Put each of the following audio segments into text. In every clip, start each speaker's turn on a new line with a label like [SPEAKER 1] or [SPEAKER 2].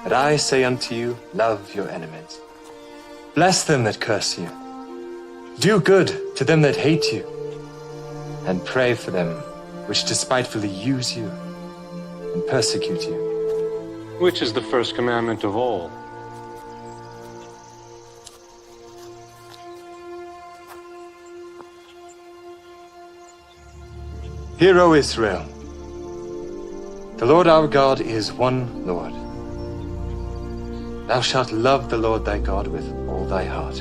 [SPEAKER 1] But I say unto you, love your enemies. Bless them that curse you. Do good to them that hate you. And pray for them which despitefully use you and persecute you.
[SPEAKER 2] Which is the first commandment of all?
[SPEAKER 1] Hear, O Israel, the Lord our God is one Lord. Thou shalt love the Lord thy God with all thy heart,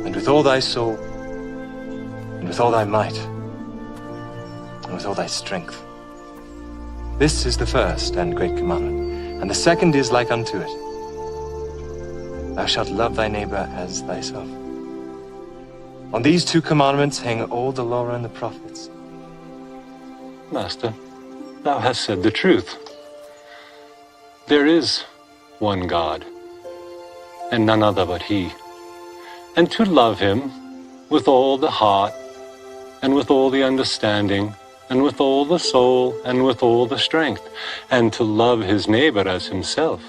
[SPEAKER 1] and with all thy soul, and with all thy might, and with all thy strength. This is the first and great commandment, and the second is like unto it. Thou shalt love thy neighbor as thyself. On these two commandments hang all the law and the prophets.
[SPEAKER 2] Master, thou hast said the truth. There is one God, and none other but He. And to love Him with all the heart, and with all the understanding, and with all the soul, and with all the strength, and to love his neighbor as himself,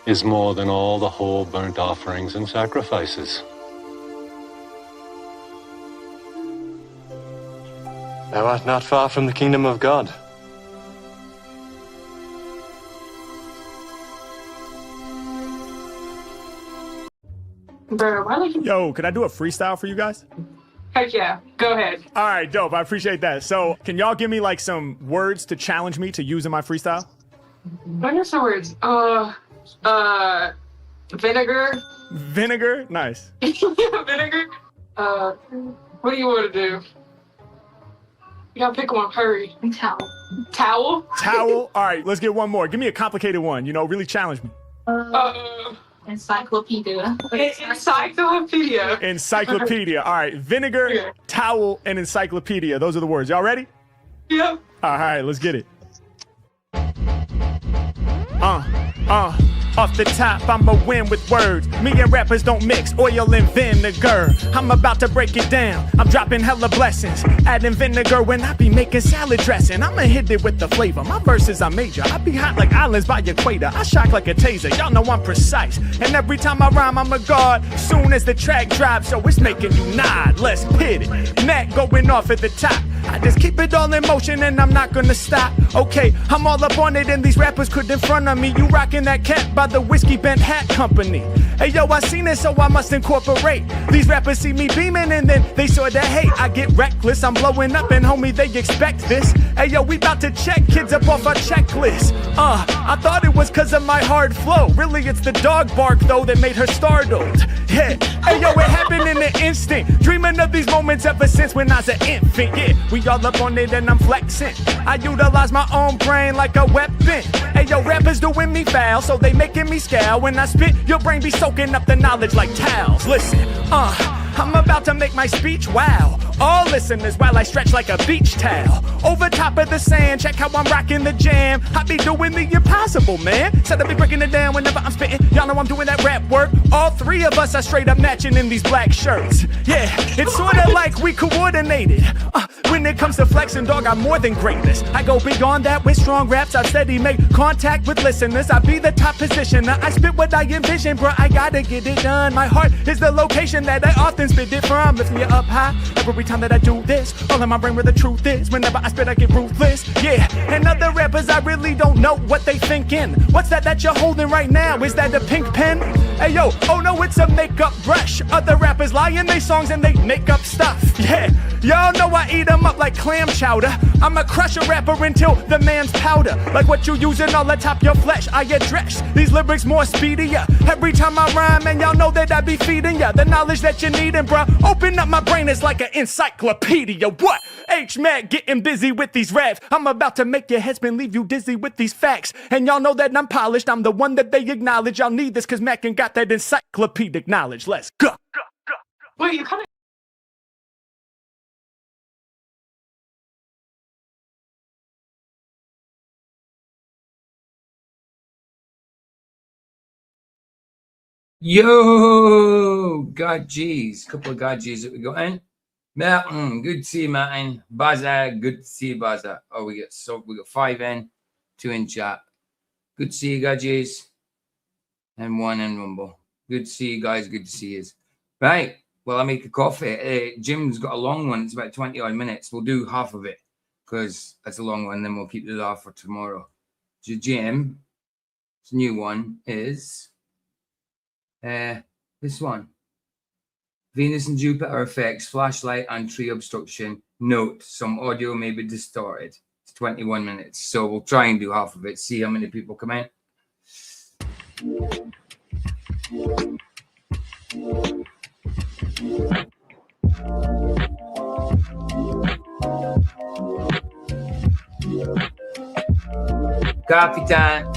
[SPEAKER 2] is more than all the whole burnt offerings and sacrifices.
[SPEAKER 1] Thou art not far from the kingdom of God.
[SPEAKER 3] Bro, why don't you...
[SPEAKER 4] Yo, could I do a freestyle for you guys?
[SPEAKER 3] Heck yeah, go ahead.
[SPEAKER 4] All right, dope. I appreciate that. So, can y'all give me like some words to challenge me to use in my freestyle?
[SPEAKER 3] What are some words? Vinegar.
[SPEAKER 4] Vinegar? Nice.
[SPEAKER 3] Vinegar. What do you want to do? You gotta pick one. Hurry.
[SPEAKER 5] Towel.
[SPEAKER 3] Towel.
[SPEAKER 4] Towel. All right, let's get one more. Give me a complicated one. You know, really challenge me.
[SPEAKER 5] Encyclopedia.
[SPEAKER 3] Encyclopedia.
[SPEAKER 4] Encyclopedia. All right, vinegar,
[SPEAKER 3] Yeah.
[SPEAKER 4] towel, and encyclopedia. Those are the words. Y'all ready?
[SPEAKER 3] Yep.
[SPEAKER 4] All right, let's get it. Off the top, I'ma win with words. Me and rappers don't mix oil and vinegar. I'm about to break it down. I'm dropping hella blessings. Adding vinegar when I be making salad dressing. I'ma hit it with the flavor. My verses are major. I be hot like islands by equator. I shock like a taser. Y'all know I'm precise. And every time I rhyme, I'm a god. Soon as the track drops, so it's making you nod. Let's hit it. Mac going off at the top. I just keep it all in motion and I'm not gonna stop. Okay, I'm all up on it and these rappers couldn't front of me. You rocking that cap by the Whiskey Bent Hat Company. Hey yo, I seen it so I must incorporate. These rappers see me beaming and then they sorta hate. I get reckless, I'm blowing up and homie they expect this. Hey yo, we about to check kids up off our checklist. I thought it was cause of my hard flow. Really it's the dog bark though that made her startled. Yeah, hey yo, it happened in an instant. Dreaming of these moments ever since when I was an infant. Yeah, we all up on it and I'm flexing. I utilize my own brain like a weapon. Hey yo, rappers doing me foul, so they making me scowl. When I spit, your brain be soaking up the knowledge like towels. Listen, I'm about to make my speech wow. All listeners while I stretch like a beach towel. Over top of the sand, check how I'm rocking the jam. I be doing the impossible, man. Said I be breaking it down whenever I'm spitting. Y'all know I'm doing that rap work. All three of us are straight up matching in these black shirts. Yeah, it's sorta like we coordinated. When it comes to flexing, dog, I'm more than greatness. I go beyond that with strong raps. I steady make contact with listeners. I be the top positioner. I spit what I envision, bro. I gotta get it done. My heart is the location that I often spit it from. Lifting you up high every time that I do this. All in my brain where the truth is. Whenever I spit, I get ruthless. Yeah, and other rappers, I really don't know what they thinking. What's that you're holding right now? Is that a pink pen? Hey yo, oh no, it's a makeup brush. Other rappers lie in their songs and they make up stuff. Yeah, y'all know I eat them up like clam chowder. I'ma crush a rapper until the man's powder. Like what you using all atop your flesh, I address these lyrics more speedier. Every time I rhyme, and y'all know that I be feeding ya the knowledge that you needin', bruh. Open up my brain, it's like an encyclopedia. What? H-Mac getting busy with these raps. I'm about to make your headspin, leave you dizzy with these facts. And y'all know that I'm polished, I'm the one that they acknowledge. Y'all need this cause Mac ain't got that encyclopedic knowledge. Let's go.
[SPEAKER 3] Wait, you kind of...
[SPEAKER 6] Yo, God G's, couple of God G's that we got in. Martin, good to see you, Martin. Baza, good to see you, Baza. Oh, we got 5 in. 2 in chat. Good to see you, Gadgies. And 1 in Rumble. Good to see you guys. Good to see you. Right. Well, I make a coffee. Jim's got a long one. It's about 20 odd minutes. We'll do half of it because that's a long one. Then we'll keep the off for tomorrow. So Jim, this new one is this one. Venus and Jupiter effects, flashlight and tree obstruction. Note, some audio may be distorted. It's 21 minutes. So we'll try and do half of it. See how many people come in. Capitan.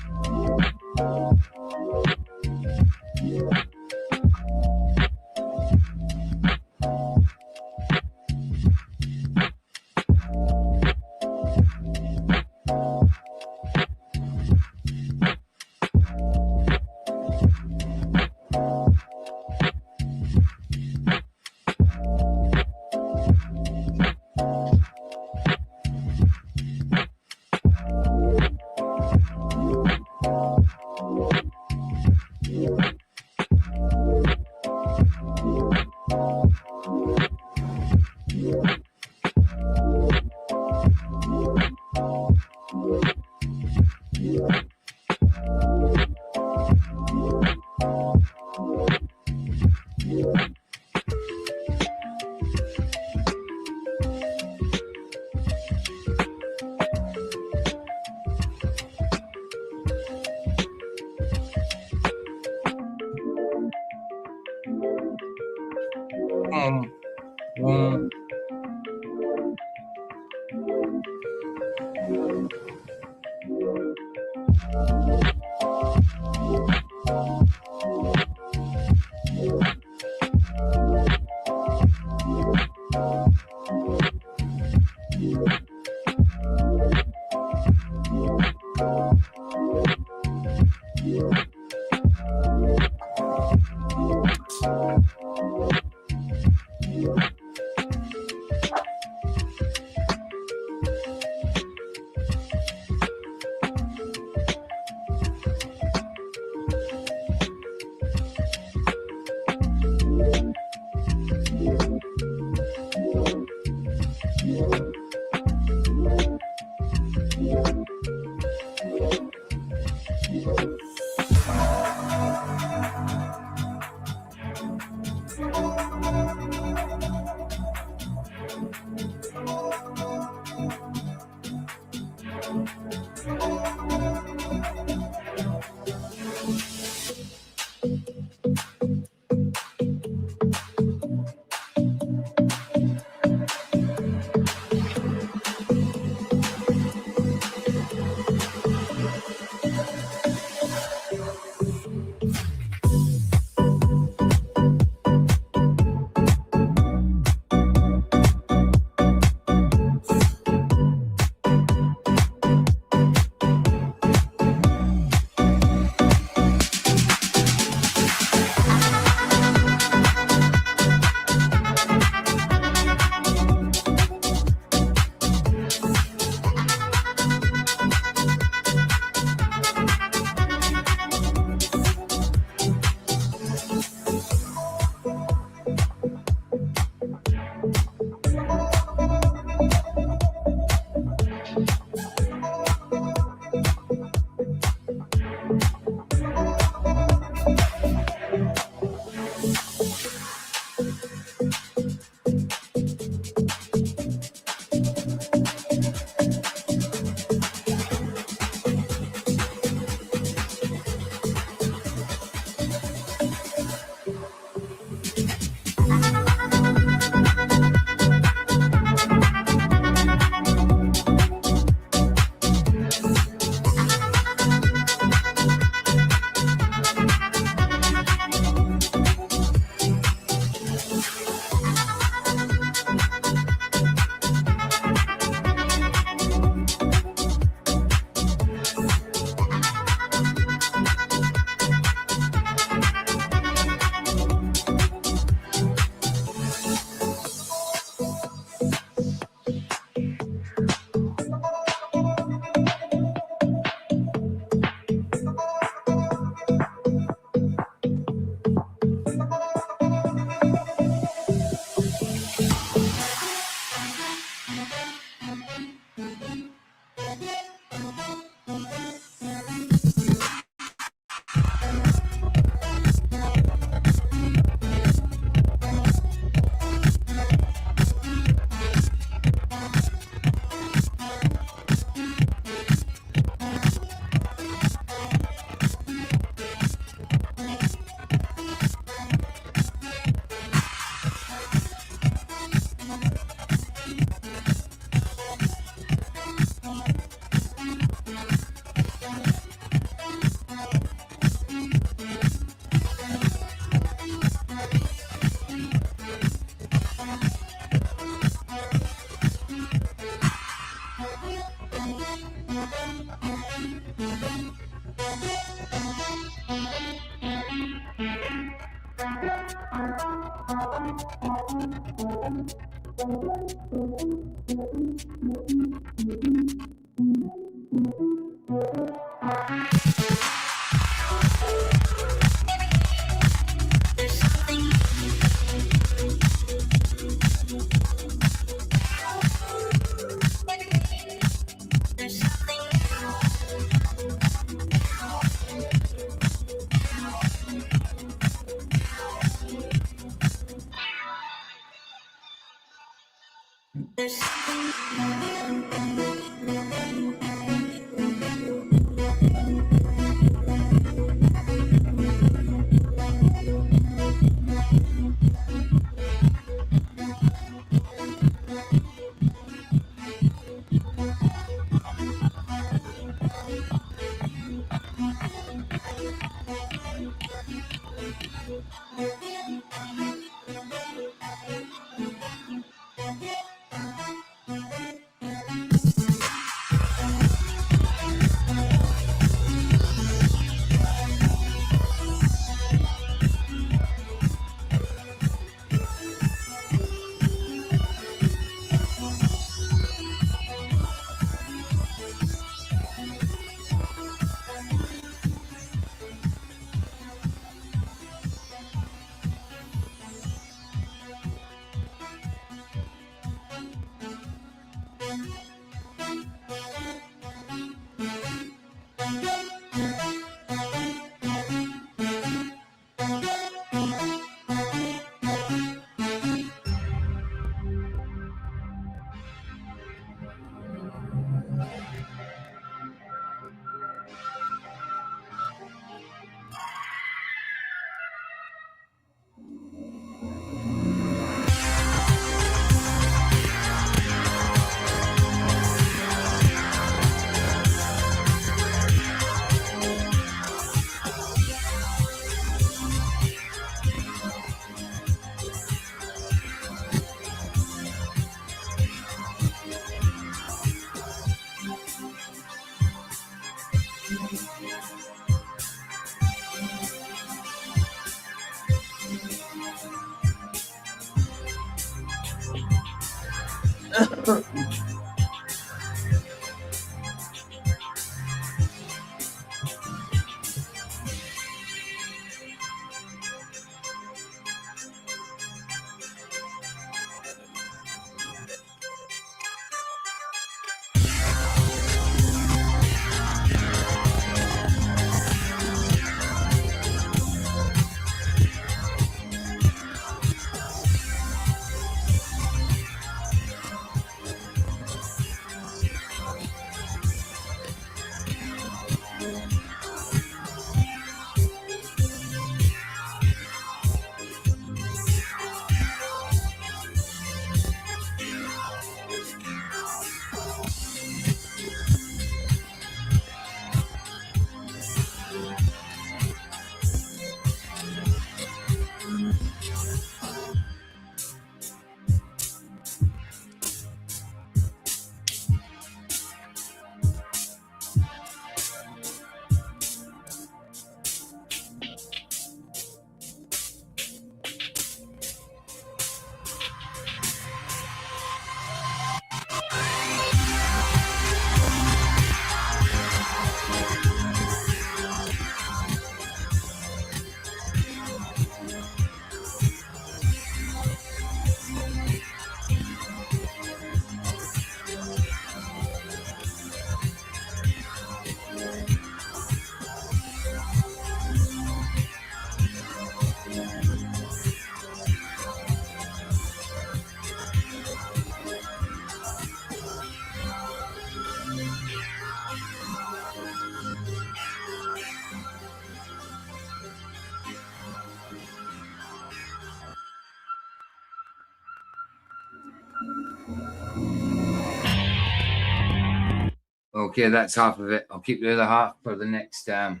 [SPEAKER 6] Okay, that's half of it. I'll keep the other half for the next one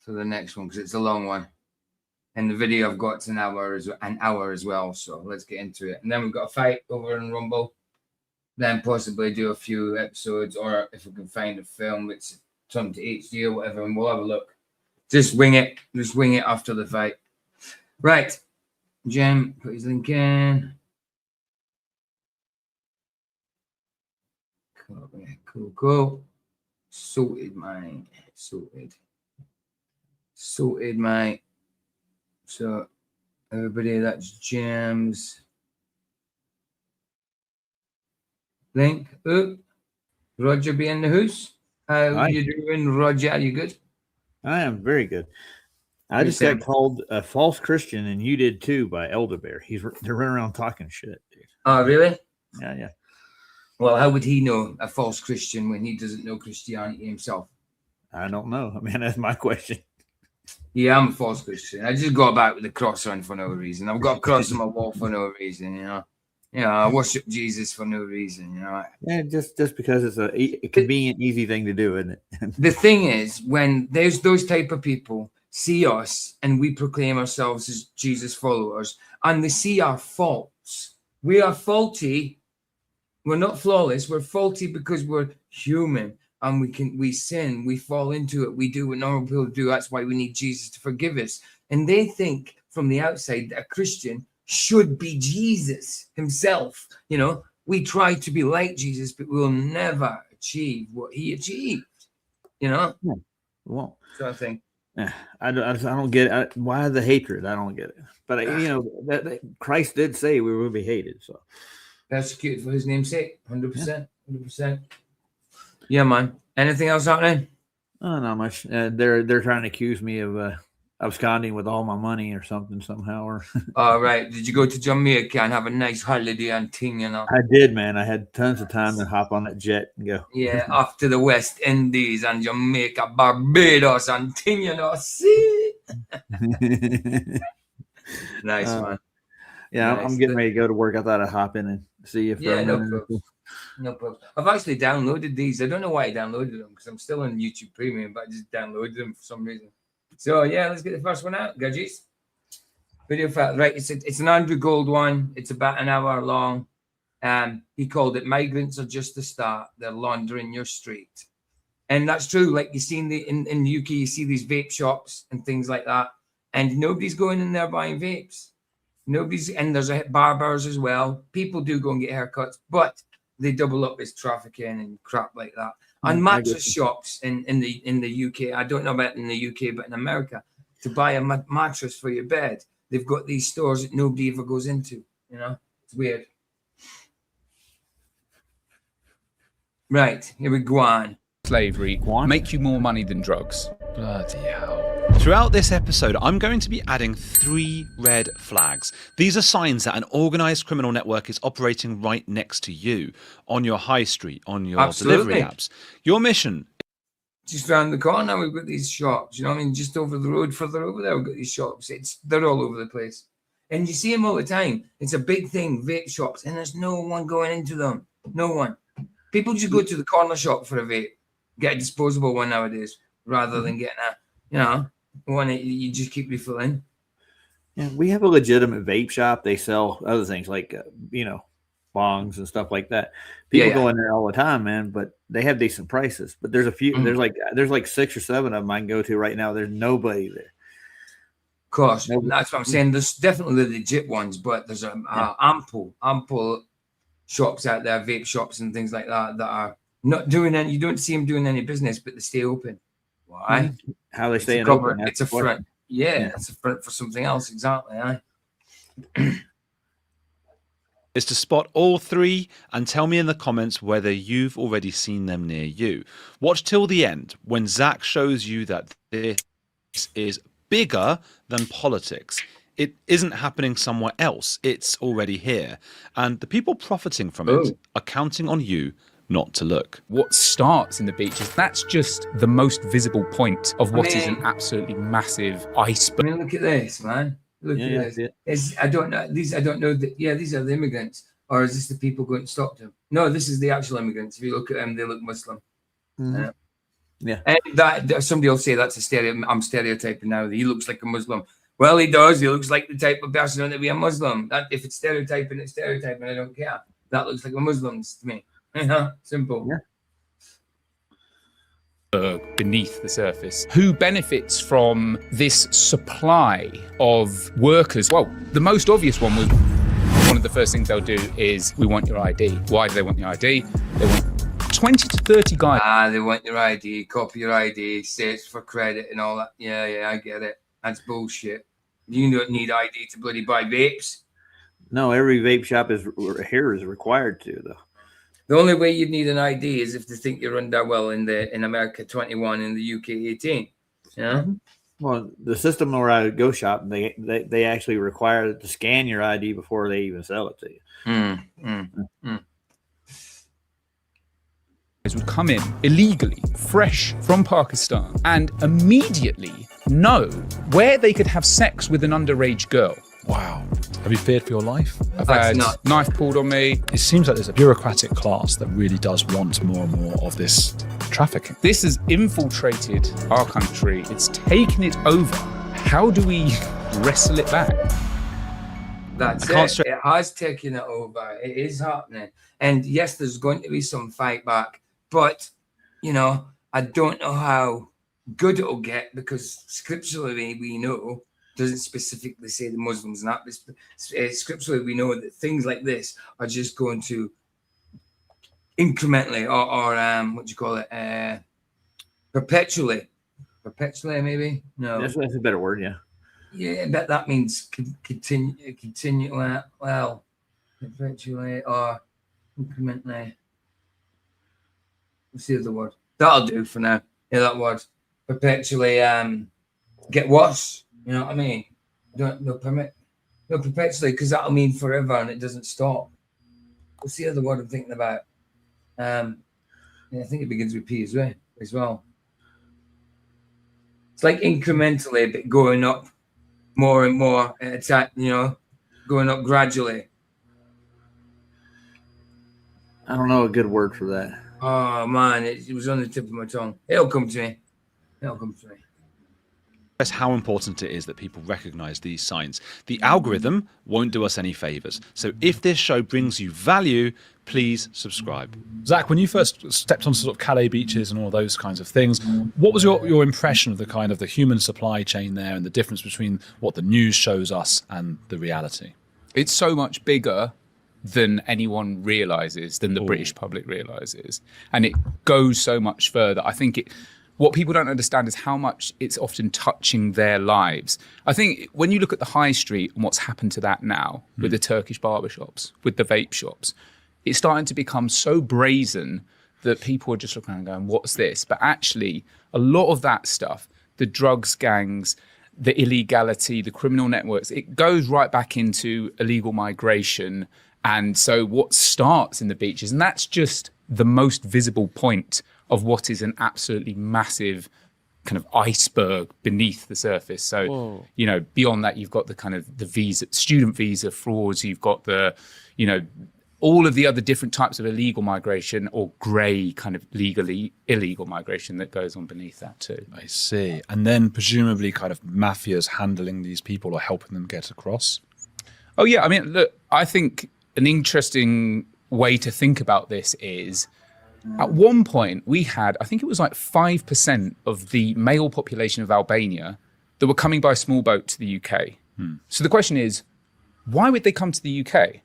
[SPEAKER 6] because it's a long one. And the video I've got an hour as well. So let's get into it. And then we've got a fight over in Rumble. Then possibly do a few episodes, or if we can find a film that's turned to HD or whatever, and we'll have a look. Just wing it. Just wing it after the fight. Right. Jim, put his link in. Cool. Sorted, mate. Sorted, mate. So, everybody, that's Jim's link. Oh, Roger be in the house. How
[SPEAKER 5] Hi.
[SPEAKER 6] you doing, Roger? Are you good?
[SPEAKER 5] I am very good. I
[SPEAKER 6] You
[SPEAKER 5] just got
[SPEAKER 6] sound-
[SPEAKER 5] called a false Christian, and you did too by Elder Bear. They're running around talking shit, dude.
[SPEAKER 6] Oh, really?
[SPEAKER 5] Yeah.
[SPEAKER 6] Well, how would he know a false Christian when he doesn't know Christianity himself?
[SPEAKER 5] I don't know. I mean, that's my question.
[SPEAKER 6] Yeah, I'm a false Christian. I just go about with the cross on for no reason. I've got a cross on my wall for no reason, you know. Yeah, I worship Jesus for no reason, you know.
[SPEAKER 5] Yeah, just because it's a convenient, easy thing to do, isn't it?
[SPEAKER 6] The thing is, when there's those type of people see us and we proclaim ourselves as Jesus followers, and they see our faults, we are faulty. We're not flawless. We're faulty because we're human and we sin, we fall into it, we do what normal people do. That's why we need Jesus to forgive us. And they think from the outside that a Christian should be Jesus himself. You know, we try to be like Jesus, but we'll never achieve what he achieved. You know?
[SPEAKER 5] Well,
[SPEAKER 6] So I think.
[SPEAKER 5] I don't get it. Why the hatred? I don't get it. But you know that Christ did say we will be hated. So
[SPEAKER 6] Persecuted for his name's sake. 100%. 100%. Yeah, man. Anything else happening?
[SPEAKER 5] oh, not much. They're trying to accuse me of absconding with all my money or something somehow. Or
[SPEAKER 6] All right. Did you go to Jamaica and have a nice holiday and thing, you know?
[SPEAKER 5] I did, man. I had tons of time to hop on that jet and go.
[SPEAKER 6] Yeah, off to the West Indies and Jamaica, Barbados and thing, you know. See? Nice, man.
[SPEAKER 5] Yeah,
[SPEAKER 6] Nice.
[SPEAKER 5] I'm getting ready to go to work. I thought I'd hop in and see if
[SPEAKER 6] Yeah, no problem. No problem. I've actually downloaded these. I don't know why I downloaded them because I'm still on YouTube Premium, but I just downloaded them for some reason. So yeah, let's get the first one out, Gudgies. Video file, right? It's an Andrew Gold one. It's about an hour long. He called it "Migrants Are Just the Start. They're laundering your street," and that's true. Like you see in the UK, you see these vape shops and things like that, and nobody's going in there buying vapes. And there's barbers as well. People do go and get haircuts, but they double up as trafficking and crap like that. And mattress shops in the UK, I don't know about in the UK, but in America, to buy a mattress for your bed, they've got these stores that nobody ever goes into. You know, it's weird. Right, here we go on.
[SPEAKER 7] Slavery make you more money than drugs. Bloody hell.
[SPEAKER 8] Throughout this episode, I'm going to be adding 3 red flags. These are signs that an organised criminal network is operating right next to you, on your high street, on your delivery apps. Your mission.
[SPEAKER 6] Just around the corner, we've got these shops. You know what I mean? Just over the road, further over there, we've got these shops. They're all over the place. And you see them all the time. It's a big thing, vape shops, and there's no one going into them. No one. People just go to the corner shop for a vape, get a disposable one nowadays, rather than getting one that you just keep refilling.
[SPEAKER 5] Yeah, we have a legitimate vape shop. They sell other things like, bongs and stuff like that. People go in there all the time, man, but they have decent prices. But there's a few, there's like 6 or 7 of them I can go to right now. There's nobody there.
[SPEAKER 6] Of course, that's what I'm saying. There's definitely the legit ones, but there's ample shops out there, vape shops and things like that are not doing any. You don't see them doing any business, but they stay open. Why?
[SPEAKER 5] How they stay open?
[SPEAKER 6] It's a front. Yeah, it's a front for something else. Exactly.
[SPEAKER 8] Is to spot all 3 and tell me in the comments whether you've already seen them near you. Watch till the end when Zach shows you that this is bigger than politics. It isn't happening somewhere else. It's already here. And the people profiting from it are counting on you not to look.
[SPEAKER 7] What starts in the beaches, that's just the most visible point of what is an absolutely massive iceberg.
[SPEAKER 6] I mean, look at this, man. Look at this. I don't know. These are the immigrants. Or is this the people going to stop them? No, this is the actual immigrants. If you look at them, they look Muslim.
[SPEAKER 5] Mm-hmm.
[SPEAKER 6] Yeah. And that somebody will say that's a stereotype. I'm stereotyping now. He looks like a Muslim. Well, he does. He looks like the type of person that be a Muslim. That if it's stereotyping, it's stereotyping. I don't care. That looks like a Muslim to me. Simple.
[SPEAKER 5] Yeah.
[SPEAKER 7] beneath the surface. Who benefits from this supply of workers? Well, the most obvious one was one of the first things they'll do is, we want your ID. Why do they want your ID? They want 20 to 30 guys.
[SPEAKER 6] They want your ID, copy your ID, search for credit and all that. Yeah, I get it. That's bullshit. You don't need ID to bloody buy vapes.
[SPEAKER 5] No, every vape shop here is required to, though.
[SPEAKER 6] The only way you'd need an ID is if they think you're under, well, in America 21, in the UK 18. Yeah.
[SPEAKER 5] Well, the system where I go shop, they actually require to scan your ID before they even sell it to you.
[SPEAKER 7] Would come in illegally, fresh from Pakistan, and immediately know where they could have sex with an underage girl.
[SPEAKER 8] Wow. Have you feared for your life?
[SPEAKER 7] I've had knife pulled on me.
[SPEAKER 8] It seems like there's a bureaucratic class that really does want more and more of this trafficking.
[SPEAKER 7] This has infiltrated our country. It's taken it over. How do we wrestle it back?
[SPEAKER 6] That's it. It has taken it over. It is happening. And yes, there's going to be some fight back. But, I don't know how good it'll get, because scripturally we know, doesn't specifically say the Muslims and that, but scripturally we know that things like this are just going to incrementally or what do you call it? Perpetually, maybe? No.
[SPEAKER 5] That's a better word, yeah.
[SPEAKER 6] Yeah, but that means continue, well, perpetually or incrementally. What's the other word? That'll do for now. Yeah, that word. Perpetually get worse. You know what I mean? No perpetually, because that'll mean forever and it doesn't stop. What's the other word I'm thinking about? I think it begins with P as well. It's like incrementally, but going up more and more at a time, going up gradually.
[SPEAKER 5] I don't know a good word for that.
[SPEAKER 6] Oh man, it was on the tip of my tongue. It'll come to me.
[SPEAKER 8] That's how important it is that people recognize these signs. The algorithm won't do us any favors. So if this show brings you value, please subscribe. Zach, when you first stepped on sort of Calais beaches and all those kinds of things, what was your impression of the human supply chain there and the difference between what the news shows us and the reality?
[SPEAKER 7] It's so much bigger than anyone realizes, than the British public realizes. And it goes so much further. I think what people don't understand is how much it's often touching their lives. I think when you look at the high street and what's happened to that now with the Turkish barbershops, with the vape shops, it's starting to become so brazen that people are just looking and going, what's this? But actually, a lot of that stuff, the drugs gangs, the illegality, the criminal networks, it goes right back into illegal migration. And so what starts in the beaches, and that's just the most visible point of what is an absolutely massive kind of iceberg beneath the surface. So, beyond that, you've got the kind of the student visa frauds, you've got the, all of the other different types of illegal migration or grey kind of illegal migration that goes on beneath that too.
[SPEAKER 8] I see. And then presumably kind of mafias handling these people or helping them get across.
[SPEAKER 7] Oh yeah, I mean, look, I think an interesting way to think about this is, at one point we had, I think it was like 5% of the male population of Albania that were coming by small boat to the UK. So the question is, why would they come to the UK?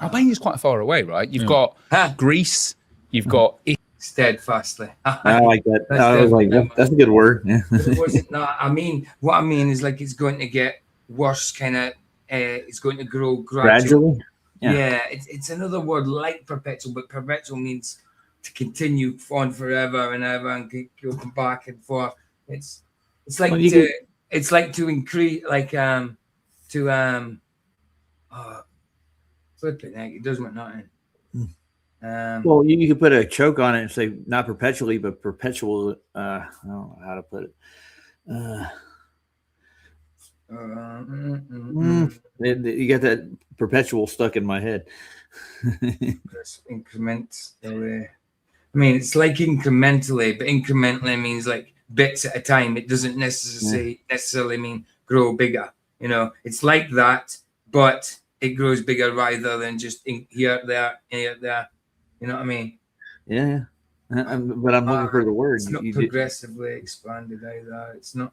[SPEAKER 7] Albania's quite far away, right? You've got Greece, you've got
[SPEAKER 6] steadfastly.
[SPEAKER 5] I like that. I was like, that's a good word. Yeah.
[SPEAKER 6] What I mean is like it's going to get worse, kind of. It's going to grow gradually. Yeah, it's another word like perpetual, but perpetual means to continue on forever and ever and go back and forth. It's like it's like to increase, like flip it. It does nothing.
[SPEAKER 5] Well, you could put a choke on it and say not perpetually, but perpetual. I don't know how to put it. You got that perpetual stuck in my head.
[SPEAKER 6] Increments. I mean, it's like incrementally, but incrementally means like bits at a time. It doesn't necessarily mean grow bigger. It's like that, but it grows bigger rather than just here, there, here, there. You know what I mean?
[SPEAKER 5] Yeah. but I'm looking for the word.
[SPEAKER 6] It's not progressively expanded either. It's not.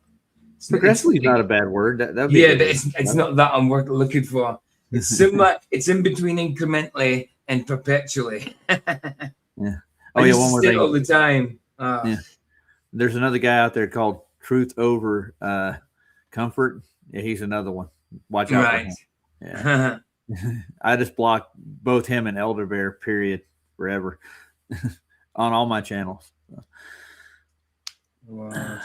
[SPEAKER 5] Progressively is not a bad word. That'd be
[SPEAKER 6] Yeah, but it's not that I'm looking for. It's similar. It's in between incrementally and perpetually.
[SPEAKER 5] Yeah.
[SPEAKER 6] Oh yeah, one more thing. All the time.
[SPEAKER 5] Yeah. There's another guy out there called Truth Over Comfort. Yeah, he's another one. Watch out for him. Yeah. I just blocked both him and Elder Bear, period, forever, on all my channels.
[SPEAKER 6] Wow,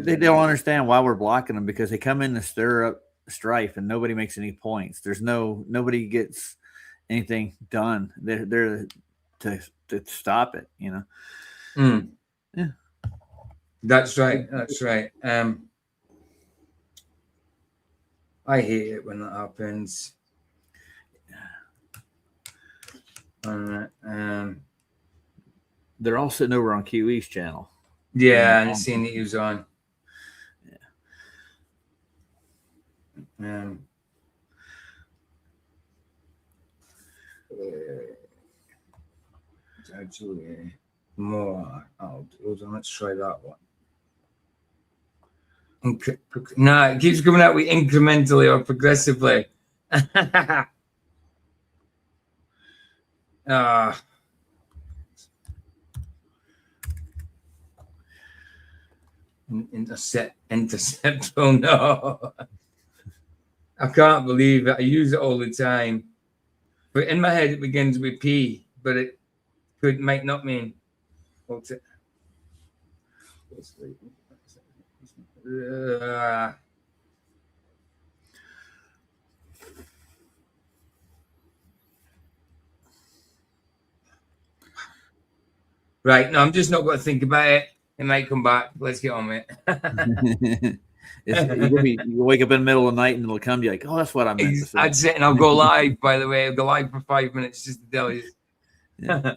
[SPEAKER 5] they don't understand why we're blocking them, because they come in to stir up strife and nobody makes any points. Nobody gets anything done. They're to stop it, you know.
[SPEAKER 6] Yeah, that's right. I hate it when that happens.
[SPEAKER 5] They're all sitting over on QE's channel.
[SPEAKER 6] Yeah, and seeing that he was on. Yeah. It's actually more out. Let's try that one. No, it keeps coming out with incrementally or progressively. Intercept. Oh no. I can't believe it. I use it all the time. But in my head it begins with P, but it might not mean. What's it? Right, no, I'm just not going to think about it. It might come back. Let's get on with
[SPEAKER 5] it. You wake up in the middle of the night and it'll come to you like, oh, that's what I meant to say.
[SPEAKER 6] I'd sit and I'll go live, by the way. I'll go live for 5 minutes just to tell you.
[SPEAKER 5] Yeah.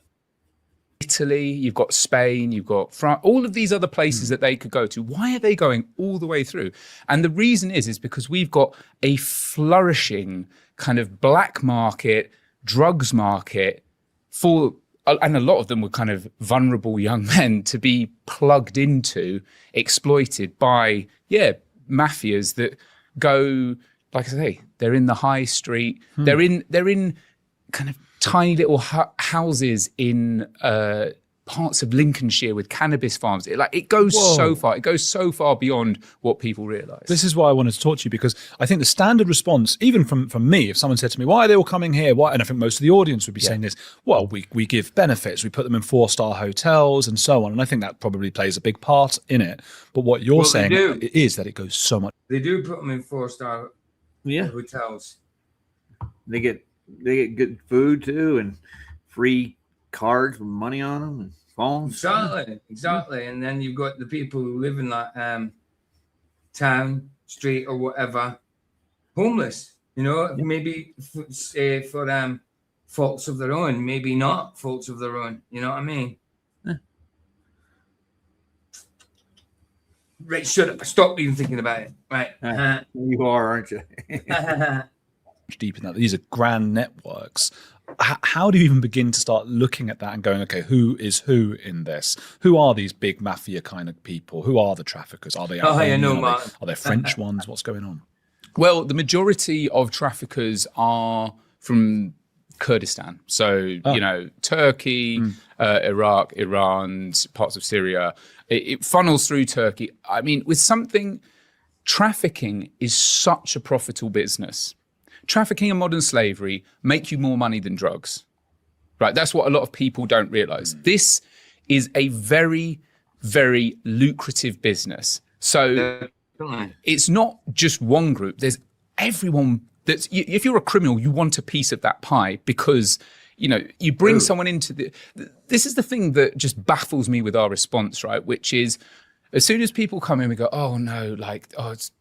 [SPEAKER 7] Italy, you've got Spain, you've got France, all of these other places that they could go to. Why are they going all the way through? And the reason is because we've got a flourishing kind of black market, drugs market and a lot of them were kind of vulnerable young men to be plugged into, exploited by, mafias that go, like I say, they're in the high street. They're in kind of tiny little houses in parts of Lincolnshire with cannabis farms. It goes so far. It goes so far beyond what people realise.
[SPEAKER 8] This is why I wanted to talk to you, because I think the standard response, even from me, if someone said to me, why are they all coming here? Why? And I think most of the audience would be saying this, well, we give benefits, we put them in 4-star hotels and so on. And I think that probably plays a big part in it. But what you're saying is that it goes so much.
[SPEAKER 6] They do put them in 4-star hotels.
[SPEAKER 5] They get good food too, and free cards with money on them and phones.
[SPEAKER 6] Exactly. And then you've got the people who live in that town, street, or whatever, homeless. You know, maybe for faults of their own, maybe not faults of their own. You know what I mean? Right, shut up. Stop even thinking about it. Right.
[SPEAKER 5] You are, aren't you?
[SPEAKER 8] Deep in that, these are grand networks. How do you even begin to start looking at that and going, okay, who is who in this? Who are these big mafia kind of people? Who are the traffickers? Are they are there French ones? What's going on?
[SPEAKER 7] Well, the majority of traffickers are from Kurdistan. So, you know, Turkey, Iraq, Iran, parts of Syria. It funnels through Turkey. I mean, trafficking is such a profitable business. Trafficking and modern slavery make you more money than drugs, right? That's what a lot of people don't realize. This is a very, very lucrative business. So it's not just one group. There's everyone if you're a criminal, you want a piece of that pie because, you know, you bring someone into this is the thing that just baffles me with our response, right? Which is as soon as people come in, we go, oh no, it's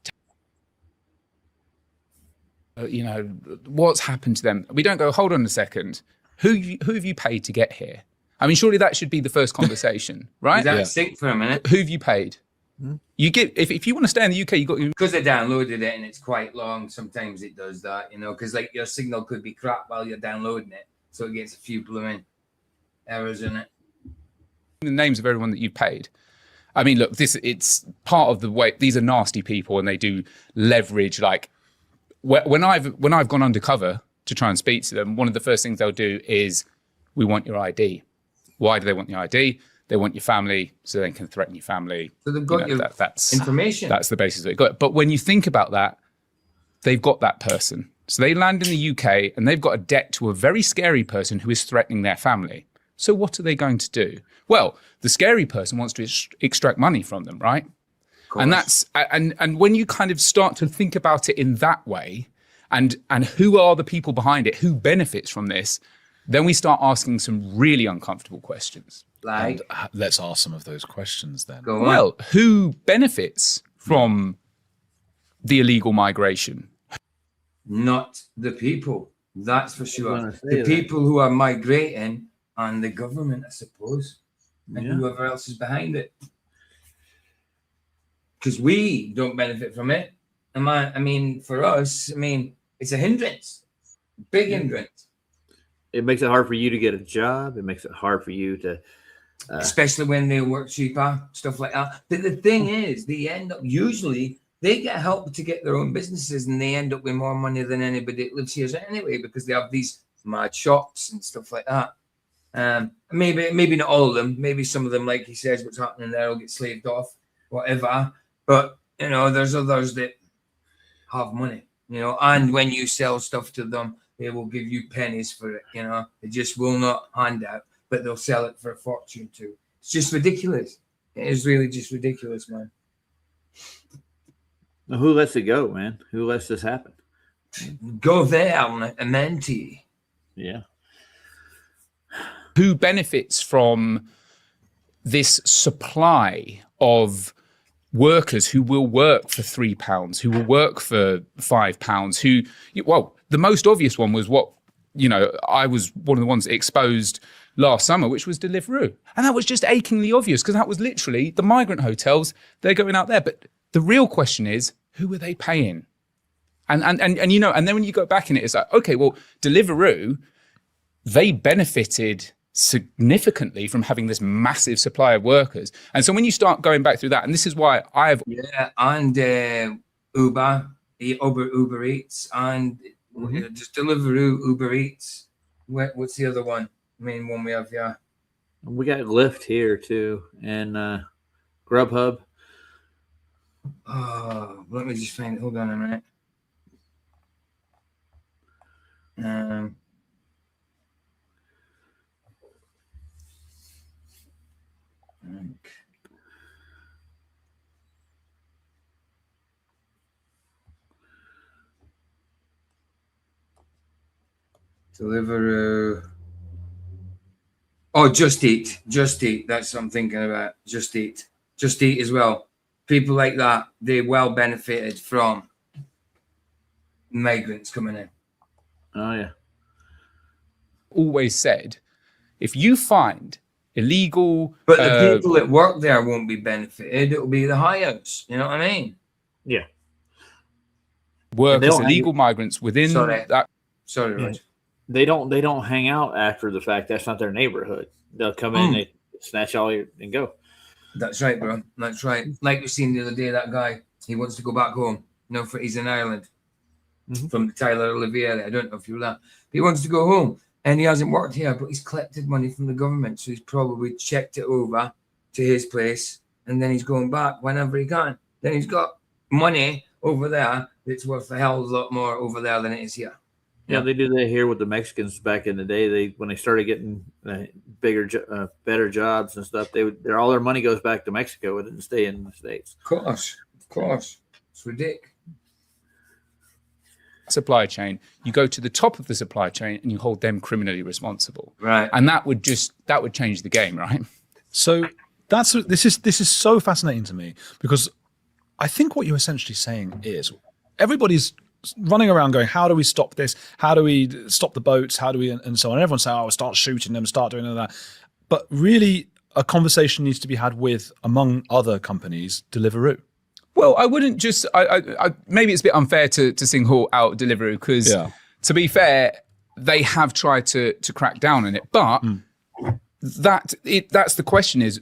[SPEAKER 7] you know, what's happened to them? We don't go, hold on a second. Who have you paid to get here? I mean, surely that should be the first conversation, right?
[SPEAKER 6] Think for a minute.
[SPEAKER 7] Who have you paid? You get if you want to stay in the UK, you got
[SPEAKER 6] because they downloaded it and it's quite long. Sometimes it does that, you know, because like your signal could be crap while you're downloading it, so it gets a few blooming errors in it.
[SPEAKER 7] the names of everyone that you've paid. I mean, look, it's part of the way. These are nasty people, and they do leverage. Like when I've gone undercover to try and speak to them, one of the first things they'll do is, we want your ID. Why do they want your ID? They want your family, so they can threaten your family.
[SPEAKER 6] So they've got
[SPEAKER 7] that's
[SPEAKER 6] information.
[SPEAKER 7] That's the basis of it. But when you think about that, they've got that person. So they land in the UK and they've got a debt to a very scary person who is threatening their family. So what are they going to do? Well, the scary person wants to extract money from them, right? And that's and when you kind of start to think about it in that way, and who are the people behind it, who benefits from this, then we start asking some really uncomfortable questions.
[SPEAKER 6] Like,
[SPEAKER 8] let's ask some of those questions then.
[SPEAKER 6] Go on.
[SPEAKER 7] Well, who benefits from the illegal migration?
[SPEAKER 6] Not the people, that's for sure. The
[SPEAKER 5] that.
[SPEAKER 6] people who are migrating and the government, I suppose, and whoever else is behind it. Because we don't benefit from it. I mean, for us, it's a hindrance, big hindrance.
[SPEAKER 5] It makes it hard for you to get a job. It makes it hard for you to,
[SPEAKER 6] especially when they work cheaper, stuff like that. But the thing is, they end up usually. They get help to get their own businesses, and they end up with more money than anybody that lives here anyway, because they have these mad shops and stuff like that. Maybe not all of them. Maybe some of them, like he says, what's happening there will get slaved off, whatever. But there's others that have money, and when you sell stuff to them, they will give you pennies for it. They just will not hand out, but they'll sell it for a fortune too. It's just ridiculous. It is really just ridiculous, man.
[SPEAKER 5] who lets it go, man? Who lets this happen?
[SPEAKER 6] Go there, Amenti.
[SPEAKER 5] Yeah.
[SPEAKER 7] Who benefits from this supply of workers who will work for £3, who will work for £5, the most obvious one was I was one of the ones exposed last summer, which was Deliveroo. And that was just achingly obvious, because that was literally the migrant hotels, they're going out there. But the real question is, who are they paying? And then when you go back in it, it's like, okay, well, Deliveroo, they benefited significantly from having this massive supply of workers. And so when you start going back through that, and this is why I've...
[SPEAKER 6] Yeah, and Uber Eats, and just Deliveroo, Uber Eats. What's the other one? Main one we have, yeah.
[SPEAKER 5] We got Lyft here too, and Grubhub.
[SPEAKER 6] Oh, let me just find it. Hold on a minute. Deliveroo. Oh, Just Eat. That's what I'm thinking about. Just Eat as well. People like that, they well benefited from migrants coming in.
[SPEAKER 5] Oh yeah.
[SPEAKER 7] always said, if you find illegal...
[SPEAKER 6] But the people that work there won't be benefited. It'll be the hires. You know what I mean?
[SPEAKER 5] Yeah.
[SPEAKER 7] Workers, illegal migrants within that...
[SPEAKER 6] Sorry, Roger.
[SPEAKER 5] They don't hang out after the fact. That's not their neighborhood. They'll come in, they snatch all your and go.
[SPEAKER 6] That's right, bro. That's right. Like we seen the other day, that guy, he wants to go back home. He's in Ireland from the Tyler Olivier. I don't know if you were that. But he wants to go home, and he hasn't worked here, but he's collected money from the government, so he's probably checked it over to his place, and then he's going back whenever he can. Then he's got money over there that's worth a hell of a lot more over there than it is here.
[SPEAKER 5] Yeah, they do that here with the Mexicans back in the day. When they started getting bigger, better jobs and stuff, all their money goes back to Mexico. It didn't stay in the States.
[SPEAKER 6] Of course, it's ridiculous.
[SPEAKER 7] Supply chain. You go to the top of the supply chain and you hold them criminally responsible.
[SPEAKER 6] Right,
[SPEAKER 7] and that would change the game, right?
[SPEAKER 8] So this is so fascinating to me, because I think what you're essentially saying is everybody's running around going, how do we stop this? How do we stop the boats? How do we, and so on. Everyone's saying, oh, start shooting them, start doing all that. But really, a conversation needs to be had with, among other companies, Deliveroo.
[SPEAKER 7] Well, I wouldn't just, I maybe it's a bit unfair to single out Deliveroo, because to be fair, they have tried to crack down on it. But that's the question is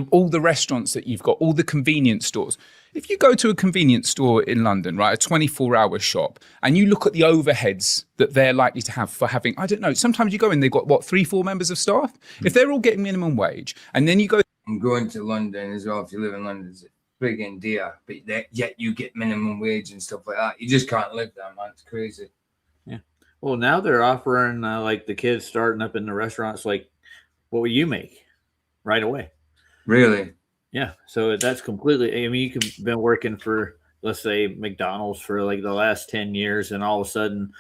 [SPEAKER 7] all the restaurants that you've got, all the convenience stores. If you go to a convenience store in London, right, a 24-hour shop, and you look at the overheads that they're likely to have for having, I don't know, sometimes you go in, they've got, 3-4 members of staff? If they're all getting minimum wage, and then you go...
[SPEAKER 6] I'm going to London as well. If you live in London, it's friggin' dear, but yet you get minimum wage and stuff like that. You just can't live there, man. It's crazy.
[SPEAKER 5] Yeah. Well, now they're offering, like, the kids starting up in the restaurants, like, what will you make right away?
[SPEAKER 6] Really?
[SPEAKER 5] Yeah, so that's completely. I mean, you've been working for, let's say, McDonald's for like the last 10 years, and all of a sudden,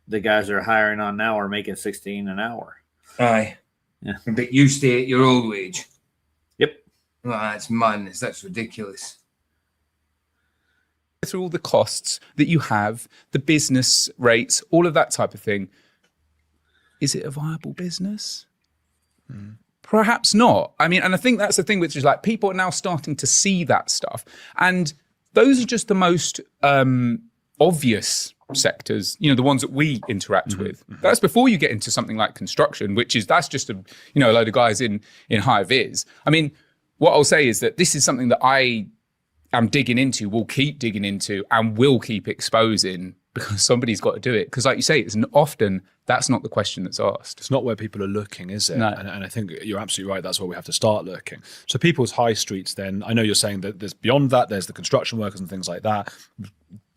[SPEAKER 5] the guys they're hiring on now are making $16 an hour.
[SPEAKER 6] Aye.
[SPEAKER 5] Yeah.
[SPEAKER 6] But you stay at your old wage.
[SPEAKER 5] Yep.
[SPEAKER 6] Well, that's madness. That's ridiculous.
[SPEAKER 7] Through all the costs that you have, the business rates, all of that type of thing. Is it a viable business? Perhaps not. I mean, and I think that's the thing, which is like people are now starting to see that stuff. And those are just the most obvious sectors, you know, the ones that we interact with. That's before you get into something like construction, that's just a load of guys in high vis. I mean, what I'll say is that this is something that I am digging into, will keep digging into, and will keep exposing, because somebody's got to do it. Because like you say, often that's not the question that's asked.
[SPEAKER 8] It's not where people are looking, is it?
[SPEAKER 7] No.
[SPEAKER 8] And I think you're absolutely right. That's where we have to start looking. So people's high streets then, I know you're saying that there's beyond that, there's the construction workers and things like that,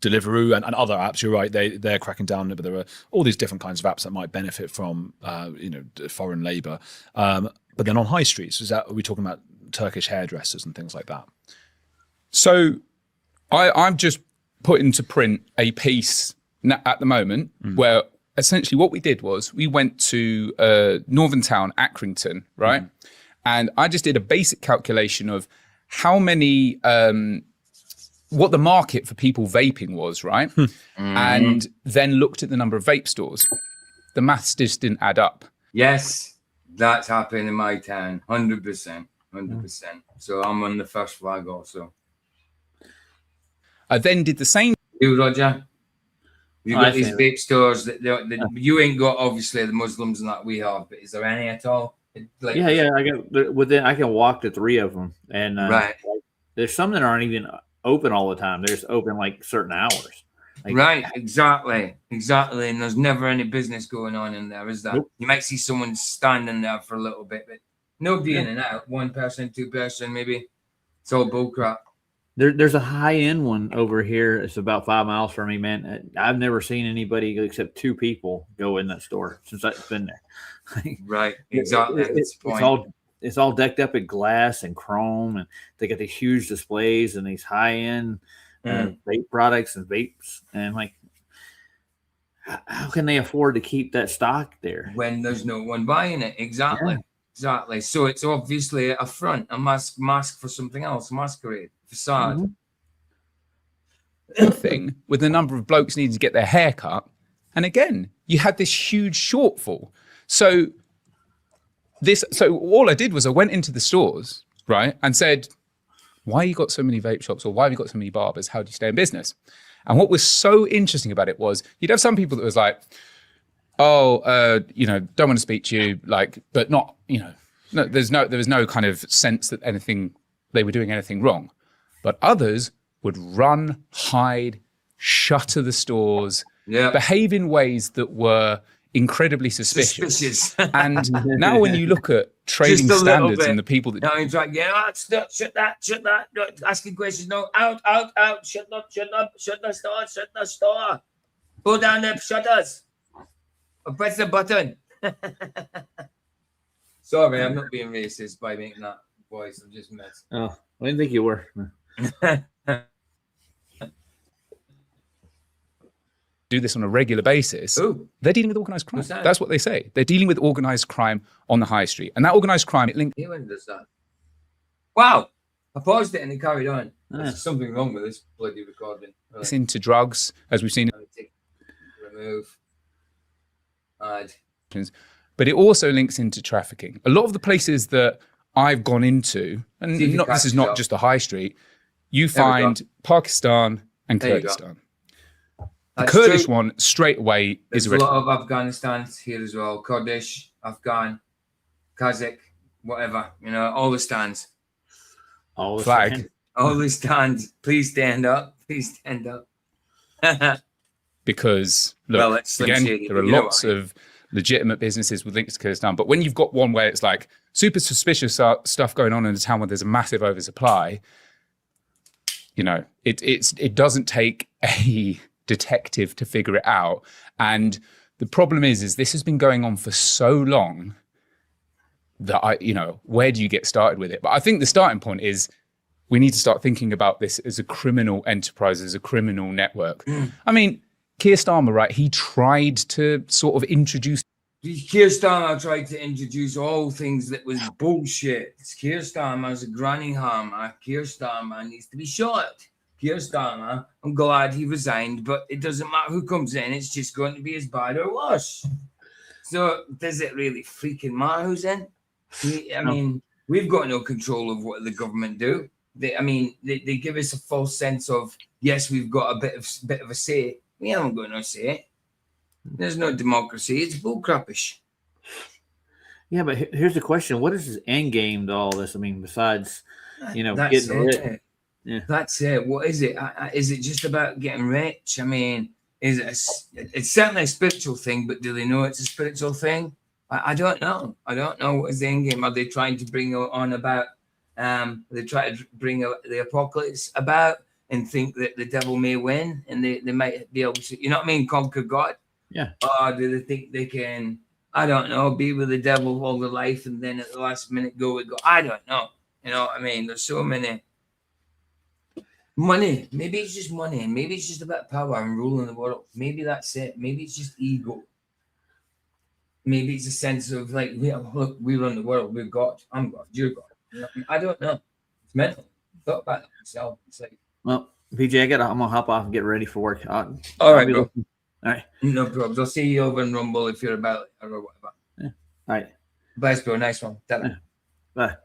[SPEAKER 8] Deliveroo and other apps. You're right, they're cracking down, but there are all these different kinds of apps that might benefit from foreign labour. But then on high streets, are we talking about Turkish hairdressers and things like that?
[SPEAKER 7] So I'm just put into print a piece at the moment where essentially what we did was we went to northern town, Accrington, right? And I just did a basic calculation of how many, what the market for people vaping was, right? And then looked at the number of vape stores. The maths just didn't add up.
[SPEAKER 6] Yes, that's happened in my town, 100%. 100%. So I'm on the first flag also.
[SPEAKER 7] I then did the same.
[SPEAKER 6] You, Roger? You got these vape stores that you ain't got, obviously, the Muslims and that we have, but is there any at all? Like,
[SPEAKER 5] yeah. I can walk to 3 of them, and
[SPEAKER 6] right.
[SPEAKER 5] There's some that aren't even open all the time. They're just open like certain hours. Like,
[SPEAKER 6] right, exactly. And there's never any business going on in there, is there? Nope. You might see someone standing there for a little bit, but nobody in and out. 1 person, 2 person, maybe. It's all bullcrap.
[SPEAKER 5] There's a high-end one over here. It's about 5 miles from me, man. I've never seen anybody except 2 people go in that store since I've been there.
[SPEAKER 6] Right, exactly.
[SPEAKER 5] It's all decked up in glass and chrome, and they got these huge displays and these high-end vape products and vapes. And like, how can they afford to keep that stock there
[SPEAKER 6] when there's no one buying it? Exactly. Yeah. Exactly. So it's obviously a front, a mask for something else, masquerade, facade.
[SPEAKER 7] Thing with the number of blokes needing to get their hair cut. And again, you had this huge shortfall. So all I did was I went into the stores, right, and said, why you got so many vape shops, or why have you got so many barbers? How do you stay in business? And what was so interesting about it was you'd have some people that was like, don't want to speak to you, like, but not, no, there was no kind of sense that they were doing anything wrong. But others would run, hide, shutter the stores, behave in ways that were incredibly suspicious. And now when you look at trading standards and the people that...
[SPEAKER 6] Now he's like, shut that, no, asking questions, no, out, shut the store. Pull down the shutters. Or press the button. Sorry, I'm not being racist by making that voice. I'm just messing.
[SPEAKER 5] Oh, I didn't think you were.
[SPEAKER 7] Do this on a regular basis.
[SPEAKER 6] Ooh.
[SPEAKER 7] They're dealing with organized crime. That's what they say. They're dealing with organized crime on the high street. And that organized crime, it links...
[SPEAKER 6] When does that? Wow. I paused it and it carried on. There's something wrong with this bloody recording. Right.
[SPEAKER 7] It's into drugs, as we've seen.
[SPEAKER 6] Remove. Add.
[SPEAKER 7] But it also links into trafficking. A lot of the places that I've gone into, and this is not just the high street, you find Pakistan and Kurdistan. The Kurdish one straight away is
[SPEAKER 6] a lot of Afghanistan here as well. Kurdish, Afghan, Kazakh, whatever, all the stands.
[SPEAKER 5] All the
[SPEAKER 7] Flag.
[SPEAKER 5] same.
[SPEAKER 6] All the stands. Please stand up. Please stand up.
[SPEAKER 7] Because look,
[SPEAKER 6] Well, it's Slim
[SPEAKER 7] again,
[SPEAKER 6] Shady,
[SPEAKER 7] there
[SPEAKER 6] but
[SPEAKER 7] are
[SPEAKER 6] you know
[SPEAKER 7] lots
[SPEAKER 6] what I mean.
[SPEAKER 7] of legitimate businesses with links to Kurdistan, but when you've got one where it's like super suspicious stuff going on in a town where there's a massive oversupply, it doesn't take a detective to figure it out. And the problem is this has been going on for so long that where do you get started with it? But I think the starting point is we need to start thinking about this as a criminal enterprise, as a criminal network. I mean, Keir Starmer, right? He tried to sort of introduce.
[SPEAKER 6] Keir Starmer tried to introduce all things that was bullshit. Keir Starmer's a granny hammer. Keir Starmer needs to be shot. Keir Starmer, I'm glad he resigned, but it doesn't matter who comes in. It's just going to be as bad or worse. So does it really freaking matter who's in? I mean, we've got no control of what the government do. They give us a false sense of, yes, we've got a bit of a say. We haven't got no say. There's no democracy. It's bullcrapish.
[SPEAKER 5] Yeah, but here's the question: what is his end game to all this? I mean, besides,
[SPEAKER 6] That's
[SPEAKER 5] getting
[SPEAKER 6] it.
[SPEAKER 5] rich. Yeah.
[SPEAKER 6] That's it. What is it? Is it just about getting rich? I mean, it's certainly a spiritual thing, but do they know it's a spiritual thing? I don't know. I don't know what is the end game. Are they trying to bring on about? They try to bring the apocalypse about and think that the devil may win and they might be able to, conquer God.
[SPEAKER 5] Yeah.
[SPEAKER 6] Or do they think they can, I don't know, be with the devil all their life and then at the last minute go with God? I don't know. There's so many. Money. Maybe it's just money and maybe it's just about power and ruling the world. Maybe that's it. Maybe it's just ego. Maybe it's a sense of like, we run the world. We're God. I'm God. You're God. I don't know. It's mental. I thought about it myself. It's like,
[SPEAKER 5] well, PJ, I'm gonna hop off and get ready for work.
[SPEAKER 6] all right, bro.
[SPEAKER 5] All right.
[SPEAKER 6] No problems. I'll see you over in Rumble if you're about it or whatever.
[SPEAKER 5] Yeah. All right.
[SPEAKER 6] Bye, bro. Nice one.
[SPEAKER 5] Yeah. Bye.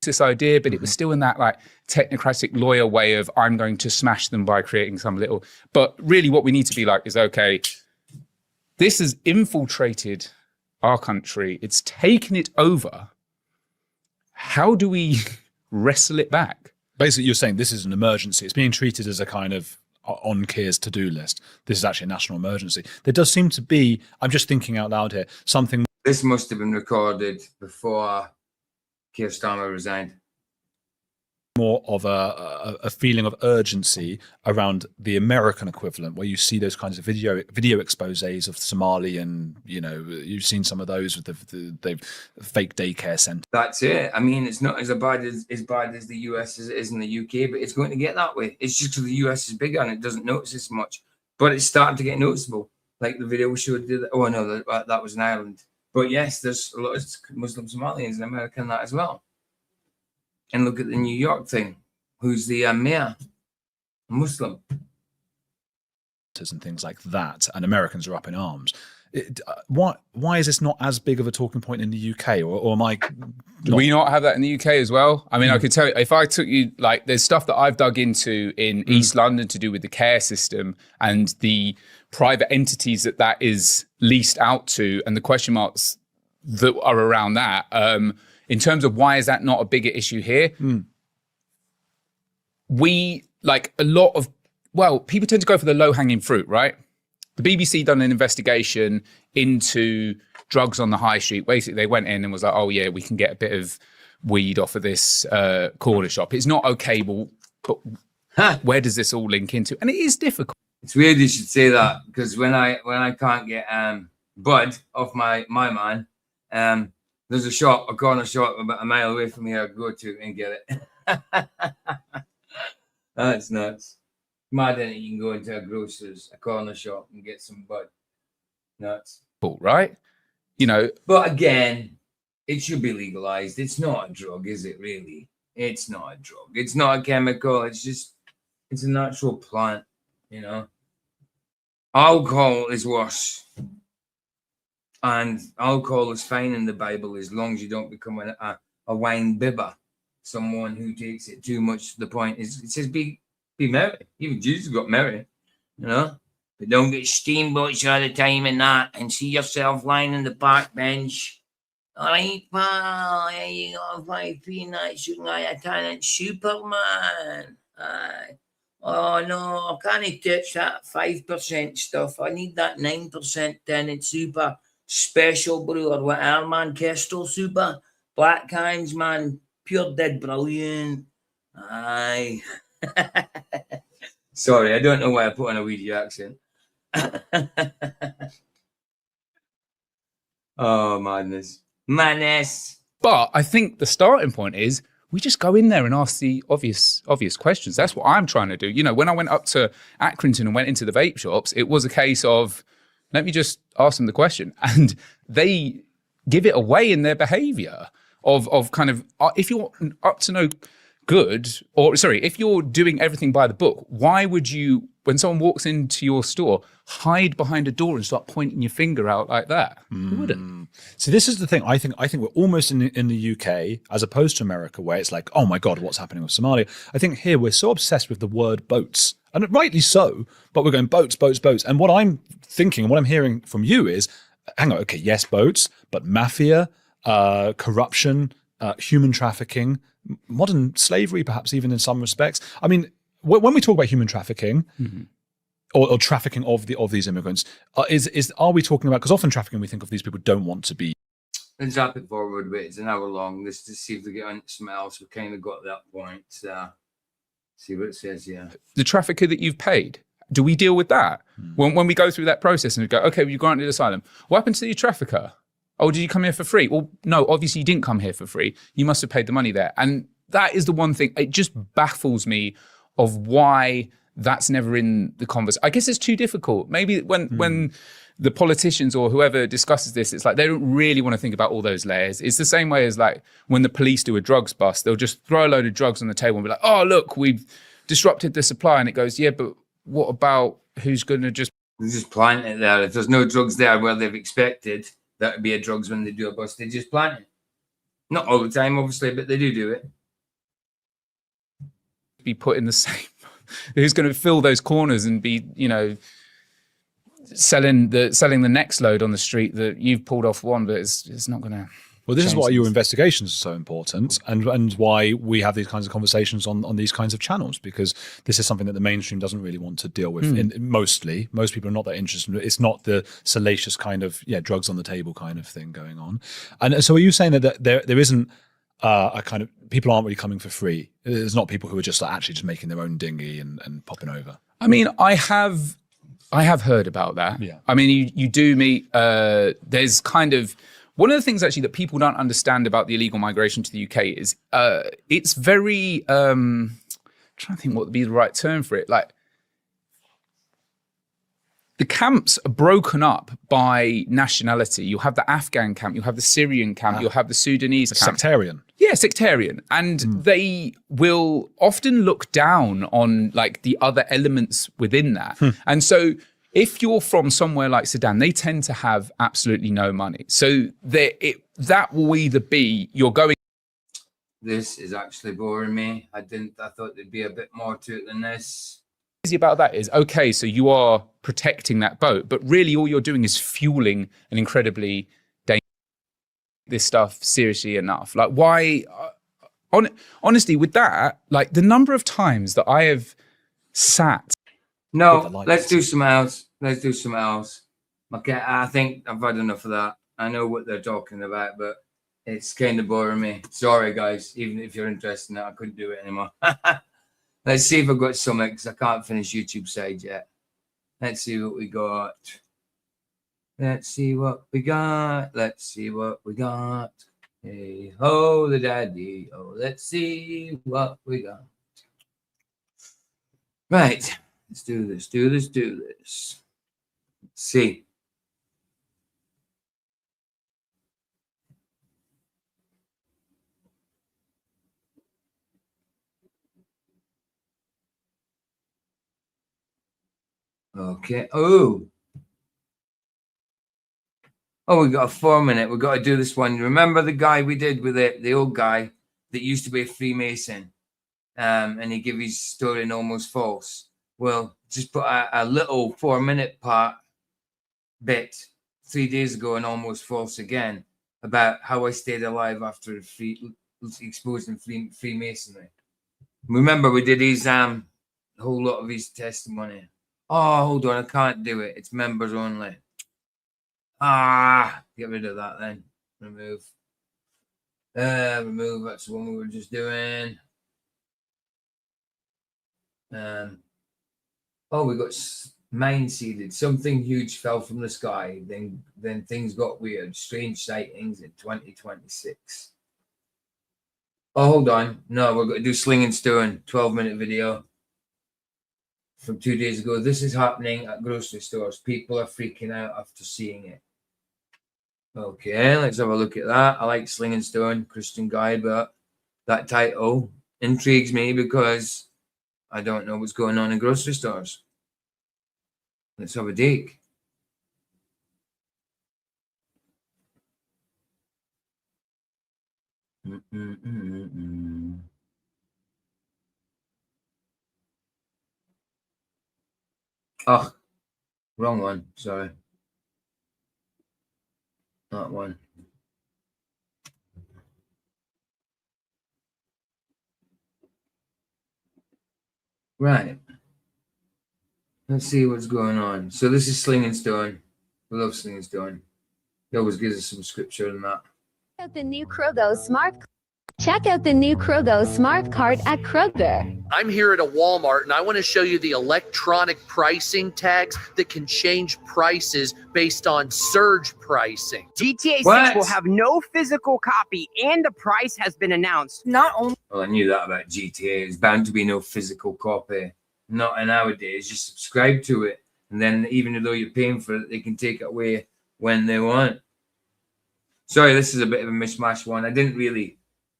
[SPEAKER 7] This idea, but it was still in that like technocratic lawyer way of I'm going to smash them by creating some little. But really, what we need to be like is okay. This has infiltrated our country. It's taken it over. How do we wrestle it back?
[SPEAKER 9] Basically, you're saying this is an emergency. It's being treated as a kind of on Keir's to-do list. This is actually a national emergency. There does seem to be, I'm just thinking out loud here, something.
[SPEAKER 6] This must have been recorded before Keir Starmer resigned.
[SPEAKER 9] More of a feeling of urgency around the American equivalent, where you see those kinds of video exposés of Somali, and you've seen some of those with the fake daycare centre.
[SPEAKER 6] That's it. I mean, it's not as bad as the US as it is in the UK, but it's going to get that way. It's just because the US is bigger and it doesn't notice as much, but it's starting to get noticeable. Like the video we showed. Oh no, that was in Ireland. But yes, there's a lot of Muslim Somalians in America and that as well. And look at the New York thing. Who's the mayor? Muslim.
[SPEAKER 9] And things like that, and Americans are up in arms. Why is this not as big of a talking point in the UK, or am I?
[SPEAKER 7] Do we not have that in the UK as well? I mean, I could tell you, if I took you, like, there's stuff that I've dug into in East London to do with the care system and the private entities that is leased out to, and the question marks that are around that. In terms of why is that not a bigger issue here? We, like a lot of, people tend to go for the low-hanging fruit, right? The BBC done an investigation into drugs on the high street. Basically, they went in and was like, oh yeah, we can get a bit of weed off of this corner shop. It's not okay, but where does this all link into? And it is difficult.
[SPEAKER 6] It's weird you should say that, because when I can't get bud off my man, there's a corner shop about a mile away from here I go to and get it. That's nuts. Mad, innit? You can go into a corner shop and get some bud. Nuts.
[SPEAKER 7] Right?
[SPEAKER 6] But again, it should be legalized. It's not a drug, is it really? It's not a drug. It's not a chemical. It's a natural plant, Alcohol is worse. And alcohol is fine in the Bible as long as you don't become a wine bibber, someone who takes it too much to the point. It says be merry. Even Jesus got merry, But don't get steamboats all the time and that, and see yourself lying on the park bench. All right, pal, here you go, 5 peanuts, you like a talent Superman. Aye. Oh no, I can't touch that 5% stuff. I need that 9% tenant super special brew or whatever, man. Kestrel super. Black Kinds, man. Pure dead brilliant. Aye. Sorry, I don't know why I put on a Ouija accent. Oh, madness. Madness.
[SPEAKER 7] But I think the starting point is we just go in there and ask the obvious questions. That's what I'm trying to do. You know, when I went up to Accrington and went into the vape shops, it was a case of, let me just ask them the question. And they give it away in their behavior of kind of, if you're up to no good, or sorry, if you're doing everything by the book, why would you, when someone walks into your store, hide behind a door and start pointing your finger out like that? Who wouldn't?
[SPEAKER 9] So this is the thing. I think we're almost in the UK as opposed to America, where it's like, oh my God, what's happening with Somalia? I think here we're so obsessed with the word boats, and rightly so, but we're going boats, boats, boats. And what I'm thinking and what I'm hearing from you is, hang on, okay, yes, boats, but mafia, corruption, human trafficking, modern slavery, perhaps even in some respects. I mean, when we talk about human trafficking, or trafficking of these immigrants, are we talking about, because often trafficking we think of these people don't want to be.
[SPEAKER 6] Let's wrap it forward a bit. It's an hour long. Let's just see if we get on to something else. We kind of got that point. See what it says here.
[SPEAKER 7] The trafficker that you've paid, do we deal with that? When we go through that process and we go, okay, well, you granted asylum. What happened to your trafficker? Oh, did you come here for free? Well, no, obviously you didn't come here for free. You must have paid the money there. And that is the one thing, it just baffles me of why that's never in the conversation. I guess it's too difficult. Maybe when the politicians or whoever discusses this, it's like they don't really want to think about all those layers. It's the same way as like when the police do a drugs bust, they'll just throw a load of drugs on the table and be like, oh, look, we've disrupted the supply. And it goes, yeah, but what about who's going to just...
[SPEAKER 6] They just plant it there. If there's no drugs there where they've expected that would be a drugs when they do a bust, they just plant it. Not all the time, obviously, but they do it.
[SPEAKER 7] Be put in the same... Who's going to fill those corners and be, you know, selling the next load on the street that you've pulled off one, but it's not going to...
[SPEAKER 9] Well, this is why your investigations are so important, and why we have these kinds of conversations on these kinds of channels, because this is something that the mainstream doesn't really want to deal with. Most people are not that interested. It's not the salacious kind of drugs on the table kind of thing going on. And so, are you saying that there isn't a kind of, people aren't really coming for free? There's not people who are just actually just making their own dinghy and popping over.
[SPEAKER 7] I mean, I have heard about that. Yeah. I mean, you do meet. There's kind of. One of the things actually that people don't understand about the illegal migration to the UK is it's very, I'm trying to think what would be the right term for it. Like the camps are broken up by nationality. You have the Afghan camp, you have the Syrian camp, you'll have the Sudanese camp.
[SPEAKER 9] Sectarian.
[SPEAKER 7] Yeah, sectarian. And they will often look down on like the other elements within that. And so if you're from somewhere like Sudan, they tend to have absolutely no money. So that will either be you're going.
[SPEAKER 6] This is actually boring me. I thought there'd be a bit more to it than this.
[SPEAKER 7] Easy about that is, okay, so you are protecting that boat, but really all you're doing is fueling an incredibly dangerous this stuff seriously enough. Like why, honestly, with that, like the number of times that I have sat.
[SPEAKER 6] No, let's do something else. Let's do something else. Okay, I think I've had enough of that. I know what they're talking about, but it's kind of boring me. Sorry, guys. Even if you're interested in it, I couldn't do it anymore. Let's see if I've got something, because I can't finish YouTube side yet. Let's see what we got. Let's see what we got. Let's see what we got. Hey, ho, the daddy. Oh, let's see what we got. Right. Let's do this, do this, do this. Let's see. Okay. Oh, we got a 4-minute. We got to do this one. Remember the guy we did with it, the old guy that used to be a Freemason, and he gave his story and almost false. will just put a little 4-minute part bit 3 days ago and almost false again about how I stayed alive after exposing Freemasonry. Remember, we did his a whole lot of his testimony. Oh, hold on, I can't do it. It's members only. Get rid of that then. Remove. Remove. That's the one we were just doing. We got mine seeded. Something huge fell from the sky. Then things got weird. Strange sightings in 2026. Oh, hold on. No, we're going to do Sling and Stone. 12-minute video from 2 days ago. This is happening at grocery stores. People are freaking out after seeing it. Okay, let's have a look at that. I like Sling and Stone, Christian guy, but that title intrigues me because I don't know what's going on in grocery stores. Let's have a dig. Oh, wrong one. Sorry. That one. Right. Let's see what's going on. So this is Sling and Stone. We love Sling and Stone. He always gives us some scripture in that.
[SPEAKER 10] Check out the new Krogo Smart Cart at Kroger.
[SPEAKER 11] I'm here at a Walmart and I want to show you the electronic pricing tags that can change prices based on surge pricing.
[SPEAKER 12] GTA 6 will have no physical copy and the price has been announced. Not only.
[SPEAKER 6] Well, I knew that about GTA. There's bound to be no physical copy. Not nowadays. Just subscribe to it. And then even though you're paying for it, they can take it away when they want. Sorry, this is a bit of a mishmash one. I didn't really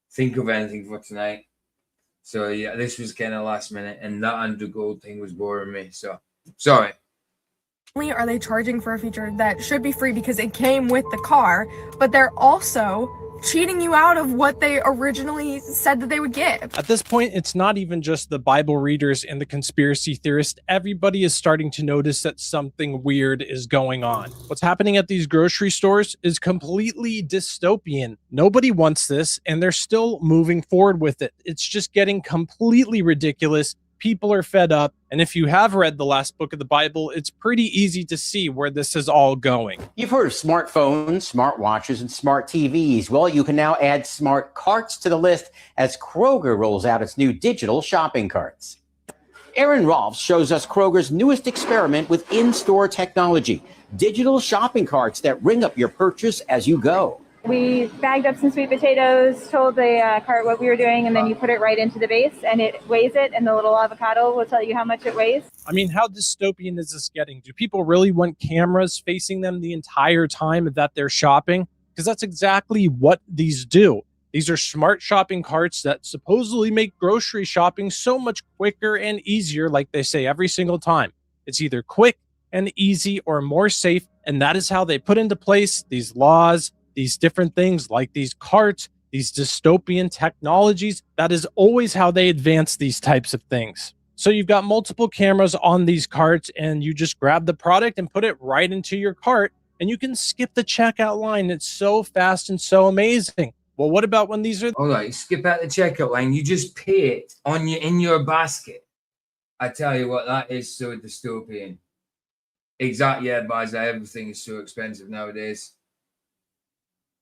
[SPEAKER 6] think of anything for tonight. So yeah, this was kind of last minute, and that Andrew Gold thing was boring me. So sorry.
[SPEAKER 13] Are they charging for a feature that should be free because it came with the car, but they're also cheating you out of what they originally said that they would give.
[SPEAKER 14] At this point, it's not even just the Bible readers and the conspiracy theorists. Everybody is starting to notice that something weird is going on. What's happening at these grocery stores is completely dystopian. Nobody wants this, and they're still moving forward with it. It's just getting completely ridiculous. People are fed up, and if you have read the last book of the Bible, it's pretty easy to see where this is all going.
[SPEAKER 15] You've heard of smartphones, smartwatches, and smart TVs. Well, you can now add smart carts to the list as Kroger rolls out its new digital shopping carts. Aaron Rolfs shows us Kroger's newest experiment with in-store technology, digital shopping carts that ring up your purchase as you go.
[SPEAKER 16] We bagged up some sweet potatoes, told the cart what we were doing, and then you put it right into the base and it weighs it, and the little avocado will tell you how much it weighs.
[SPEAKER 14] I mean, how dystopian is this getting? Do people really want cameras facing them the entire time that they're shopping? Because that's exactly what these do. These are smart shopping carts that supposedly make grocery shopping so much quicker and easier, like they say every single time. It's either quick and easy or more safe, and that is how they put into place these laws, these different things like these carts, these dystopian technologies. That is always how they advance these types of things. So you've got multiple cameras on these carts, and you just grab the product and put it right into your cart, and you can skip the checkout line. It's so fast and so amazing. Well, what about when these are...
[SPEAKER 6] All right, skip out the checkout line. You just pay it in your basket. I tell you what, that is so dystopian. Exactly, yeah, Baza, everything is so expensive nowadays.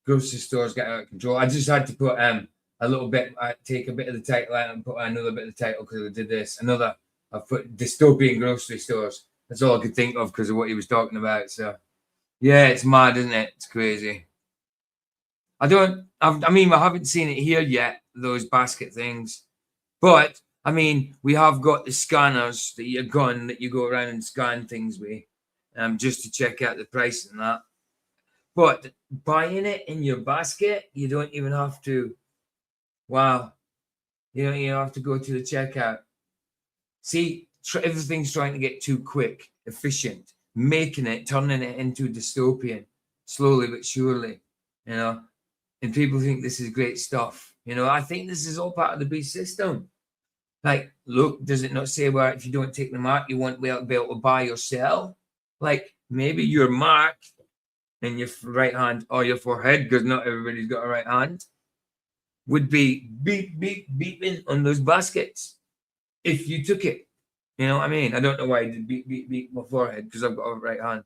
[SPEAKER 6] Grocery stores get out of control. I just had to put a little bit, take a bit of the title out and put another bit of the title because I did this. I put dystopian grocery stores. That's all I could think of because of what he was talking about. So, yeah, it's mad, isn't it? It's crazy. I haven't seen it here yet, those basket things. But, I mean, we have got the scanners that you go around and scan things with just to check out the price and that. But buying it in your basket, you don't even have to. Wow. You don't even have to go to the checkout. See, everything's trying to get too quick, efficient, turning it into dystopian, slowly but surely, And people think this is great stuff. I think this is all part of the beast system. Like, look, does it not say where if you don't take the mark, you won't be able to buy or sell? Like, maybe your mark in your right hand or your forehead, because not everybody's got a right hand, would be beep, beep, beeping on those baskets if you took it. You know what I mean? I don't know why I did beep, beep, beep my forehead, because I've got a right hand.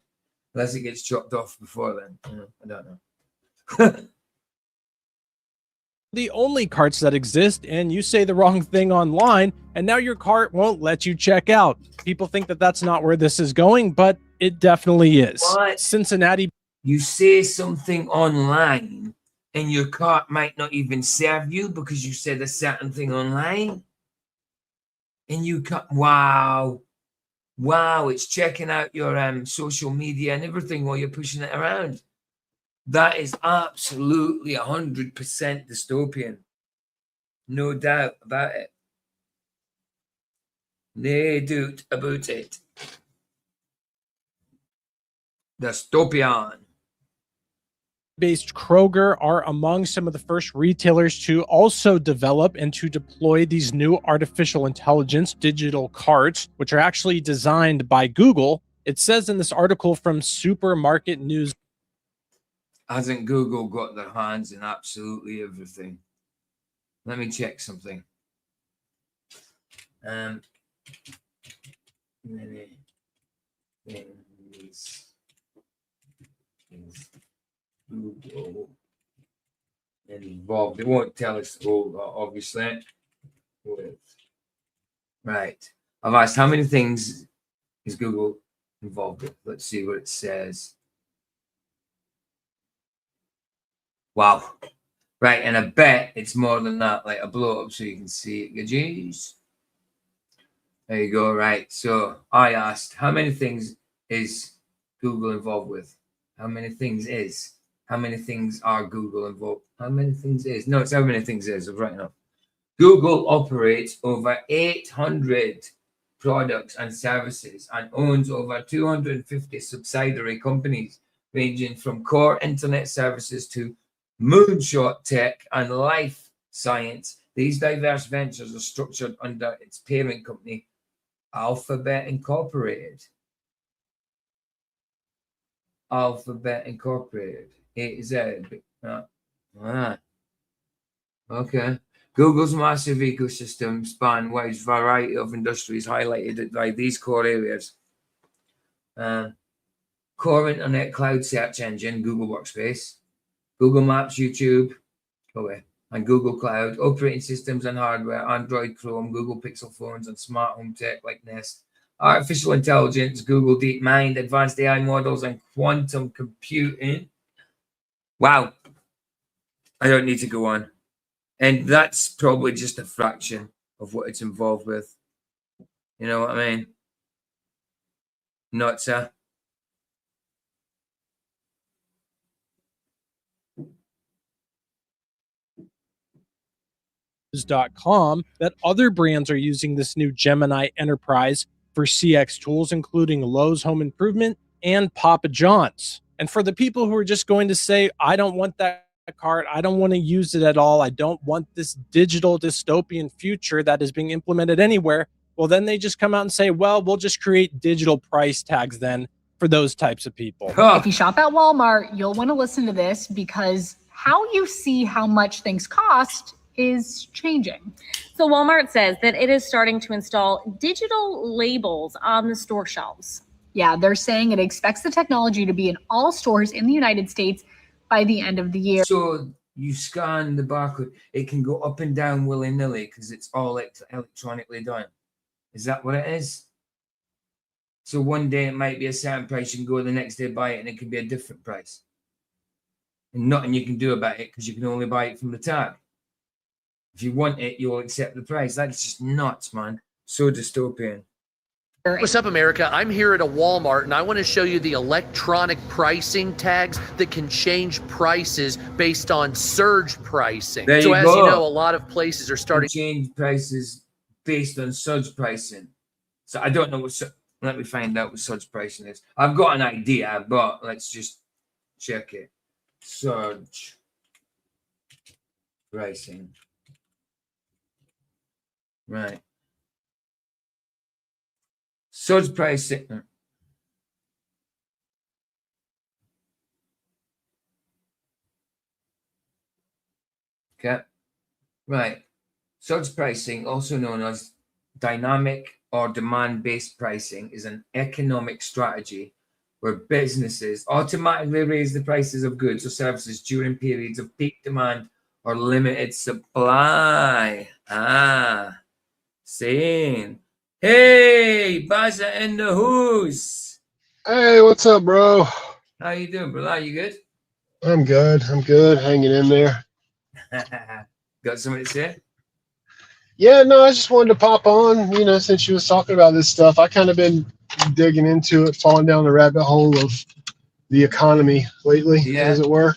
[SPEAKER 6] Unless it gets chopped off before then. I don't know.
[SPEAKER 14] The only carts that exist, and you say the wrong thing online, and now your cart won't let you check out. People think that that's not where this is going, but it definitely is.
[SPEAKER 6] What?
[SPEAKER 14] Cincinnati.
[SPEAKER 6] You say something online, and your cart might not even serve you because you said a certain thing online. And you cut, wow, it's checking out your social media and everything while you're pushing it around. That is absolutely 100% dystopian. No doubt about it. No doubt about it. Dystopian.
[SPEAKER 14] Based Kroger are among some of the first retailers to also develop and to deploy these new artificial intelligence digital carts, which are actually designed by Google. It says in this article from Supermarket News.
[SPEAKER 6] Hasn't Google got their hands in absolutely everything? Let me check something. Google involved. They won't tell us the whole, obviously. Right. I've asked how many things is Google involved with. Let's see what it says. Wow. Right, and I bet it's more than that. Like, I blow it up so you can see it. Jeez. There you go. Right. So I asked, how many things is Google involved with? How many things is? How many things are Google involved? How many things is? No, it's how many things is. I've written up. Google operates over 800 products and services and owns over 250 subsidiary companies, ranging from core internet services to moonshot tech and life science. These diverse ventures are structured under its parent company, Alphabet Incorporated. Alphabet Incorporated. A-Z. Okay. Google's massive ecosystem span a wide variety of industries highlighted by these core areas. Core internet cloud search engine, Google Workspace, Google Maps, YouTube, and Google Cloud, operating systems and hardware, Android, Chrome, Google Pixel phones, and smart home tech like Nest, artificial intelligence, Google DeepMind, advanced AI models, and quantum computing. Wow. I don't need to go on. And that's probably just a fraction of what it's involved with. You know what I mean? Not so.
[SPEAKER 14] .com that other brands are using this new Gemini Enterprise for CX tools, including Lowe's Home Improvement and Papa John's. And for the people who are just going to say, I don't want that cart, I don't want to use it at all, I don't want this digital dystopian future that is being implemented anywhere, well, then they just come out and say, well, we'll just create digital price tags then for those types of people.
[SPEAKER 17] If you shop at Walmart, you'll want to listen to this, because how you see how much things cost is changing.
[SPEAKER 18] So Walmart says that it is starting to install digital labels on the store shelves.
[SPEAKER 17] Yeah, they're saying it expects the technology to be in all stores in the United States by the end of the year.
[SPEAKER 6] So you scan the barcode, it can go up and down willy-nilly because it's all electronically done. Is that what it is? So one day it might be a certain price, you can go the next day buy it and it can be a different price. And nothing you can do about it because you can only buy it from the tag. If you want it, you'll accept the price. That's just nuts, man. So dystopian.
[SPEAKER 11] What's up, America? I'm here at a Walmart, and I want to show you the electronic pricing tags that can change prices based on surge pricing.
[SPEAKER 6] There
[SPEAKER 11] So
[SPEAKER 6] you
[SPEAKER 11] as
[SPEAKER 6] go.
[SPEAKER 11] you know, a lot of places are starting
[SPEAKER 6] to change prices based on surge pricing. So I don't know what. Let me find out what surge pricing is. I've got an idea, but let's just check it. Surge pricing. Right. Surge pricing. Okay. Right. Surge pricing, also known as dynamic or demand-based pricing, is an economic strategy where businesses automatically raise the prices of goods or services during periods of peak demand or limited supply. Saying, hey, Baza in the house.
[SPEAKER 19] Hey, what's up, bro?
[SPEAKER 6] How you doing, brother? You good?
[SPEAKER 19] I'm good. Hanging in there.
[SPEAKER 6] Got something to say?
[SPEAKER 19] Yeah, no, I just wanted to pop on, since you was talking about this stuff. I kind of been digging into it, falling down the rabbit hole of the economy lately, as it were.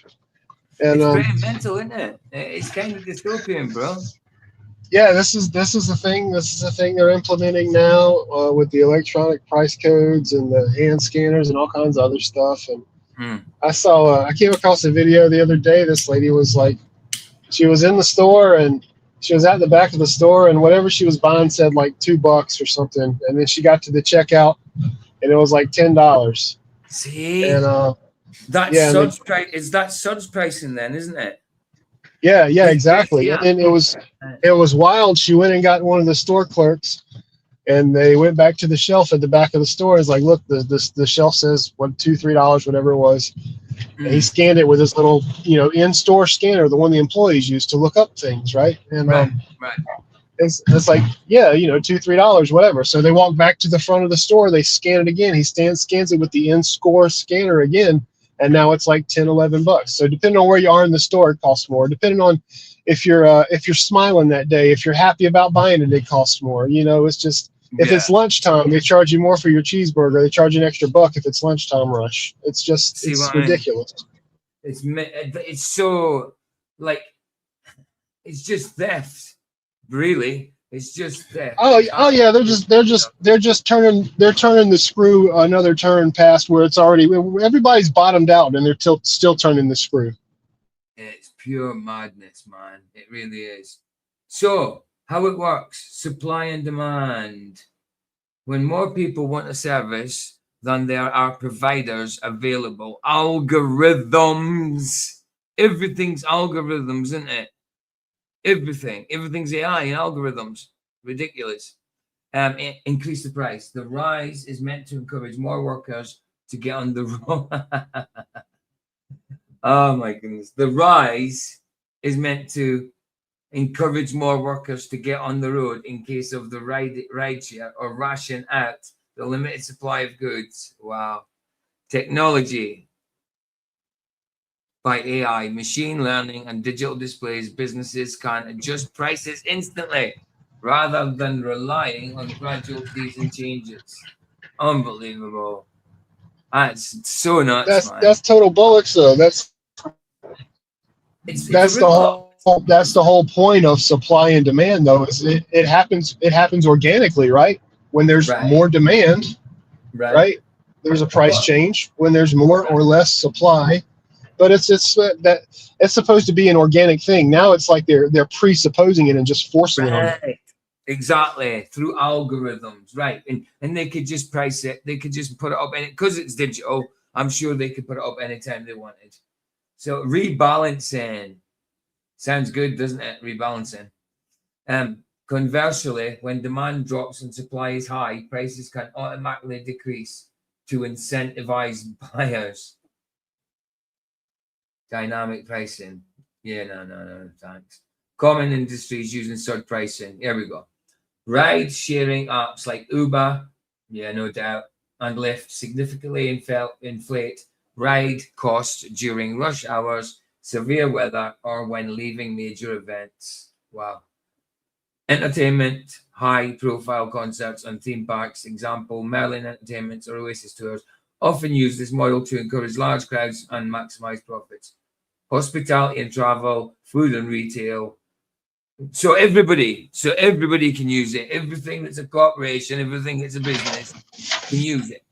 [SPEAKER 19] And
[SPEAKER 6] It's pretty mental, isn't it? It's kind of dystopian, bro.
[SPEAKER 19] yeah, this is the thing. This is the thing they're implementing now with the electronic price codes and the hand scanners and all kinds of other stuff. And I came across a video the other day. This lady was like, she was in the store and she was at the back of the store, and whatever she was buying said like $2 or something. And then she got to the checkout and it was like $10.
[SPEAKER 6] See?
[SPEAKER 19] And
[SPEAKER 6] that's that surge pricing then, isn't it?
[SPEAKER 19] Yeah, exactly. And then it was wild. She went and got one of the store clerks, and they went back to the shelf at the back of the store. It's like, look, the shelf says $2, $3, whatever it was. And he scanned it with his little, in-store scanner, the one the employees use to look up things, right? And
[SPEAKER 6] right.
[SPEAKER 19] It's like, yeah, $2, $3, whatever. So they walk back to the front of the store. They scan it again. He scans it with the in-store scanner again. And now it's like $10, $11. So depending on where you are in the store, it costs more. Depending on if you're smiling that day, if you're happy about buying it costs more. It's just, if it's lunchtime, they charge you more for your cheeseburger. They charge you an extra $1 if it's lunchtime rush. It's just, it's ridiculous.
[SPEAKER 6] It's so like, it's just theft, really. It's just theft.
[SPEAKER 19] Oh yeah, they're just turning the screw another turn past where it's already, everybody's bottomed out and they're still turning the screw.
[SPEAKER 6] It's pure madness, man. It really is. So how it works: supply and demand. When more people want a service than there are providers available, algorithms. Everything's algorithms, isn't it? Everything's AI and algorithms. Ridiculous. Increase the price. The rise is meant to encourage more workers to get on the road. Oh my goodness. The rise is meant to encourage more workers to get on the road in case of the rideshare or ration out the limited supply of goods. Wow. Technology. By AI, machine learning, and digital displays, businesses can adjust prices instantly rather than relying on gradual season changes. Unbelievable. That's so nuts, man.
[SPEAKER 19] That's total bullocks, though. That's the whole point of supply and demand, though. Is it happens organically, right? When there's more demand, right? There's a price change. When there's more or less supply. But it's supposed to be an organic thing. Now it's like they're presupposing it and just forcing it on it.
[SPEAKER 6] Exactly, through algorithms, right? And they could just price it. They could just put it up, and because it's digital, I'm sure they could put it up anytime they wanted. So rebalancing sounds good, doesn't it? Rebalancing. Conversely, when demand drops and supply is high, prices can automatically decrease to incentivize buyers. Dynamic pricing. Yeah, no, thanks. Common industries using surge pricing. Here we go. Ride sharing apps like Uber, yeah, no doubt, and Lyft significantly inflate ride costs during rush hours, severe weather, or when leaving major events. Wow. Entertainment, high-profile concerts and theme parks, example, Merlin Entertainments or Oasis Tours, often use this model to encourage large crowds and maximize profits. Hospitality and travel, food and retail. So everybody can use it. Everything that's a corporation, everything that's a business can use it.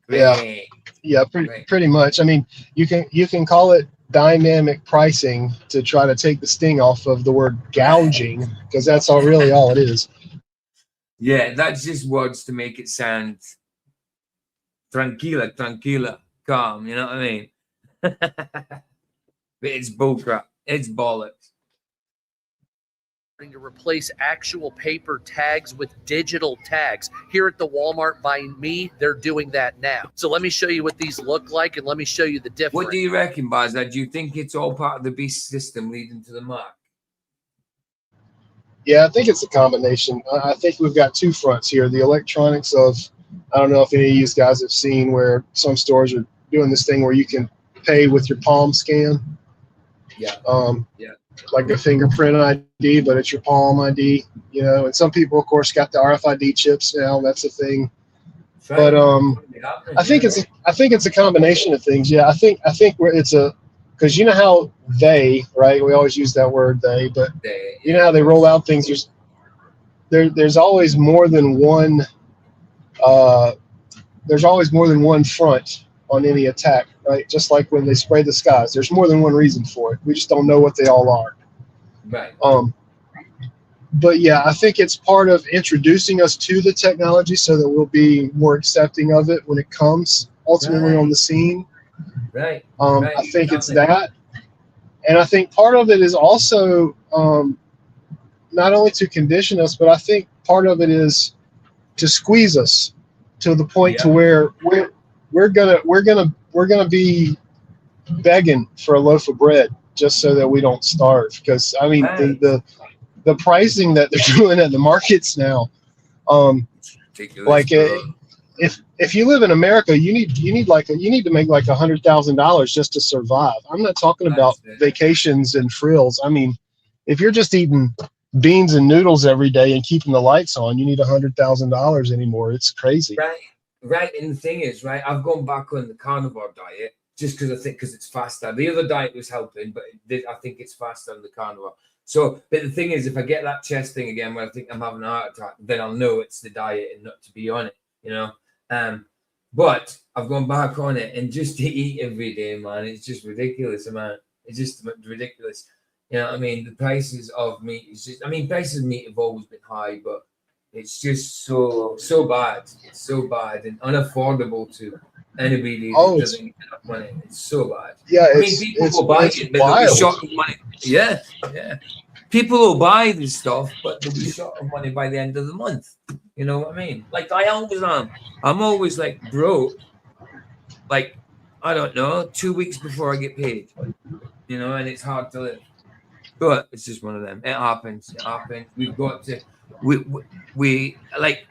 [SPEAKER 6] Great.
[SPEAKER 19] Yeah, pretty much. I mean, you can call it dynamic pricing to try to take the sting off of the word gouging, because that's all it is.
[SPEAKER 6] Yeah, that's just words to make it sound tranquila, calm. You know what I mean? But it's bullcrap. It's bollocks.
[SPEAKER 11] To replace actual paper tags with digital tags. Here at the Walmart by me, they're doing that now. So let me show you what these look like, and let me show you the difference.
[SPEAKER 6] What do you reckon, Bazza? Do you think it's all part of the beast system leading to the mark?
[SPEAKER 19] Yeah, I think it's a combination. I think we've got two fronts here. The electronics of, I don't know if any of you guys have seen where some stores are doing this thing where you can pay with your palm scan.
[SPEAKER 6] Yeah.
[SPEAKER 19] Yeah. Like a fingerprint ID, but it's your palm ID, you know. And some people, of course, got the RFID chips now. That's a thing. But I think it's a combination of things. Yeah, I think it's a, because you know how they, right? We always use that word they, but you know how they roll out things. There's always more than one. There's always more than one front on any attack, right? Just like when they spray the skies, there's more than one reason for it. We just don't know what they all are.
[SPEAKER 6] Right.
[SPEAKER 19] But yeah, I think it's part of introducing us to the technology so that we'll be more accepting of it when it comes ultimately on the scene.
[SPEAKER 6] Right.
[SPEAKER 19] I think it's that. And I think part of it is also not only to condition us, but I think part of it is to squeeze us to the point to where we're gonna be begging for a loaf of bread just so that we don't starve. Because I mean, the pricing that they're doing at the markets now, like if you live in America, you need to make like $100,000 just to survive. I'm not talking about vacations and frills. I mean, if you're just eating beans and noodles every day and keeping the lights on, you need $100,000 anymore. It's crazy.
[SPEAKER 6] Right. And the thing is, right, I've gone back on the carnivore diet just because it's faster. The other diet was helping, but I think it's faster on the carnivore. So, but the thing is, if I get that chest thing again where I think I'm having a heart attack, then I'll know it's the diet and not to be on it, you know. But I've gone back on it, and just to eat every day, man, it's just ridiculous, man. It's just ridiculous. You know what I mean? The prices of meat is just, I mean, prices of meat have always been high, but it's just so bad. It's so bad and unaffordable to anybody that doesn't get enough money. It's so bad.
[SPEAKER 19] Yeah,
[SPEAKER 6] I mean, people will buy it, but they'll be short of money. Yeah. People will buy this stuff, but they'll be short of money by the end of the month. You know what I mean? Like I always am. I'm always like broke. Like, I don't know, 2 weeks before I get paid. You know, and it's hard to live. But it's just one of them. It happens. We've got to, we like,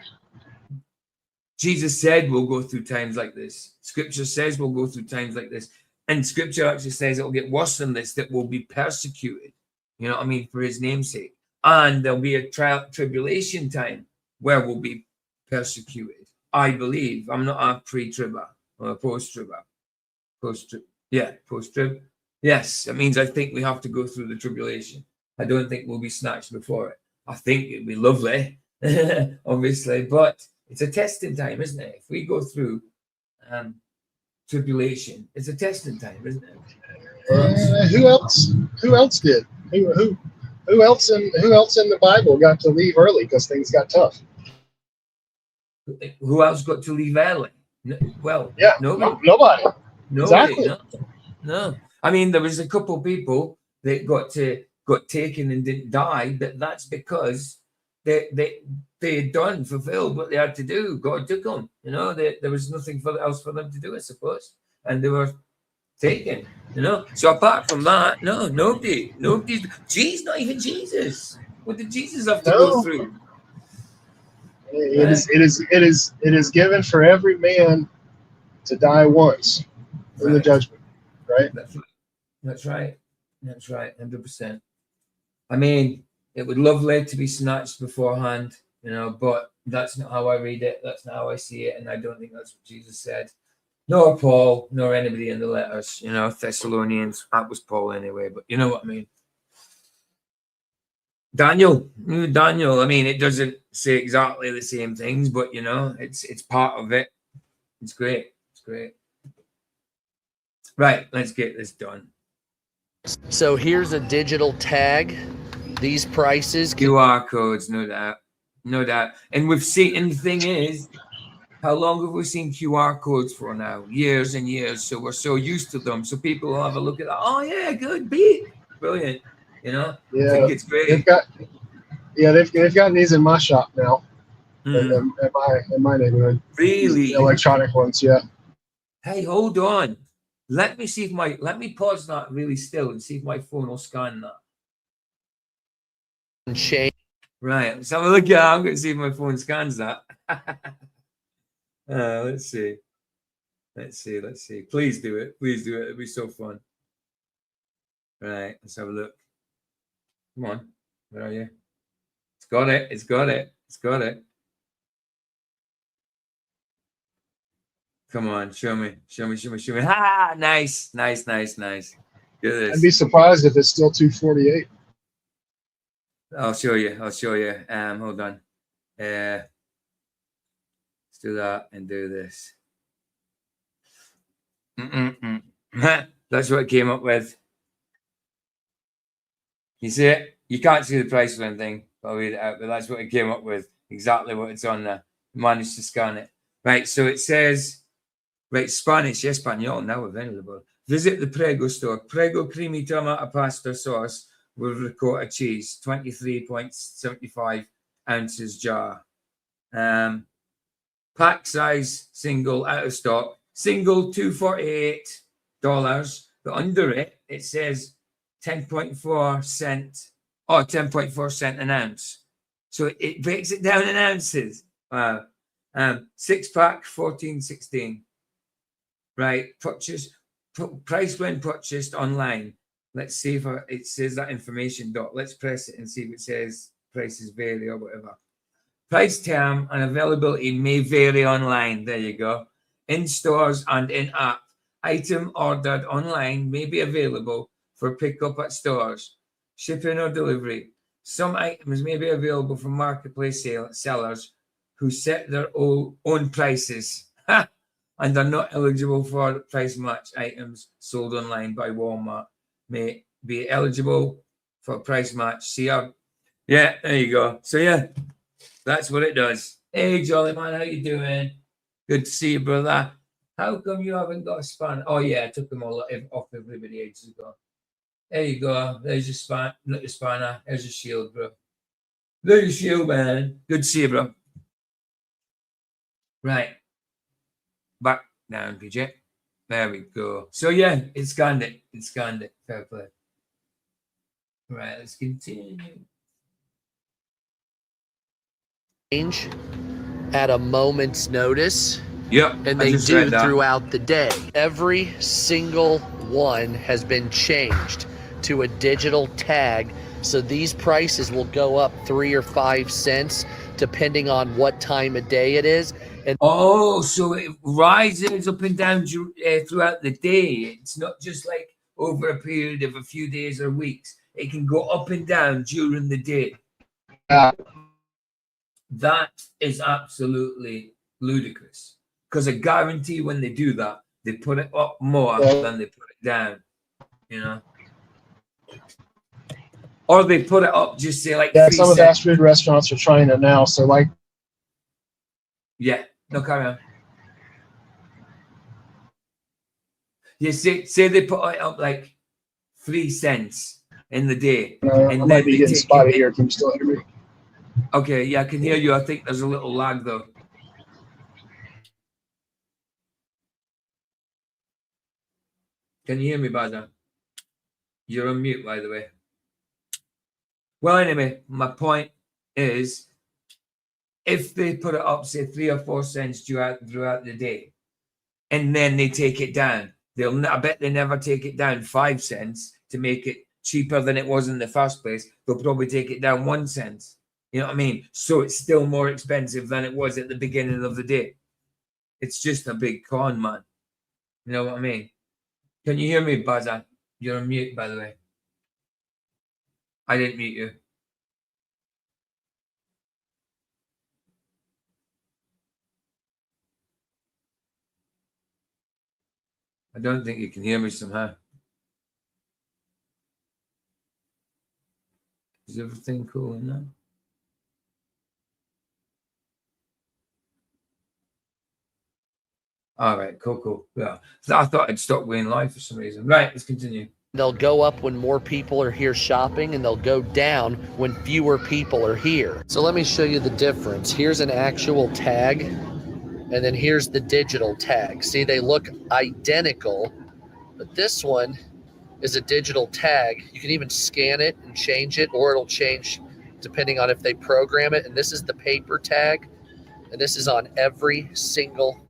[SPEAKER 6] Jesus said we'll go through times like this. Scripture says we'll go through times like this. And Scripture actually says it will get worse than this, that we'll be persecuted. You know what I mean? For his name's sake. And there'll be a tribulation time where we'll be persecuted. I believe. I'm not a pre-tribber or a post-tribber. Post-trib. Yes, that means I think we have to go through the tribulation. I don't think we'll be snatched before it. I think it'd be lovely, obviously, but it's a testing time, isn't it? If we go through tribulation, it's a testing time, isn't it?
[SPEAKER 19] Who else did? Who else in the Bible got to leave early because things got tough?
[SPEAKER 6] Who else got to leave early? Well,
[SPEAKER 19] yeah, nobody. Exactly.
[SPEAKER 6] No. I mean, there was a couple of people that got taken and didn't die, but that's because they had fulfilled what they had to do. God took them. You know, there was nothing else for them to do, I suppose, and they were taken. You know, so apart from that, no, nobody. Jeez, not even Jesus. What did Jesus have to go through?
[SPEAKER 19] It is given for every man to die once in the judgment, right?
[SPEAKER 6] That's right. 100%. I mean, it would lovely to be snatched beforehand, you know, but that's not how I read it. That's not how I see it, and I don't think that's what Jesus said. Nor Paul, nor anybody in the letters, you know, Thessalonians. That was Paul anyway, but you know what I mean. Daniel. I mean, it doesn't say exactly the same things, but you know, it's part of it. It's great. Right, let's get this done.
[SPEAKER 11] So here's a digital tag. These prices.
[SPEAKER 6] QR codes, no doubt. No doubt. And we've seen, and the thing is, how long have we seen QR codes for now? Years and years. So we're so used to them. So people will have a look at that. Oh yeah, good beat. Brilliant. You know? I
[SPEAKER 19] Yeah,
[SPEAKER 6] think it's great.
[SPEAKER 19] they've got these in my shop now.
[SPEAKER 6] Mm.
[SPEAKER 19] In my neighborhood.
[SPEAKER 6] Really?
[SPEAKER 19] These electronic ones, yeah.
[SPEAKER 6] Hey, hold on. Let me pause that really still and see if my phone will scan that.
[SPEAKER 11] Change.
[SPEAKER 6] Right, let's have a look at. I'm going to see if my phone scans that. Let's see. Please do it. It'll be so fun. Right, let's have a look. Come on. Where are you? It's got it. Come on, show me. Ah, nice. Good at this.
[SPEAKER 19] I'd be surprised if it's still 248.
[SPEAKER 6] I'll show you. Hold on. Let's do that and do this. That's what it came up with. You see it? You can't see the price or anything. I'll read it out, but that's what it came up with. Exactly what it's on there. Managed to scan it. Right, so it says, right, Spanish, Espanol, now available. Visit the Prego store. Prego creamy tomato pasta sauce with ricotta cheese, 23.75 ounces jar. Pack size, single, out of stock. Single, $248. But under it, it says 10.4 cent. Oh, 10.4 cent an ounce. So it breaks it down in ounces. Wow. 6-pack, 14.16. Right. Price when purchased online. Let's see if it says that information dot. Let's press it and see if it says prices vary or whatever. Price term and availability may vary online. There you go. In stores and in app. Item ordered online may be available for pickup at stores. Shipping or delivery. Some items may be available from marketplace sellers who set their own prices and are not eligible for price match. Items sold online by Walmart may be eligible for price match. See up. Yeah, there you go. So yeah, that's what it does. Hey, Jolly Man, how you doing? Good to see you, brother. How come you haven't got a spanner? Oh yeah, I took them all off everybody ages ago. There you go. There's your span. Not your spanner. There's your shield, bro. There's your shield, man. Good to see you, bro. Right. Back down, PJ. There we go. So yeah, it scanned it. Fair play. Right, let's continue.
[SPEAKER 11] Change at a moment's notice.
[SPEAKER 6] Yep.
[SPEAKER 11] And they do throughout the day. Every single one has been changed to a digital tag. So these prices will go up 3 or 5 cents depending on what time of day it is. And
[SPEAKER 6] so it rises up and down throughout the day. It's not just like over a period of a few days or weeks. It can go up and down during the day. That is absolutely ludicrous. Because I guarantee when they do that, they put it up more than they put it down. You know? Or they put it up, just say like.
[SPEAKER 19] Yeah, some of the fast food restaurants are trying it now. So like.
[SPEAKER 6] Yeah, no, carry on. You say they put it up like 3 cents in the day.
[SPEAKER 19] And I might be getting spotty here. Can you still hear me?
[SPEAKER 6] Okay, yeah, I can hear you. I think there's a little lag though. Can you hear me, Baza? You're on mute, by the way. Well, anyway, my point is, if they put it up, say 3 or 4 cents throughout the day, and then they take it down, I bet they never take it down 5 cents to make it cheaper than it was in the first place. They'll probably take it down 1 cent. You know what I mean? So it's still more expensive than it was at the beginning of the day. It's just a big con, man. You know what I mean? Can you hear me, Baza? You're on mute, by the way. I didn't mute you. I don't think you can hear me somehow. Is everything cool in there? All right, cool. Yeah, I thought I'd stop weighing live for some reason. Right, let's continue.
[SPEAKER 11] They'll go up when more people are here shopping, and they'll go down when fewer people are here. So let me show you the difference. Here's an actual tag, and then here's the digital tag. See, they look identical, but this one is a digital tag. You can even scan it and change it, or it'll change depending on if they program it. And this is the paper tag, and this is on every single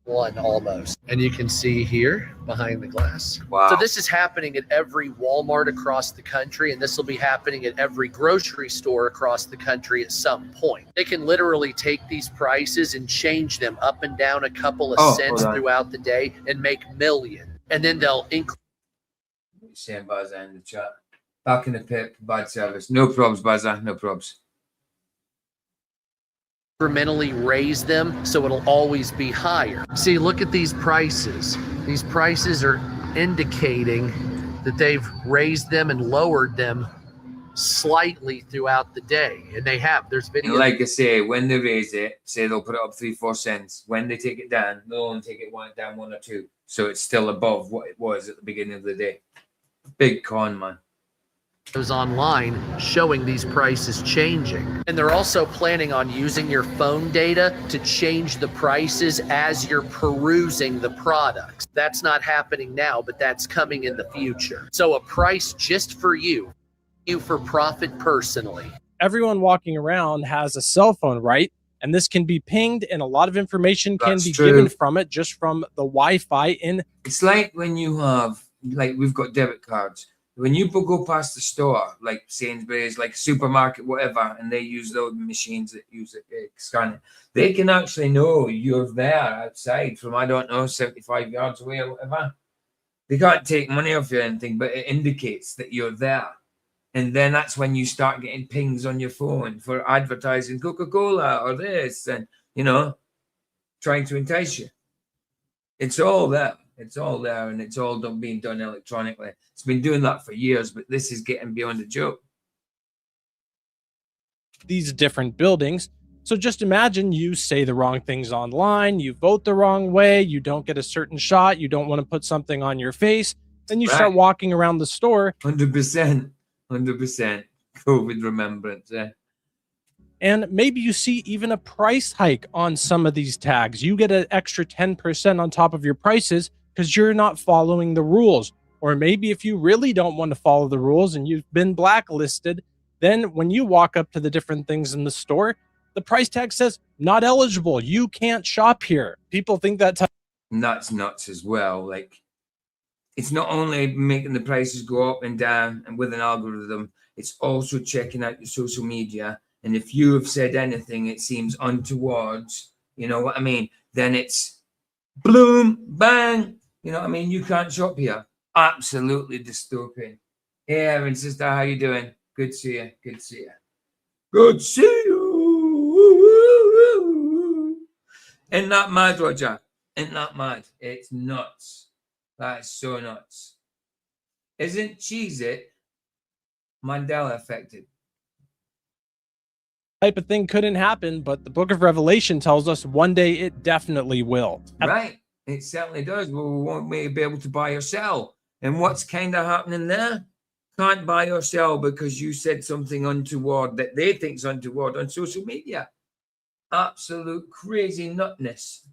[SPEAKER 11] one almost. And you can see here behind the glass.
[SPEAKER 6] Wow.
[SPEAKER 11] So this is happening at every Walmart across the country, and this will be happening at every grocery store across the country at some point. They can literally take these prices and change them up and down a couple of cents throughout the day and make millions. And then they'll include.
[SPEAKER 6] Saying Bazza in the chat. Back in the pit, bad service. No probs, Bazza, no probs.
[SPEAKER 11] Incrementally raise them so it'll always be higher. See, look at these prices. These prices are indicating that they've raised them and lowered them slightly throughout the day, and they have. There's videos.
[SPEAKER 6] Like I say, when they raise it, say they'll put it up 3-4 cents. When they take it down, they'll only take it down 1 or 2, so it's still above what it was at the beginning of the day. Big con, man.
[SPEAKER 11] Those online showing these prices changing, and they're also planning on using your phone data to change the prices as you're perusing the products. That's not happening now, but that's coming in the future. So a price just for you for profit personally.
[SPEAKER 14] Everyone walking around has a cell phone, right? And this can be pinged, and a lot of information can be given from it just from the Wi-Fi in.
[SPEAKER 6] It's like when you have, like, we've got debit cards. When you go past the store, like Sainsbury's, like a supermarket, whatever, and they use those machines that use it, scan it, they can actually know you're there outside from, I don't know, 75 yards away or whatever. They can't take money off you or anything, but it indicates that you're there. And then that's when you start getting pings on your phone for advertising Coca-Cola or this, and, you know, trying to entice you. It's all there. It's all there, and it's all being done electronically. It's been doing that for years, but this is getting beyond a joke.
[SPEAKER 14] These different buildings. So just imagine you say the wrong things online, you vote the wrong way, you don't get a certain shot, you don't want to put something on your face, then you start walking around the store.
[SPEAKER 6] 100%. COVID remembrance.
[SPEAKER 14] And maybe you see even a price hike on some of these tags. You get an extra 10% on top of your prices because you're not following the rules. Or maybe if you really don't want to follow the rules and you've been blacklisted, then when you walk up to the different things in the store, the price tag says not eligible. You can't shop here. People think that.
[SPEAKER 6] That's nuts as well. Like, it's not only making the prices go up and down and with an algorithm, it's also checking out your social media. And if you have said anything, it seems untoward, you know what I mean? Then it's bloom, bang. You know what I mean? You can't shop here. Absolutely dystopian. Hey, Erin, sister, how you doing? Good to see you. Good to see you. Good to see you. Isn't that mad, Roger? Isn't that mad? It's nuts. That is so nuts. Isn't Cheez-It Mandela affected?
[SPEAKER 14] Type of thing couldn't happen, but the book of Revelation tells us one day it definitely will.
[SPEAKER 6] Right. It certainly does. We won't be able to buy or sell. And what's kind of happening there? Can't buy or sell because you said something untoward that they think is untoward on social media. Absolute crazy nutness.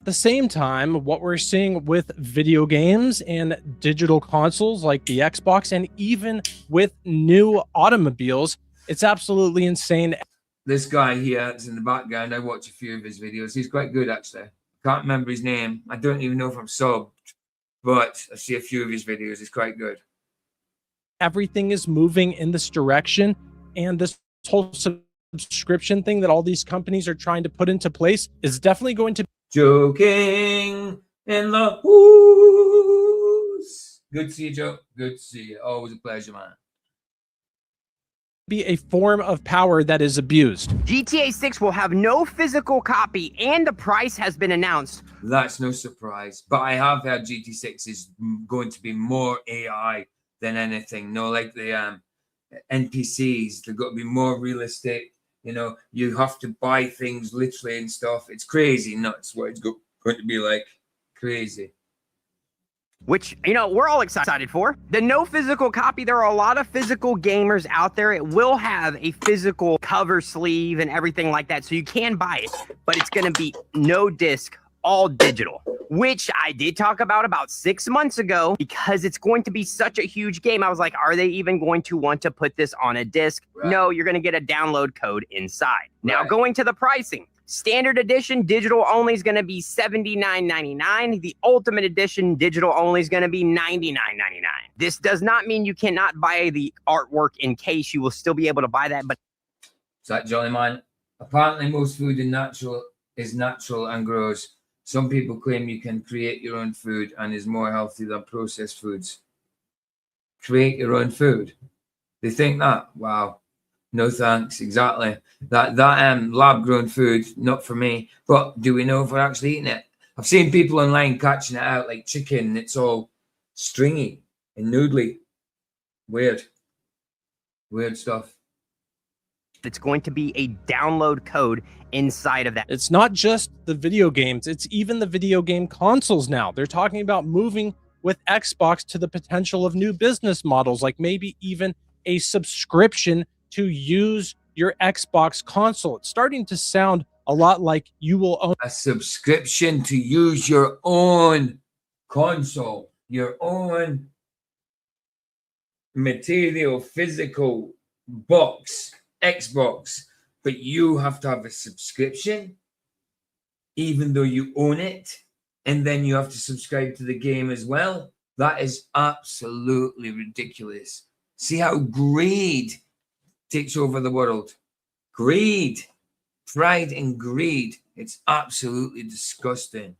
[SPEAKER 14] At the same time, what we're seeing with video games and digital consoles like the Xbox, and even with new automobiles, it's absolutely insane.
[SPEAKER 6] This guy here that's in the background, I watch a few of his videos. He's quite good, actually. Can't remember his name. I don't even know if I'm subbed, but I see a few of his videos. He's quite good.
[SPEAKER 14] Everything is moving in this direction, and this whole subscription thing that all these companies are trying to put into place is definitely going to
[SPEAKER 6] Joking in the whoos. Good to see you, Joe. Good to see you. Always a pleasure, man.
[SPEAKER 14] Be a form of power that is abused.
[SPEAKER 12] GTA 6 will have no physical copy, and the price has been announced.
[SPEAKER 6] That's no surprise. But I have heard GT6 is going to be more AI than anything. No, like the NPCs, they've got to be more realistic. You know, you have to buy things literally and stuff. It's crazy nuts what it's going to be like. Crazy.
[SPEAKER 12] Which, you know, we're all excited for. The no physical copy, there are a lot of physical gamers out there. It will have a physical cover sleeve and everything like that, so you can buy it, but it's going to be no disc, all digital, which I did talk about 6 months ago because it's going to be such a huge game. I was like, are they even going to want to put this on a disc? Right. No, you're going to get a download code inside. Right. Now, going to the pricing. Standard edition digital only is going to be $79.99. The ultimate edition digital only is going to be $99.99. This does not mean you cannot buy the artwork in case. You will still be able to buy that. But
[SPEAKER 6] is that Johnny Man? Apparently, most food is natural and grows. Some people claim you can create your own food and is more healthy than processed foods. Create your own food. They think that? Wow. No thanks. Exactly. That lab grown food, not for me. But do we know if we're actually eating it? I've seen people online catching it out like chicken. It's all stringy and noodly. Weird stuff.
[SPEAKER 12] It's going to be a download code inside of that.
[SPEAKER 14] It's not just the video games, it's even the video game consoles now. They're talking about moving with Xbox to the potential of new business models, like maybe even a subscription to use your Xbox console. It's starting to sound a lot like you will own
[SPEAKER 6] a subscription to use your own console, your own material, physical box, Xbox, but you have to have a subscription, even though you own it, and then you have to subscribe to the game as well. That is absolutely ridiculous. See how greed takes over the world. Greed, pride and greed. It's absolutely disgusting.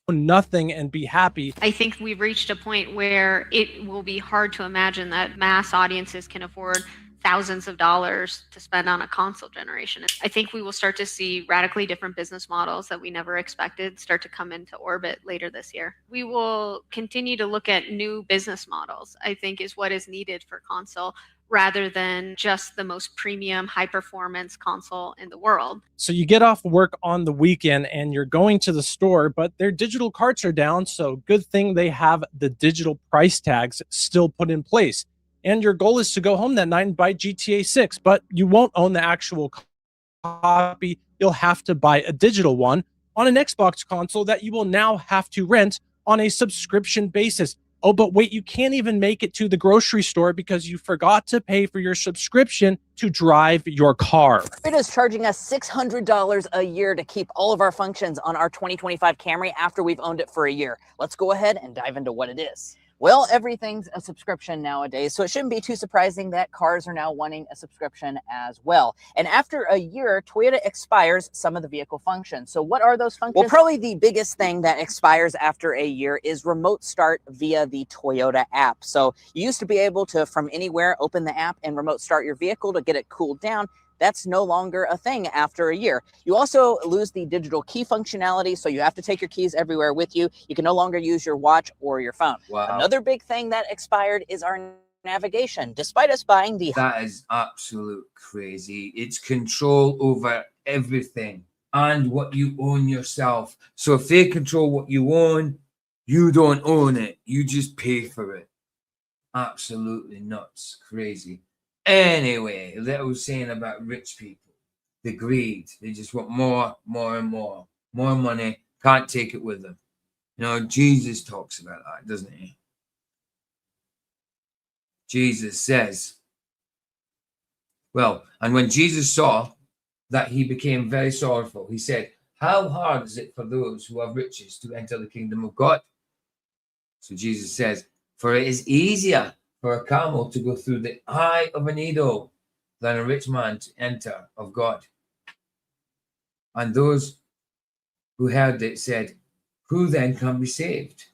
[SPEAKER 14] Nothing and be happy.
[SPEAKER 20] I think we've reached a point where it will be hard to imagine that mass audiences can afford thousands of dollars to spend on a console generation. I think we will start to see radically different business models that we never expected start to come into orbit later this year. We will continue to look at new business models, I think, is what is needed for console, rather than just the most premium high performance console in the world.
[SPEAKER 14] So you get off work on the weekend and you're going to the store, but their digital carts are down. So good thing they have the digital price tags still put in place. And your goal is to go home that night and buy GTA 6, but you won't own the actual copy. You'll have to buy a digital one on an Xbox console that you will now have to rent on a subscription basis. Oh, but wait, you can't even make it to the grocery store because you forgot to pay for your subscription to drive your car.
[SPEAKER 21] It is charging us $600 a year to keep all of our functions on our 2025 Camry after we've owned it for a year. Let's go ahead and dive into what it is. Well, everything's a subscription nowadays, so it shouldn't be too surprising that cars are now wanting a subscription as well. And after a year, Toyota expires some of the vehicle functions. So what are those functions? Well, probably the biggest thing that expires after a year is remote start via the Toyota app. So you used to be able to, from anywhere, open the app and remote start your vehicle to get it cooled down. That's no longer a thing after a year. You also lose the digital key functionality, so you have to take your keys everywhere with you. You can no longer use your watch or your phone.
[SPEAKER 6] Wow.
[SPEAKER 21] Another big thing that expired is our navigation. Despite us buying the...
[SPEAKER 6] That is absolute crazy. It's control over everything and what you own yourself. So if they control what you own, you don't own it. You just pay for it. Absolutely nuts. Crazy. Anyway, that I was saying about rich people, the greed. They just want more and more money. Can't take it with them. You know, Jesus talks about that, doesn't he? Jesus says, well, and when Jesus saw that, he became very sorrowful. He said, how hard is it for those who have riches to enter the kingdom of God? So Jesus says, for it is easier for a camel to go through the eye of a needle than a rich man to enter of God. And those who heard it said, who then can be saved?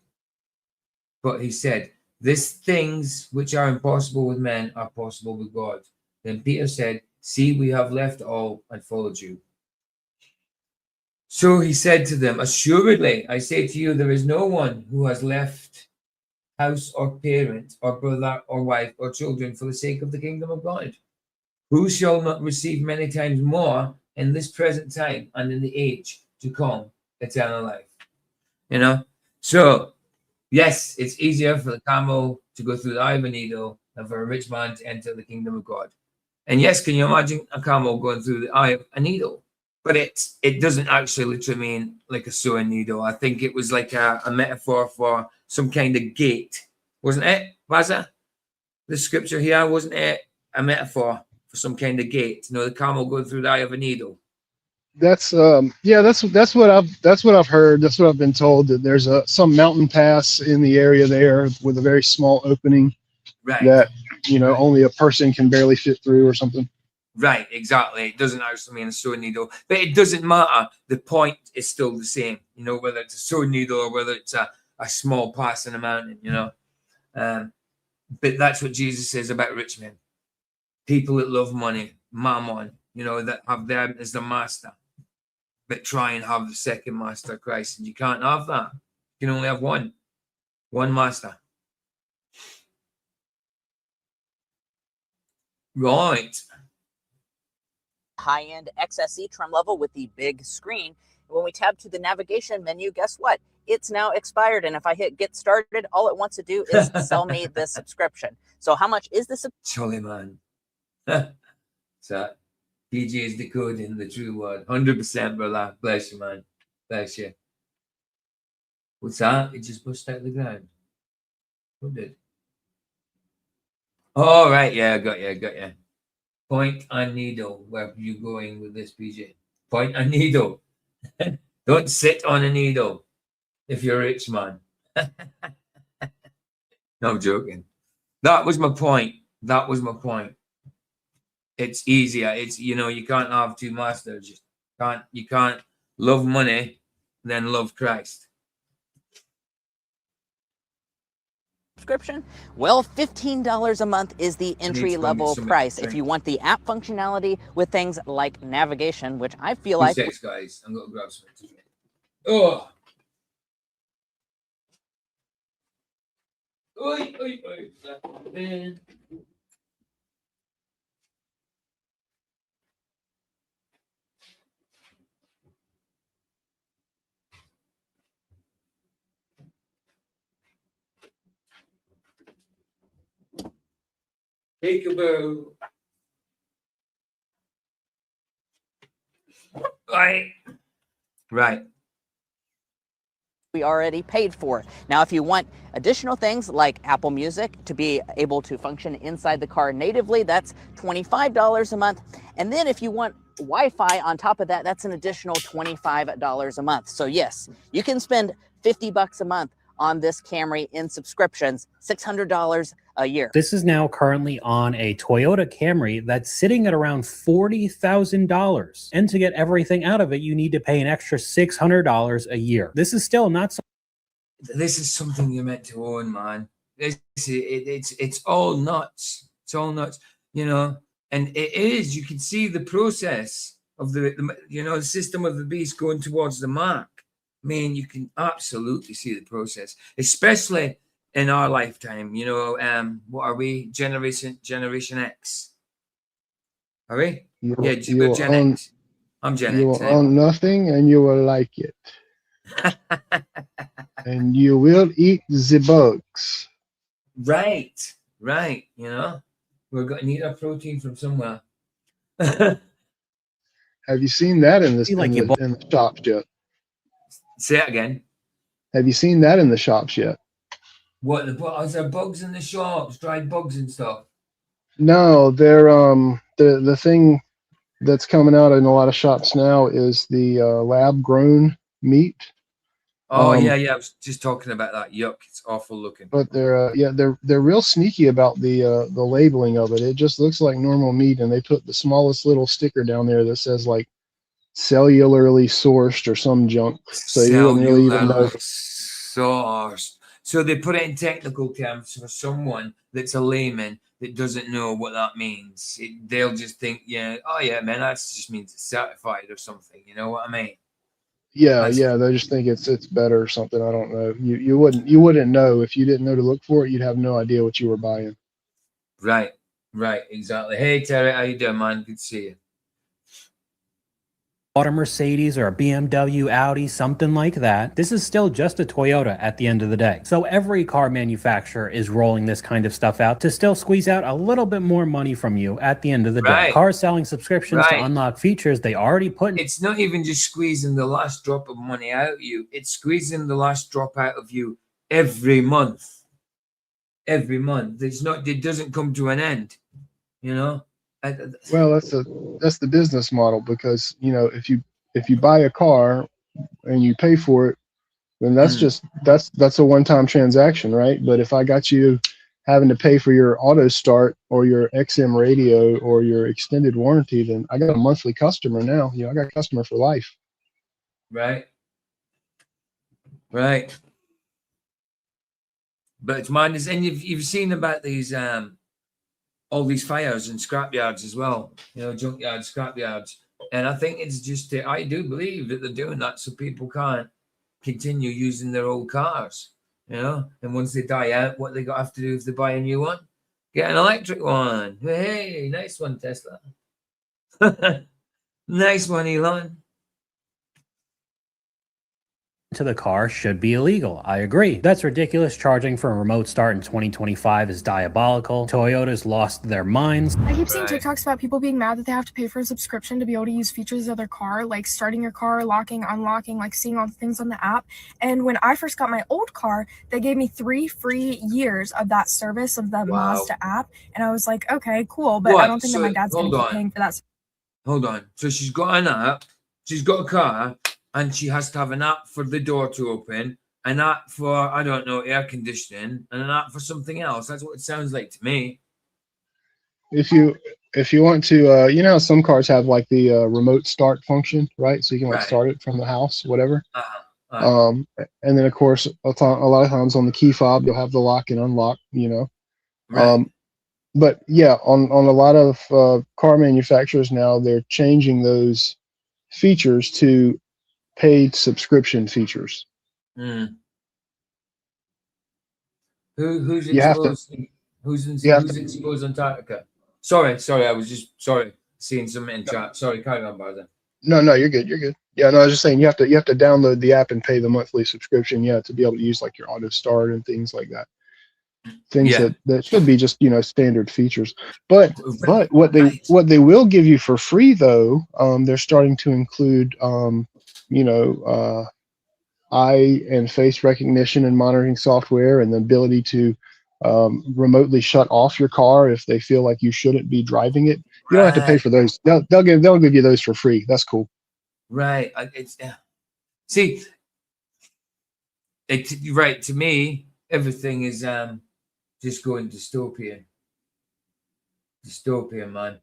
[SPEAKER 6] But he said, these things which are impossible with men are possible with God. Then Peter said, see, we have left all and followed you. So he said to them, assuredly, I say to you, there is no one who has left house or parent or brother or wife or children for the sake of the kingdom of God Who shall not receive many times more in this present time and in the age to come eternal life? You know? So, yes, it's easier for the camel to go through the eye of a needle than for a rich man to enter the kingdom of God. And yes, can you imagine a camel going through the eye of a needle? But it doesn't actually literally mean like a sewing needle. I think it was like a metaphor for some kind of gate, wasn't it, Vaza? The scripture here, wasn't it a metaphor for some kind of gate? You know, the camel going through the eye of a needle.
[SPEAKER 19] That's yeah, that's what I've heard. That's what I've been told, that there's some mountain pass in the area there with a very small opening that only a person can barely fit through or something.
[SPEAKER 6] Right, exactly. It doesn't actually mean a sewing needle, but it doesn't matter. The point is still the same, whether it's a sewing needle or whether it's a small pass in a mountain, But that's what Jesus says about rich men. People that love money, mammon, that have them as the master, but try and have the second master, Christ. And you can't have that. You can only have one master. Right.
[SPEAKER 21] High-end XSE trim level with the big screen. When we tab to the navigation menu, guess what? It's now expired. And if I hit get started, all it wants to do is sell me the subscription. So how much is the
[SPEAKER 6] Surely, man. So PJ is decoding the true word. 100%, brother. Bless you, man. Bless you. What's that? It just pushed out the ground. What did? Oh, right. Yeah, I got you. Point and needle. Where are you going with this, PJ? Point and needle. Don't sit on a needle if you're a rich man. No, I'm joking. That was my point. It's easier. It's you can't have two masters. You can't love money then love Christ.
[SPEAKER 21] subscription? Well, $15 a month is the entry-level price. If you want the app functionality with things like navigation, which I feel like...
[SPEAKER 6] Thanks, guys. I'm going to grab something. Oh! Oi, oi, oi. Peekaboo. Right.
[SPEAKER 21] We already paid for. Now, if you want additional things like Apple Music to be able to function inside the car natively, that's $25 a month. And then if you want Wi-Fi on top of that, that's an additional $25 a month. So yes, you can spend $50 a month on this Camry in subscriptions, $600 a year.
[SPEAKER 2] This is now currently on a Toyota Camry that's sitting at around $40,000. And to get everything out of it, you need to pay an extra $600 a year. This is still not so.
[SPEAKER 6] This is something you're meant to own, man. It's all nuts. It's all nuts, And it is. You can see the process of the system of the beast going towards the mark. Man, you can absolutely see the process, especially in our lifetime. What are we? Generation X. Are we? We're Gen X. I'm Gen X.
[SPEAKER 19] You will own nothing, and you will like it, and you will eat the bugs.
[SPEAKER 6] Right. We're going to need our protein from somewhere.
[SPEAKER 19] Have you seen that in the shops yet?
[SPEAKER 6] Say it again.
[SPEAKER 19] Have you seen that in the shops yet?
[SPEAKER 6] What? Is there bugs in the shops? Dried bugs and stuff?
[SPEAKER 19] No, they're the thing that's coming out in a lot of shops now is the lab grown meat.
[SPEAKER 6] Oh yeah. I was just talking about that. Yuck! It's awful looking.
[SPEAKER 19] But they're real sneaky about the labeling of it. It just looks like normal meat, and they put the smallest little sticker down there that says like cellularly sourced or some junk, so you wouldn't really even know.
[SPEAKER 6] Sourced. So they put it in technical terms for someone that's a layman that doesn't know what that means. They'll just think, man, that just means it's certified or something. You know what I mean?
[SPEAKER 19] Yeah, they just think it's better or something. I don't know. You wouldn't know if you didn't know to look for it. You'd have no idea what you were buying.
[SPEAKER 6] Right. Right, exactly. Hey, Terry, how you doing, man? Good to see you.
[SPEAKER 2] A Mercedes or a BMW, Audi, something like that. This is still just a Toyota at the end of the day. So every car manufacturer is rolling this kind of stuff out to still squeeze out a little bit more money from you at the end of the day. Cars selling subscriptions to unlock features they already put in.
[SPEAKER 6] It's not even just squeezing the last drop of money out of you. It's squeezing the last drop out of you every month. Every month. It doesn't come to an end, you know?
[SPEAKER 19] Well, that's the business model, because if you buy a car and you pay for it, then that's a one-time transaction, right? But if I got you having to pay for your auto start or your XM radio or your extended warranty, then I got a monthly customer now. I got a customer for life.
[SPEAKER 6] Right. But it's madness. And you've seen about these all these fires in scrapyards as well, junkyards, scrapyards. And I think it's just, I do believe that they're doing that so people can't continue using their old cars, and once they die out, what they have to do if they buy a new one? Get an electric one. Hey, nice one, Tesla. Nice one, Elon.
[SPEAKER 2] To the car should be illegal. I agree. That's ridiculous. Charging for a remote start in 2025 is diabolical. Toyota's lost their minds.
[SPEAKER 13] I keep seeing TikToks about people being mad that they have to pay for a subscription to be able to use features of their car, like starting your car, locking, unlocking, like seeing all the things on the app. And when I first got my old car, they gave me 3 free years of that service of the Mazda app. And I was like, okay, cool. But I don't think that my dad's going to be paying for that.
[SPEAKER 6] Hold on. So she's got an app, she's got a car, and she has to have an app for the door to open, an app for, I don't know, air conditioning, and an app for something else. That's what it sounds like to me.
[SPEAKER 19] If you want to, how some cars have like the remote start function, right? So you can start it from the house, whatever. And then of course, a lot of times on the key fob, you'll have the lock and unlock, But yeah, on a lot of car manufacturers now, they're changing those features to paid subscription features.
[SPEAKER 6] Who's exposed? Who's exposed Antarctica? Sorry, I was just seeing something in chat. Sorry, carry on, Barza.
[SPEAKER 19] No, you're good. Yeah, no, I was just saying you have to download the app and pay the monthly subscription, to be able to use like your auto start and things like that. Things that should be just standard features. But what they will give you for free though, they're starting to include eye and face recognition and monitoring software, and the ability to remotely shut off your car if they feel like you shouldn't be driving it. You don't have to pay for those. They'll give you those for free. That's cool.
[SPEAKER 6] Right. See, right, to me, everything is just going dystopian. Dystopian, man.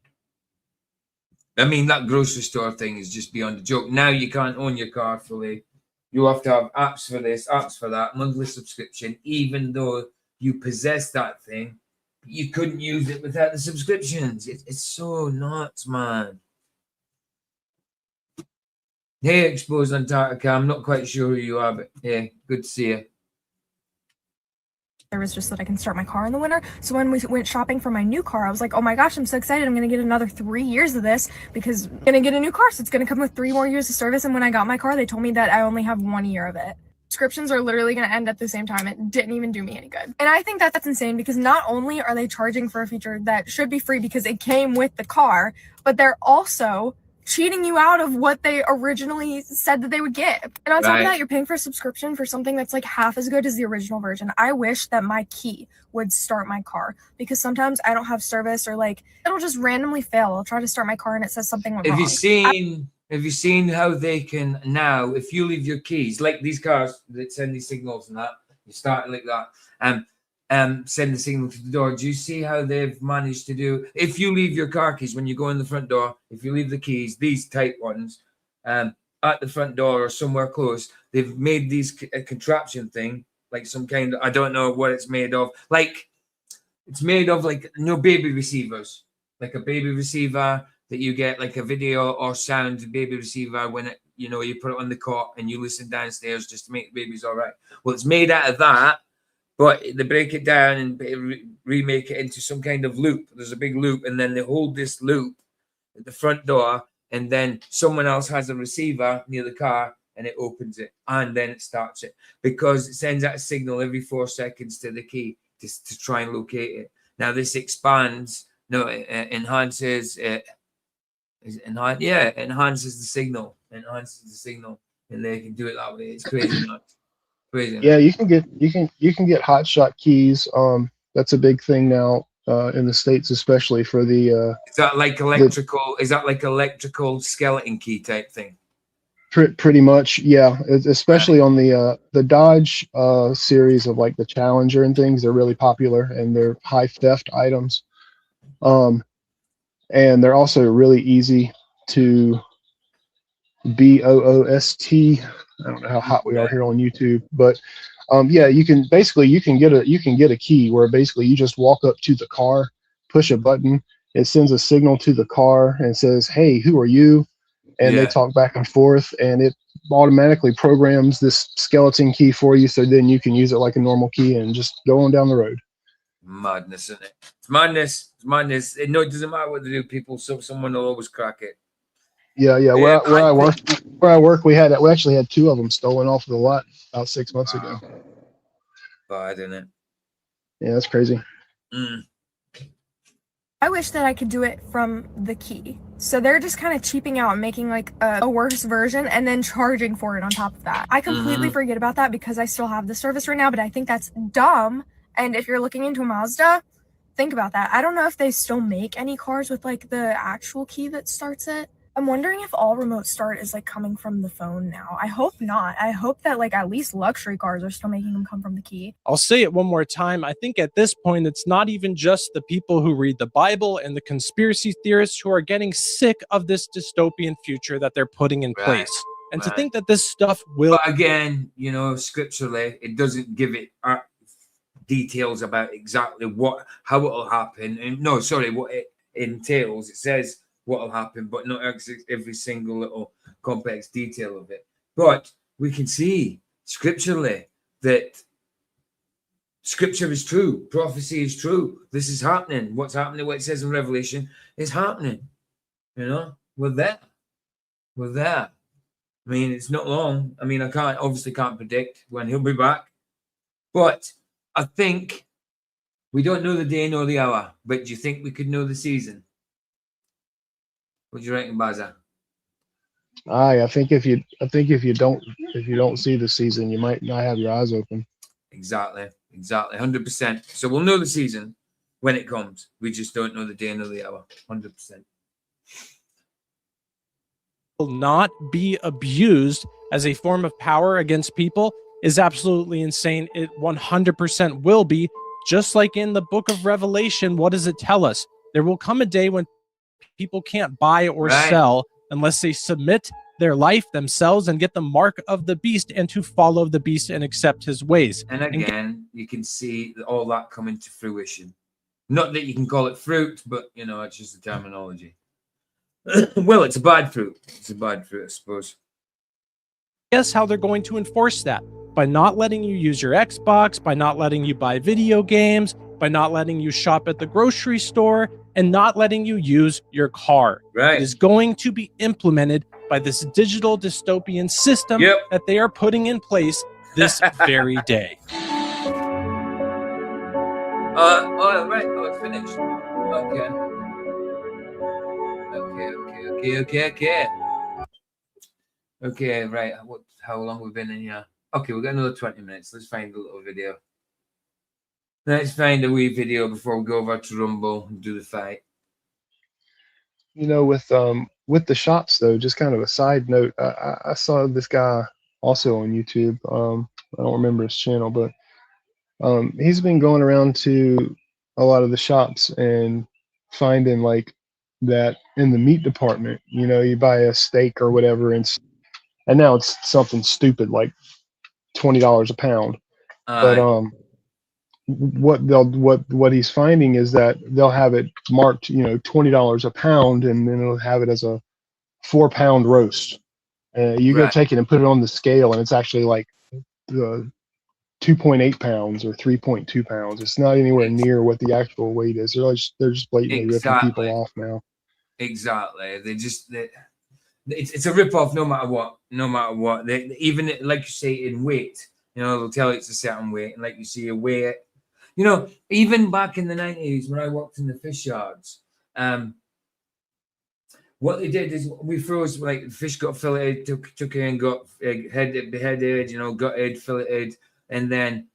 [SPEAKER 6] I mean, that grocery store thing is just beyond a joke. Now you can't own your car fully. You have to have apps for this, apps for that, monthly subscription, even though you possess that thing. You couldn't use it without the subscriptions. It's so nuts, man. Hey, Exposed Antarctica. I'm not quite sure who you are, but hey, good to see you.
[SPEAKER 13] There was just that I can start my car in the winter. So when we went shopping for my new car, I was like, oh my gosh, I'm so excited. I'm going to get another 3 years of this because I'm going to get a new car. So it's going to come with 3 more years of service. And when I got my car, they told me that I only have 1 year of it. Subscriptions are literally going to end at the same time. It didn't even do me any good. And I think that that's insane because not only are they charging for a feature that should be free because it came with the car, but they're also cheating you out of what they originally said that they would get. And on top of that, you're paying for a subscription for something that's like half as good as the original version. I wish that my key would start my car because sometimes I don't have service or like it'll just randomly fail. I'll try to start my car and it says something went wrong.
[SPEAKER 6] Have you seen how they can now, if you leave your keys, like these cars that send these signals and that, you start like that, send the signal to the door. Do you see how they've managed to do, if you leave your car keys when you go in the front door, if you leave the keys, these type ones, at the front door or somewhere close, they've made these a contraption thing, like some kind of, I don't know what it's made of. Like, it's made of like, baby receivers, like a baby receiver that you get like a video or sound baby receiver when it, you put it on the cot and you listen downstairs just to make the babies all right. Well, it's made out of that. but they break it down and remake it into some kind of loop. There's a big loop, and then they hold this loop at the front door, and then someone else has a receiver near the car, and it opens it, and then it starts it, because it sends out a signal every 4 seconds to the key to try and locate it. Now this expands, enhances it. Enhances the signal, and they can do it that way. It's crazy, man. Crazy.
[SPEAKER 19] Yeah, you can get hotshot keys. That's a big thing now in the States, especially for the.
[SPEAKER 6] Is that like electrical? Is that like electrical skeleton key type thing?
[SPEAKER 19] Pretty much, yeah. Especially on the Dodge series of like the Challenger and things, they're really popular and they're high theft items. And they're also really easy to BOOST. I don't know how hot we are here on YouTube, but yeah, you can get a key where basically you just walk up to the car, push a button, it sends a signal to the car and says, "Hey, who are you?" And they talk back and forth, and it automatically programs this skeleton key for you, so then you can use it like a normal key and just go on down the road.
[SPEAKER 6] Madness, isn't it? It's madness. It's madness. No, it doesn't matter what they do, people. Someone will always crack it.
[SPEAKER 19] Yeah. Where I work, we actually had 2 of them stolen off of the lot about 6 months ago.
[SPEAKER 6] Bad, isn't it?
[SPEAKER 19] Yeah, that's crazy.
[SPEAKER 13] I wish that I could do it from the key. So they're just kind of cheaping out and making like a worse version and then charging for it on top of that. I completely forget about that because I still have the service right now, but I think that's dumb. And if you're looking into a Mazda, think about that. I don't know if they still make any cars with like the actual key that starts it. I'm wondering if all remote start is like coming from the phone now. I hope not. I hope that like at least luxury cars are still making them come from the key.
[SPEAKER 14] I'll say it one more time. I think at this point, it's not even just the people who read the Bible and the conspiracy theorists who are getting sick of this dystopian future that they're putting in place. And to think that this stuff will...
[SPEAKER 6] But again, scripturally, it doesn't give it details about exactly how it will happen. And what it entails. It says what will happen, but not every single little complex detail of it. But we can see scripturally that scripture is true, prophecy is true. This is happening. What's happening, what it says in Revelation, is happening. We're there. I mean, it's not long. I mean, I obviously can't predict when he'll be back, but I think we don't know the day nor the hour. But do you think we could know the season? What do you reckon, Baza?
[SPEAKER 19] I think if you don't see the season, you might not have your eyes open.
[SPEAKER 6] Exactly, 100%. So we'll know the season when it comes. We just don't know the day nor the hour. 100%.
[SPEAKER 14] Will not be abused as a form of power against people is absolutely insane. It 100% will be. Just like in the book of Revelation, what does it tell us? There will come a day when people can't buy or sell unless they submit their life themselves and get the mark of the beast and to follow the beast and accept his ways.
[SPEAKER 6] And again, you can see all that coming to fruition. Not that you can call it fruit, but it's just a terminology. Well, it's a bad fruit. It's a bad fruit, I suppose.
[SPEAKER 14] Guess how they're going to enforce that? By not letting you use your Xbox, by not letting you buy video games, by not letting you shop at the grocery store, and not letting you use your car.
[SPEAKER 6] Right.
[SPEAKER 14] It is going to be implemented by this digital dystopian system that they are putting in place this very day.
[SPEAKER 6] Right. Oh, it's finished. Okay. Okay, right. How long we've been in here? Okay, we've got another 20 minutes. Let's find a little video. Let's find a wee video before we go over to Rumble and do the fight.
[SPEAKER 19] With the shops though, just kind of a side note, I saw this guy also on YouTube. I don't remember his channel, but he's been going around to a lot of the shops and finding like that in the meat department, you buy a steak or whatever, and now it's something stupid like $20 a pound. But what he's finding is that they'll have it marked, $20 a pound, and then it'll have it as a 4-pound roast. You go take it and put it on the scale, and it's actually like 2 2.8 pounds or 3.2 pounds. It's not anywhere near what the actual weight is. They're just blatantly ripping people off now.
[SPEAKER 6] Exactly. It's a rip off no matter what. No matter what. Even like you say in weight, they'll tell you it's a certain weight, and like you see a weight. Even back in the 90s when I worked in the fish yards, what they did is we froze, like, fish got filleted, took in, got beheaded, gutted, filleted, and then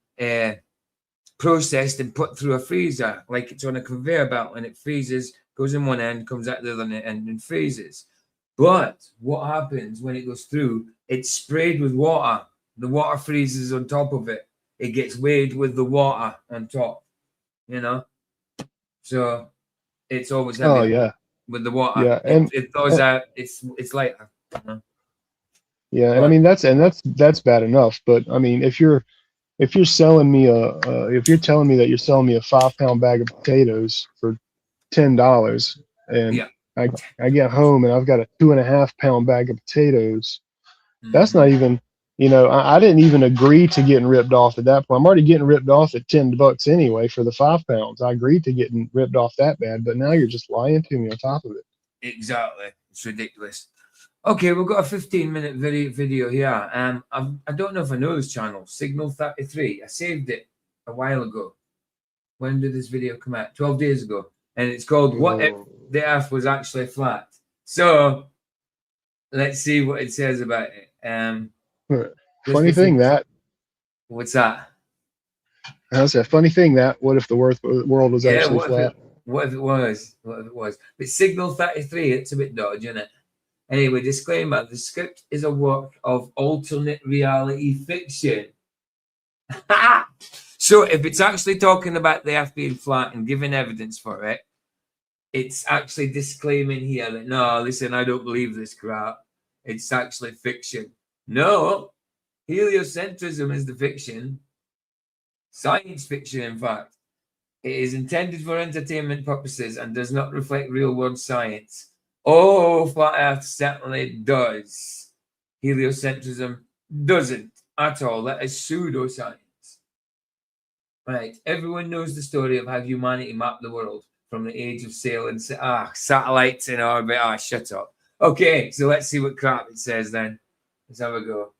[SPEAKER 6] processed and put through a freezer, like it's on a conveyor belt, and it freezes, goes in one end, comes out the other end, and freezes. But what happens when it goes through? It's sprayed with water. The water freezes on top of it. It gets weighed with the water on top, So it's always heavy.
[SPEAKER 19] Oh yeah.
[SPEAKER 6] With the water.
[SPEAKER 19] Yeah,
[SPEAKER 6] it thaws out. It's lighter.
[SPEAKER 19] Yeah, and I mean that's bad enough. But I mean, if you're selling me if you're telling me that you're selling me a 5-pound bag of potatoes for $10, and I get home and I've got a 2.5-pound bag of potatoes, that's not even, I didn't even agree to getting ripped off at that point. I'm already getting ripped off at $10 anyway for the 5 pounds. I agreed to getting ripped off that bad, but now you're just lying to me on top of it.
[SPEAKER 6] Exactly. It's ridiculous. Okay, we've got a 15-minute video here. I don't know if I know this channel, Signal 33. I saved it a while ago. When did this video come out? 12 days ago. And it's called What If the Earth Was Actually Flat? So let's see what it says about it.
[SPEAKER 19] Funny thing that.
[SPEAKER 6] What's that?
[SPEAKER 19] That's a funny thing that. What if the world was actually flat?
[SPEAKER 6] What if it was? What if it was? But Signal 33, it's a bit dodgy, isn't it? Anyway, disclaimer, the script is a work of alternate reality fiction. So if it's actually talking about the Earth being flat and giving evidence for it, it's actually disclaiming here that, no, listen, I don't believe this crap. It's actually fiction. No, heliocentrism is the fiction. Science fiction, in fact. It is intended for entertainment purposes and does not reflect real-world science. Oh, Flat Earth certainly does. Heliocentrism doesn't at all. That is pseudoscience. Right. Everyone knows the story of how humanity mapped the world from the age of sail and satellites in orbit. Shut up. Okay, so let's see what crap it says then. Let's have a go.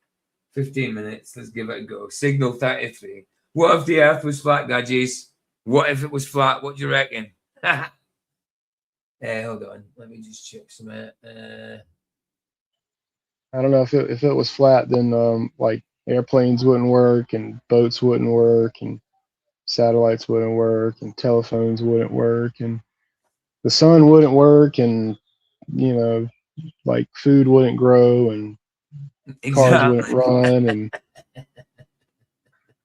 [SPEAKER 6] 15 minutes. Let's give it a go. Signal 33. What if the Earth was flat, Gadgies? What if it was flat? What do you reckon? Hold on. Let me just check some.
[SPEAKER 19] I don't know if it was flat, then like airplanes wouldn't work, and boats wouldn't work, and satellites wouldn't work, and telephones wouldn't work, and the sun wouldn't work, and like food wouldn't grow, and cars wouldn't run, and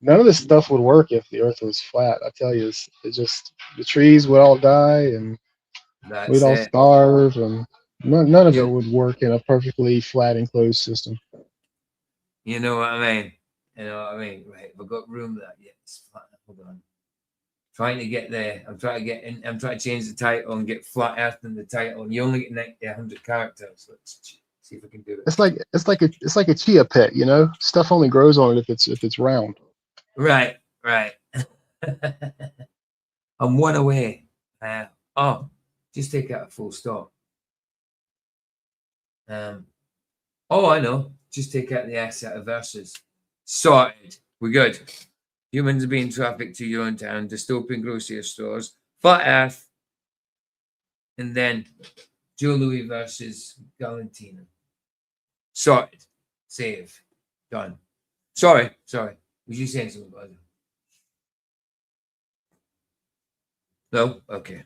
[SPEAKER 19] none of this stuff would work if the Earth was flat. I tell you, it's just the trees would all die, and we'd all starve, and none of it would work in a perfectly flat enclosed system.
[SPEAKER 6] You know what I mean? Right, we've got room for that yet. It's flat. Hold on. Trying to get there. I'm trying to get in. I'm trying to change the title and get Flat Earth in the title. And you only get 100 characters. Let's see if we can do it.
[SPEAKER 19] It's like a chia pet, Stuff only grows on it if it's round.
[SPEAKER 6] Right. I'm one away. Just take out a full stop. I know. Just take out the S out of verses. Sorted. We're good. Humans are being trafficked to your own town. Dystopian grocery stores. Flat Earth. And then Joe Louis versus Galento. Sorted. Save. Done. Sorry. Was you saying something about it? No? Okay.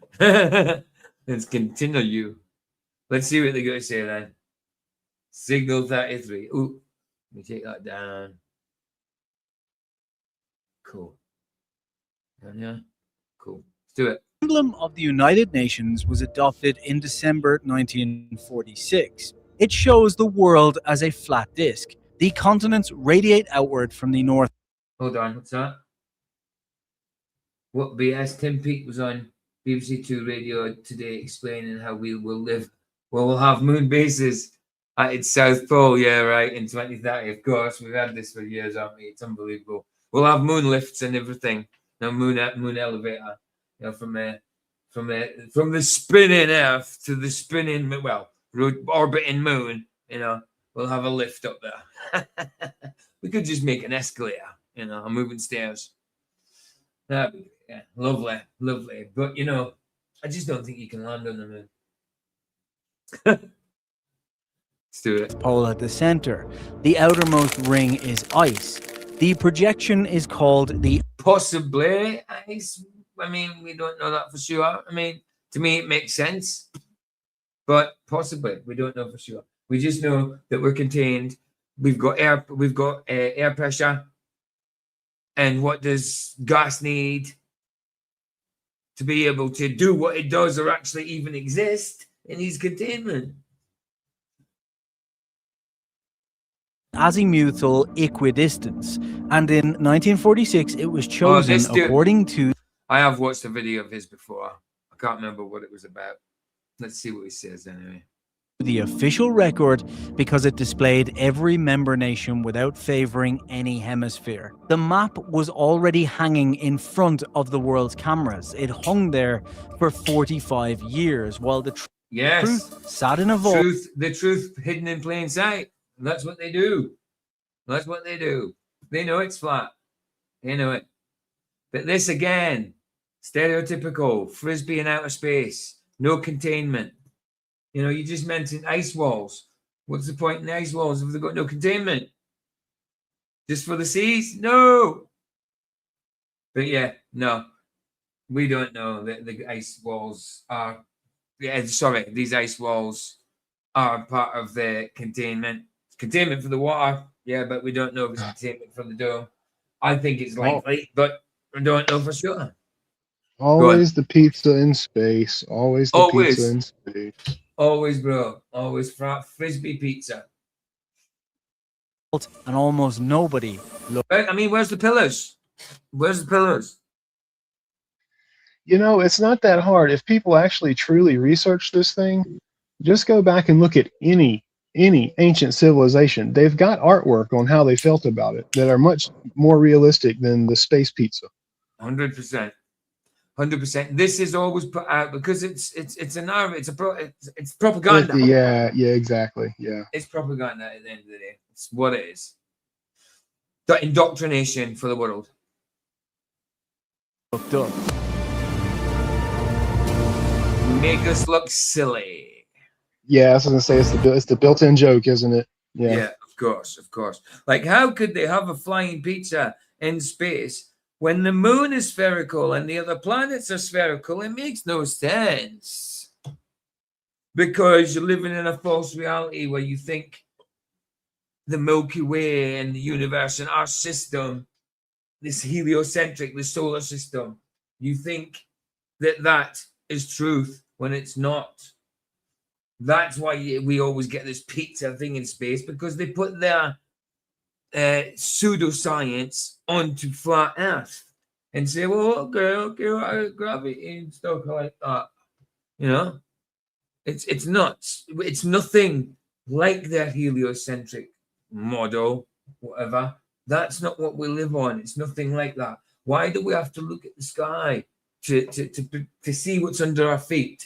[SPEAKER 6] Let's continue. Let's see what they're going to say then. Signal 33. Ooh. Let me take that down. Cool. Yeah. Cool. Let's do it.
[SPEAKER 1] The emblem of the United Nations was adopted in December 1946. It shows the world as a flat disk. The continents radiate outward from the north.
[SPEAKER 6] Hold on, what's that? What BS? Tim Peake was on BBC Two Radio today explaining how we will live. Well, we'll have moon bases at its South Pole. Yeah, right, in 2030. Of course, we've had this for years, haven't we? It's unbelievable. We'll have moon lifts and everything. No moon elevator. You know, from the spinning Earth to the spinning orbiting moon. You know, we'll have a lift up there. We could just make an escalator. You know, a moving stairs. Yeah, lovely, lovely. But you know, I just don't think you can land on the moon. Let's do it.
[SPEAKER 1] Pole at the center. The outermost ring is ice. The projection is called the
[SPEAKER 6] Possibly ice. I mean, we don't know that for sure. I mean, to me, it makes sense, but possibly we don't know for sure. We just know that we're contained. We've got air. We've got air pressure. And what does gas need to be able to do what it does or actually even exist in these containment?
[SPEAKER 1] azimuthal equidistance, and in 1946 it was chosen according to.
[SPEAKER 6] I have watched a video of his before. I can't remember what it was about. Let's see what he says anyway.
[SPEAKER 1] The official record because it displayed every member nation without favoring any hemisphere. The map was already hanging in front of the world's cameras. It hung there for 45 years while the truth sat in a vault.
[SPEAKER 6] The truth hidden in plain sight. That's what they do. That's what they do. They know it's flat. They know it. But this again, stereotypical, frisbee in outer space, no containment. You know, you just mentioned ice walls. What's the point in ice walls if they've got no containment? Just for the seas? No. But yeah, no. We don't know that the ice walls are... Yeah, sorry, these ice walls are part of the containment. Containment for the water, yeah, but we don't know if it's containment for the dome. I think it's likely, but we don't know for sure.
[SPEAKER 19] Always the pizza in space. Always the pizza in space.
[SPEAKER 6] Always, bro. Always frisbee pizza.
[SPEAKER 1] And almost nobody.
[SPEAKER 6] I mean, where's the pillars? Where's the pillars?
[SPEAKER 19] You know, it's not that hard. If people actually truly research this thing, just go back and look at any ancient civilization. They've got artwork on how they felt about it that are much more realistic than the space pizza.
[SPEAKER 6] 100%. 100%. This is always put out because it's propaganda.
[SPEAKER 19] Yeah, exactly. Yeah.
[SPEAKER 6] It's propaganda at the end of the day. It's what it is. The indoctrination for the world.
[SPEAKER 1] Looked up.
[SPEAKER 6] Make us look silly.
[SPEAKER 19] Yeah, I was gonna say it's the built-in joke, isn't it?
[SPEAKER 6] Yeah, of course. Like, how could they have a flying pizza in space when the moon is spherical and the other planets are spherical? It makes no sense. Because you're living in a false reality where you think the Milky Way and the universe and our system, this heliocentric, the solar system, you think that is truth when it's not. That's why we always get this pizza thing in space, because they put their pseudoscience onto flat Earth and say, well, okay, gravity and stuff like that. You know, it's nuts. It's nothing like their heliocentric model, whatever. That's not what we live on. It's nothing like that. Why do we have to look at the sky to see what's under our feet?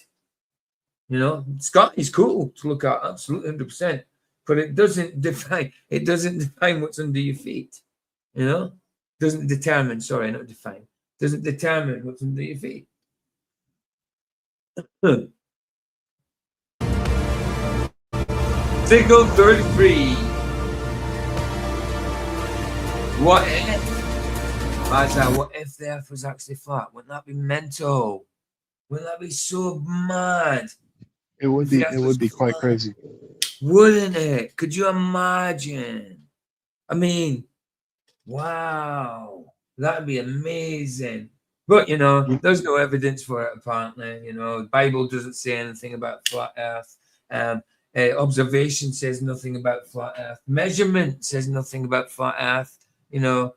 [SPEAKER 6] You know, sky is cool to look at, absolutely 100%, but it doesn't define what's under your feet. You know, doesn't determine what's under your feet. Signal 33. What if? What if the Earth was actually flat? Wouldn't that be mental? Wouldn't that be so mad?
[SPEAKER 19] It would be quite crazy.
[SPEAKER 6] Wouldn't it? Could you imagine? I mean, wow. That'd be amazing. But, you know, there's no evidence for it, apparently. You know, the Bible doesn't say anything about flat Earth. Observation says nothing about flat Earth. Measurement says nothing about flat Earth. You know,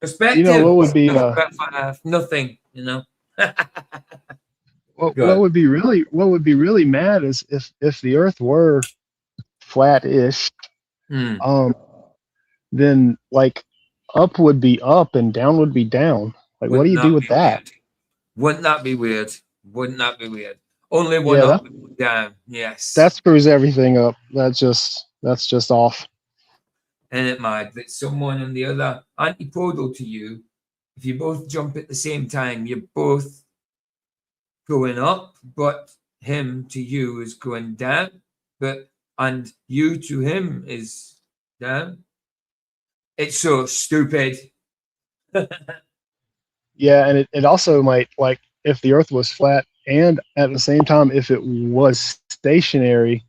[SPEAKER 6] perspective.
[SPEAKER 19] You know what would be
[SPEAKER 6] about flat Earth. Nothing. You know.
[SPEAKER 19] What would be really mad is if the Earth were flat-ish, then like up would be up and down would be down. Like, what do you do with that?
[SPEAKER 6] Wouldn't that be weird? Wouldn't that be weird? Only one
[SPEAKER 19] Yeah,
[SPEAKER 6] up and one down. Yes.
[SPEAKER 19] that screws everything up. That's just off.
[SPEAKER 6] Isn't it mad that someone on the other antipodal to you, if you both jump at the same time, you're both going up, but him to you is going down, and you to him is down. It's so stupid.
[SPEAKER 19] Yeah, and it also might, like, if the Earth was flat and at the same time if it was stationary,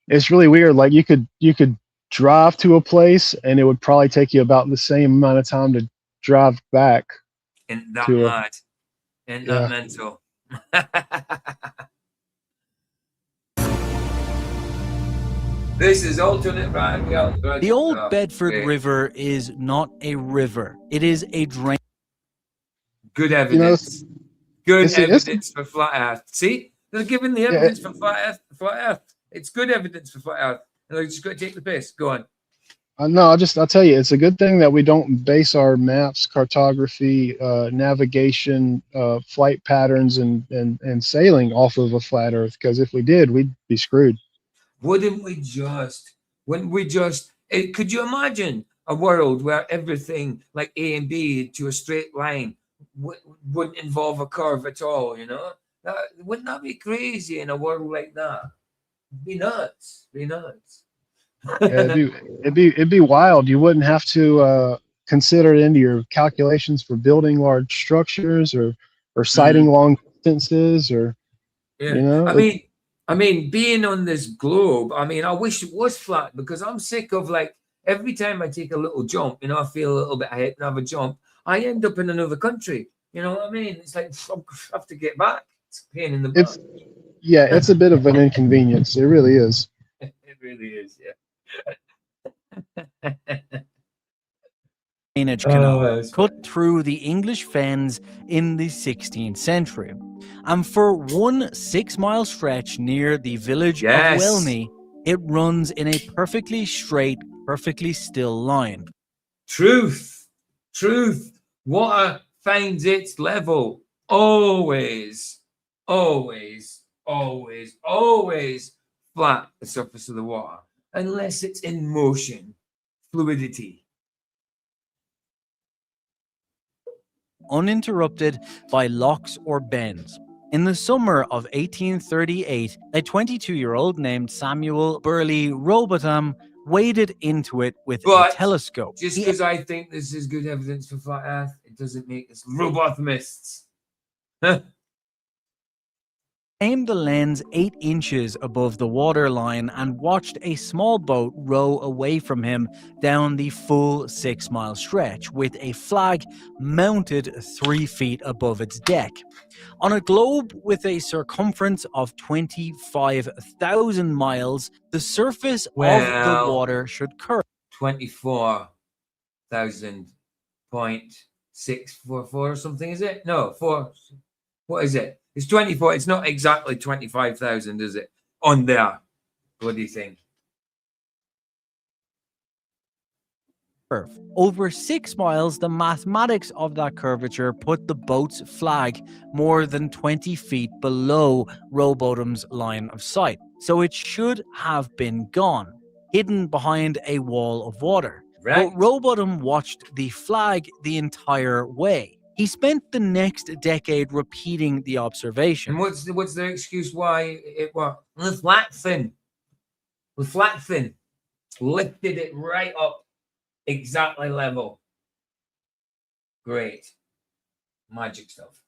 [SPEAKER 19] it's really weird. Like, you could drive to a place and it would probably take you about the same amount of time to drive back.
[SPEAKER 6] Isn't that
[SPEAKER 19] to
[SPEAKER 6] mad? Isn't that mental? This is alternate right.
[SPEAKER 1] The old Bedford River is not a river. It is a drain.
[SPEAKER 6] Good evidence. Good evidence for flat Earth. See, they're giving the evidence for flat Earth. It's good evidence for flat Earth. And they're just going to take the piss. Go on.
[SPEAKER 19] No, I'll tell you, it's a good thing that we don't base our maps, cartography, navigation, flight patterns, and sailing off of a flat Earth. Because if we did, we'd be screwed.
[SPEAKER 6] Wouldn't we just? Could you imagine a world where everything like A and B to a straight line wouldn't involve a curve at all? You know, wouldn't that be crazy in a world like that? It'd be nuts.
[SPEAKER 19] Yeah, it'd be wild. You wouldn't have to consider it into your calculations for building large structures or sighting long distances or
[SPEAKER 6] Yeah.
[SPEAKER 19] you know.
[SPEAKER 6] I mean, being on this globe, I mean, I wish it was flat because I'm sick of, like, every time I take a little jump, you know, I feel a little bit ahead and have a jump, I end up in another country. You know what I mean? It's like, I have to get back. It's a pain in the butt.
[SPEAKER 19] It's a bit of an inconvenience. It really is.
[SPEAKER 6] It really is, yeah.
[SPEAKER 1] Drainage canal cut through the English fens in the 16th century. And for one 6-mile stretch near the village of Welney, it runs in a perfectly straight, perfectly still line.
[SPEAKER 6] Truth. Water finds its level. Always flat, the surface of the water, unless it's in motion, fluidity.
[SPEAKER 1] Uninterrupted by locks or bends. In the summer of 1838, a 22-year-old named Samuel Burley Robotham waded into it with a telescope.
[SPEAKER 6] Just because I think this is good evidence for flat Earth, it doesn't make us robothamists.
[SPEAKER 1] Aimed the lens 8 inches above the waterline and watched a small boat row away from him down the full 6-mile stretch with a flag mounted 3 feet above its deck. On a globe with a circumference of 25,000 miles, the surface of the water should curve.
[SPEAKER 6] 24,000.644 or something, is it? No, 4. What is it? It's 24. It's not exactly 25,000, is it? On there. What do you think?
[SPEAKER 1] Over 6 miles, the mathematics of that curvature put the boat's flag more than 20 feet below Rowbottom's line of sight. So it should have been gone, hidden behind a wall of water.
[SPEAKER 6] Right.
[SPEAKER 1] But Rowbottom watched the flag the entire way. He spent the next decade repeating the observation.
[SPEAKER 6] And what's their excuse why it was? The flat fin. Lifted it right up exactly level. Great. Magic stuff.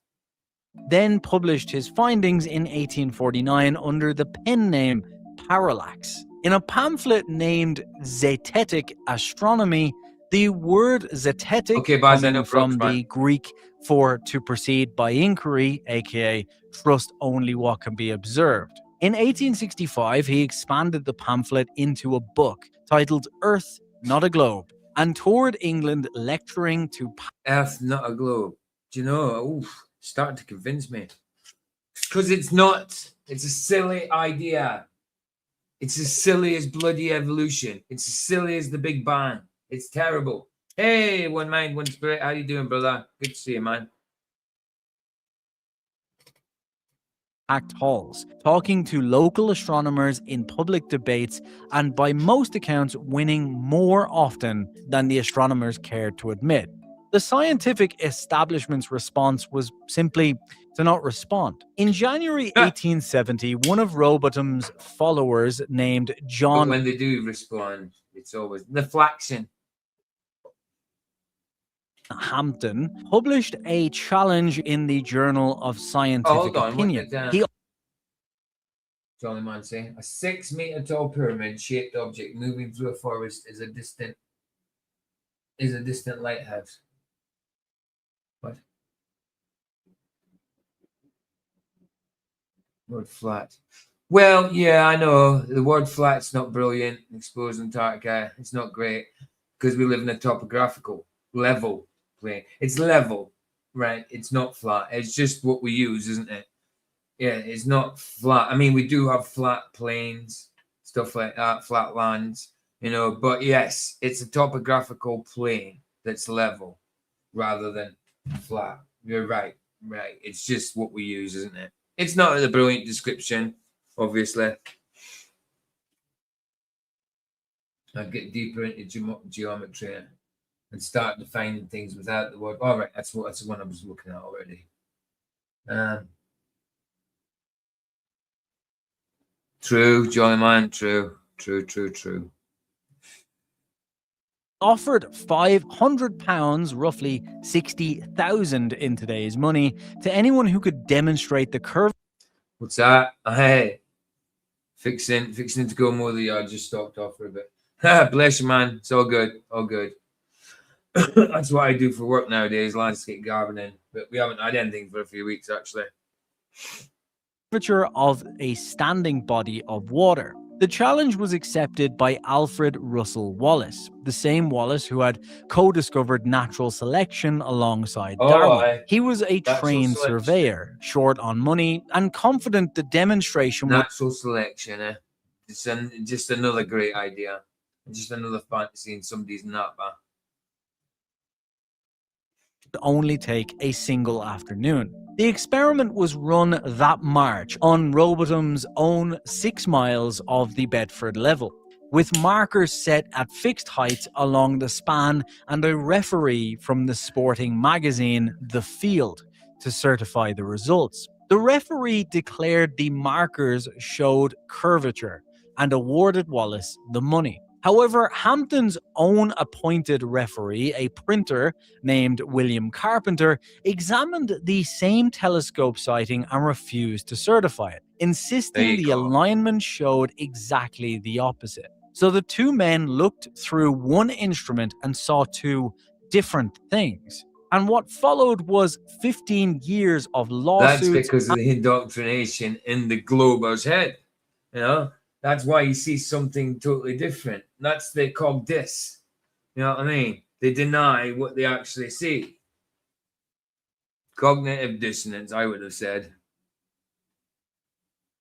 [SPEAKER 1] Then published his findings in 1849 under the pen name Parallax. In a pamphlet named Zetetic Astronomy, the word zetetic, coming from the Greek for to proceed by inquiry, aka trust only what can be observed. In 1865, he expanded the pamphlet into a book titled Earth, Not a Globe, and toured England lecturing to...
[SPEAKER 6] Earth, not a globe. Do you know, starting to convince me. Because it's not. It's a silly idea. It's as silly as bloody evolution. It's as silly as the Big Bang. It's terrible. Hey, one mind, one spirit. How you doing, brother? Good to see you, man.
[SPEAKER 1] Packed halls, talking to local astronomers in public debates, and by most accounts, winning more often than the astronomers cared to admit. The scientific establishment's response was simply to not respond. In January 1870, one of Robotom's followers named
[SPEAKER 6] But
[SPEAKER 1] John
[SPEAKER 6] when they do respond, it's always the flaxen.
[SPEAKER 1] Hampton published a challenge in the Journal of
[SPEAKER 6] Oh,
[SPEAKER 1] Scientific
[SPEAKER 6] hold on.
[SPEAKER 1] Opinion.
[SPEAKER 6] He Jolly man saying a 6-meter tall pyramid-shaped object moving through a forest is a distant lighthouse. What? Word flat. Well, yeah, I know the word flat's not brilliant. Exposed Antarctica, it's not great because we live in a topographical level plane. It's level, right? It's not flat. It's just what we use, isn't it? Yeah, it's not flat. I mean, we do have flat plains, stuff like that, flat lands, you know. But yes, it's a topographical plane that's level rather than flat. You're right, right. It's just what we use, isn't it? It's not a brilliant description, obviously. I'd get deeper into geometry and start defining things without the word. All right, that's the one I was looking at already. True, Jolly man. True.
[SPEAKER 1] offered £500, roughly 60,000 in today's money, to anyone who could demonstrate the curve.
[SPEAKER 6] What's that? Hey, fixing to go more the yard. Just stopped off for a bit. Bless you, man. It's all good. All good. That's what I do for work nowadays, landscape gardening. But we haven't had anything for a few weeks, actually.
[SPEAKER 1] Curvature of a standing body of water. The challenge was accepted by Alfred Russel Wallace, the same Wallace who had co-discovered natural selection alongside Darwin. He was a trained surveyor, short on money, and confident the demonstration
[SPEAKER 6] Natural selection, eh? It's just another great idea. Just another fantasy in somebody's napper.
[SPEAKER 1] would only take a single afternoon. The experiment was run that March on Robotom's own 6 miles of the Bedford level, with markers set at fixed heights along the span and a referee from the sporting magazine The Field to certify the results. The referee declared the markers showed curvature and awarded Wallace the money. However, Hampton's own appointed referee, a printer named William Carpenter, examined the same telescope sighting and refused to certify it, insisting the alignment showed exactly the opposite. So the two men looked through one instrument and saw two different things. And what followed was 15 years of lawsuits.
[SPEAKER 6] That's because of the indoctrination in the glober's head, you know? That's why you see something totally different. That's they call dis. You know what I mean? They deny what they actually see. Cognitive dissonance, I would have said.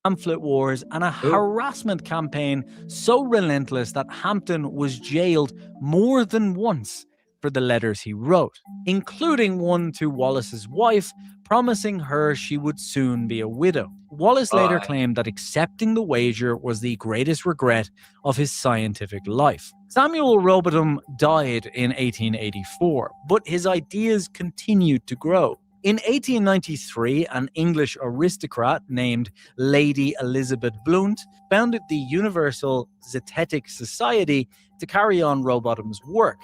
[SPEAKER 1] Pamphlet wars and a harassment campaign so relentless that Hampton was jailed more than once for the letters he wrote, including one to Wallace's wife, promising her she would soon be a widow. Wallace later claimed that accepting the wager was the greatest regret of his scientific life. Samuel Robotom died in 1884, but his ideas continued to grow. In 1893, an English aristocrat named Lady Elizabeth Blount founded the Universal Zetetic Society to carry on Robotom's work.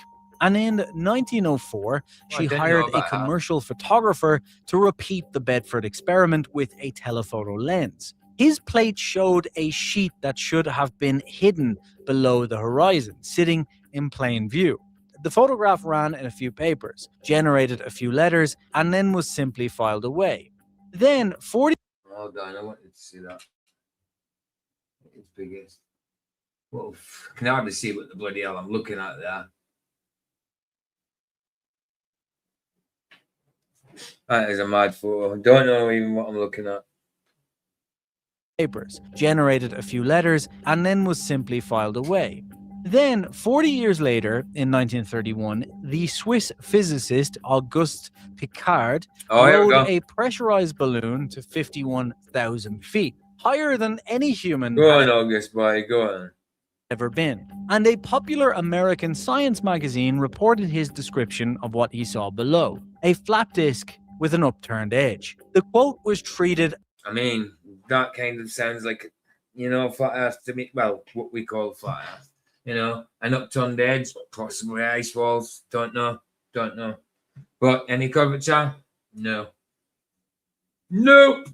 [SPEAKER 1] And in 1904, she hired a commercial photographer to repeat the Bedford experiment with a telephoto lens. His plate showed a sheet that should have been hidden below the horizon, sitting in plain view. The photograph ran in a few papers, generated a few letters, and then was simply filed away. Then, 40...
[SPEAKER 6] Hold on, I wanted to see that. It's biggest. Well, I can hardly see what the bloody hell I'm looking at there. That is a mad photo. Don't know even what I'm looking at.
[SPEAKER 1] Papers, generated a few letters, and then was simply filed away. Then, 40 years later, in 1931, the Swiss physicist Auguste Piccard
[SPEAKER 6] Here we
[SPEAKER 1] rode
[SPEAKER 6] go.
[SPEAKER 1] a pressurized balloon to 51,000 feet, higher than any human
[SPEAKER 6] Go
[SPEAKER 1] had
[SPEAKER 6] on, August, boy. Go on.
[SPEAKER 1] ever been. And a popular American science magazine reported his description of what he saw below: a flat disc with an upturned edge. The quote was treated.
[SPEAKER 6] I mean, that kind of sounds like, flat Earth to me. Well, what we call flat Earth. An upturned edge, possibly ice walls. Don't know. But any curvature? No. Nope.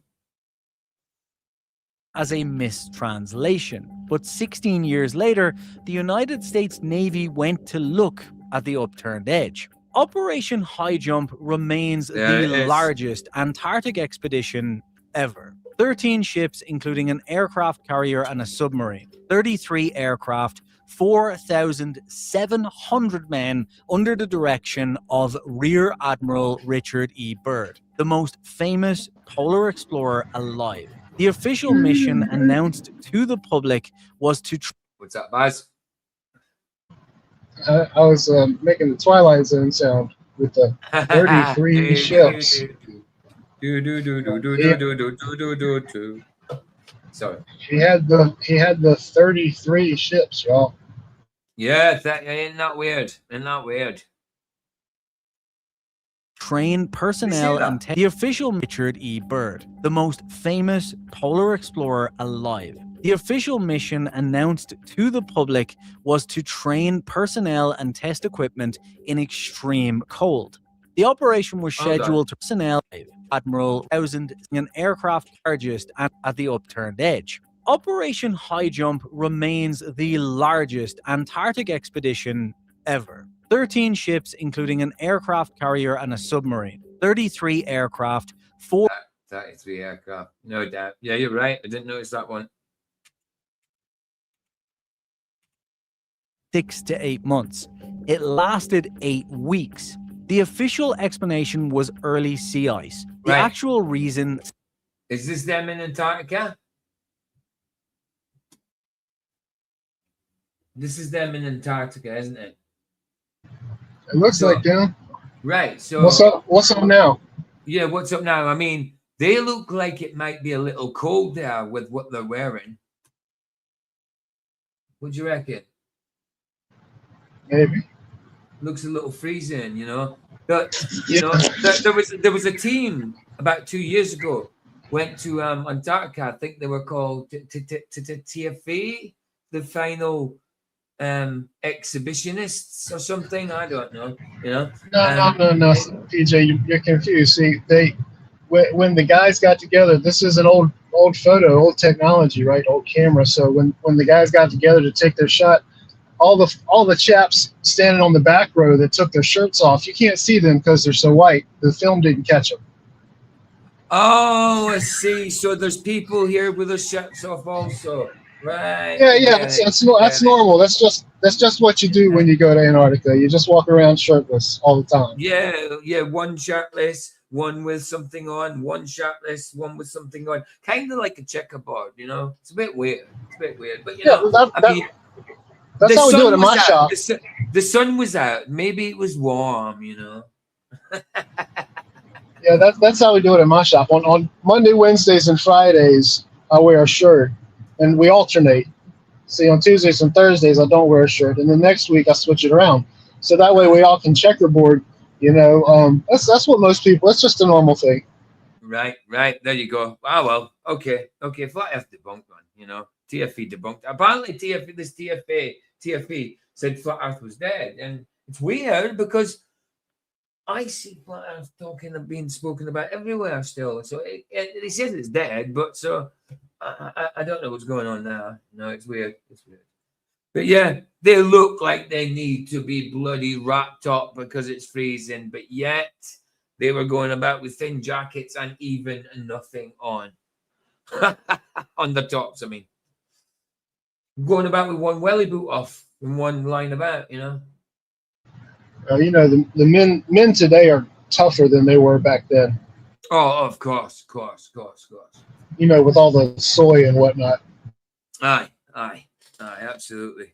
[SPEAKER 1] As a mistranslation. But 16 years later, the United States Navy went to look at the upturned edge. Operation High Jump remains
[SPEAKER 6] There it
[SPEAKER 1] the
[SPEAKER 6] is.
[SPEAKER 1] largest Antarctic expedition ever. 13 ships, including an aircraft carrier and a submarine. 33 aircraft, 4,700 men under the direction of Rear Admiral Richard E. Byrd, the most famous polar explorer alive. The official mission announced to the public was to.
[SPEAKER 6] What's up, Baz?
[SPEAKER 19] I was making the Twilight Zone sound with the 33 ships.
[SPEAKER 6] Sorry.
[SPEAKER 19] He had the 33 ships, y'all.
[SPEAKER 6] Yeah, ain't that weird? Isn't that weird?
[SPEAKER 1] Train personnel and the official Richard E. Byrd, the most famous polar explorer alive. The official mission announced to the public was to train personnel and test equipment in extreme cold. The operation was scheduled to personnel Admiral 1000 an aircraft largest at the upturned edge. Operation High Jump remains the largest Antarctic expedition ever. 13 ships, including an aircraft carrier and a submarine. 33 aircraft,
[SPEAKER 6] 33 aircraft. No doubt. Yeah, you're right. I didn't notice that one.
[SPEAKER 1] 6 to 8 months. It lasted 8 weeks. The official explanation was early sea ice. The
[SPEAKER 6] Right.
[SPEAKER 1] actual reason.
[SPEAKER 6] Is this them in Antarctica? This is them in Antarctica, isn't it?
[SPEAKER 19] It looks like them.
[SPEAKER 6] Right. So
[SPEAKER 19] What's up now?
[SPEAKER 6] Yeah, what's up now? I mean, they look like it might be a little cold there with what they're wearing. What do you reckon?
[SPEAKER 19] Maybe.
[SPEAKER 6] Looks a little freezing, But there was a team about 2 years ago went to Antarctica. I think they were called TFE, the final exhibitionists or something. I don't know.
[SPEAKER 19] No, PJ, you're confused. See, when the guys got together, this is an old photo, old technology, right? Old camera. So when the guys got together to take their shot, all the chaps standing on the back row that took their shirts off, you can't see them because they're so white. The film didn't catch them.
[SPEAKER 6] Oh, I see. So there's people here with their shirts off also. Right.
[SPEAKER 19] Yeah. That's normal. That's just what you do when you go to Antarctica. You just walk around shirtless all the time.
[SPEAKER 6] Yeah. One shirtless, one with something on, one shirtless, one with something on. Kind of like a checkerboard, It's a bit weird. But
[SPEAKER 19] that's how we do it in my shop.
[SPEAKER 6] The sun was out. Maybe it was warm,
[SPEAKER 19] Yeah, that's how we do it in my shop. On Monday, Wednesdays, and Fridays, I wear a shirt, and we alternate. See, on Tuesdays and Thursdays, I don't wear a shirt, and the next week I switch it around. So that way we all can checkerboard. That's what most people. That's just a normal thing.
[SPEAKER 6] Right. There you go. Ah, well, okay. Flat Earth debunked one, TFE debunked. Apparently, TFE said Flat Earth was dead, and it's weird because I see Flat Earth being spoken about everywhere still. So he says it's dead, but so I don't know what's going on now. No, it's weird. But yeah, they look like they need to be bloody wrapped up because it's freezing, but yet they were going about with thin jackets and even nothing on. On the tops, I mean. Going about with one welly boot off and one lying about,
[SPEAKER 19] The men today are tougher than they were back then.
[SPEAKER 6] Oh, of course.
[SPEAKER 19] With all the soy and whatnot.
[SPEAKER 6] Aye, absolutely.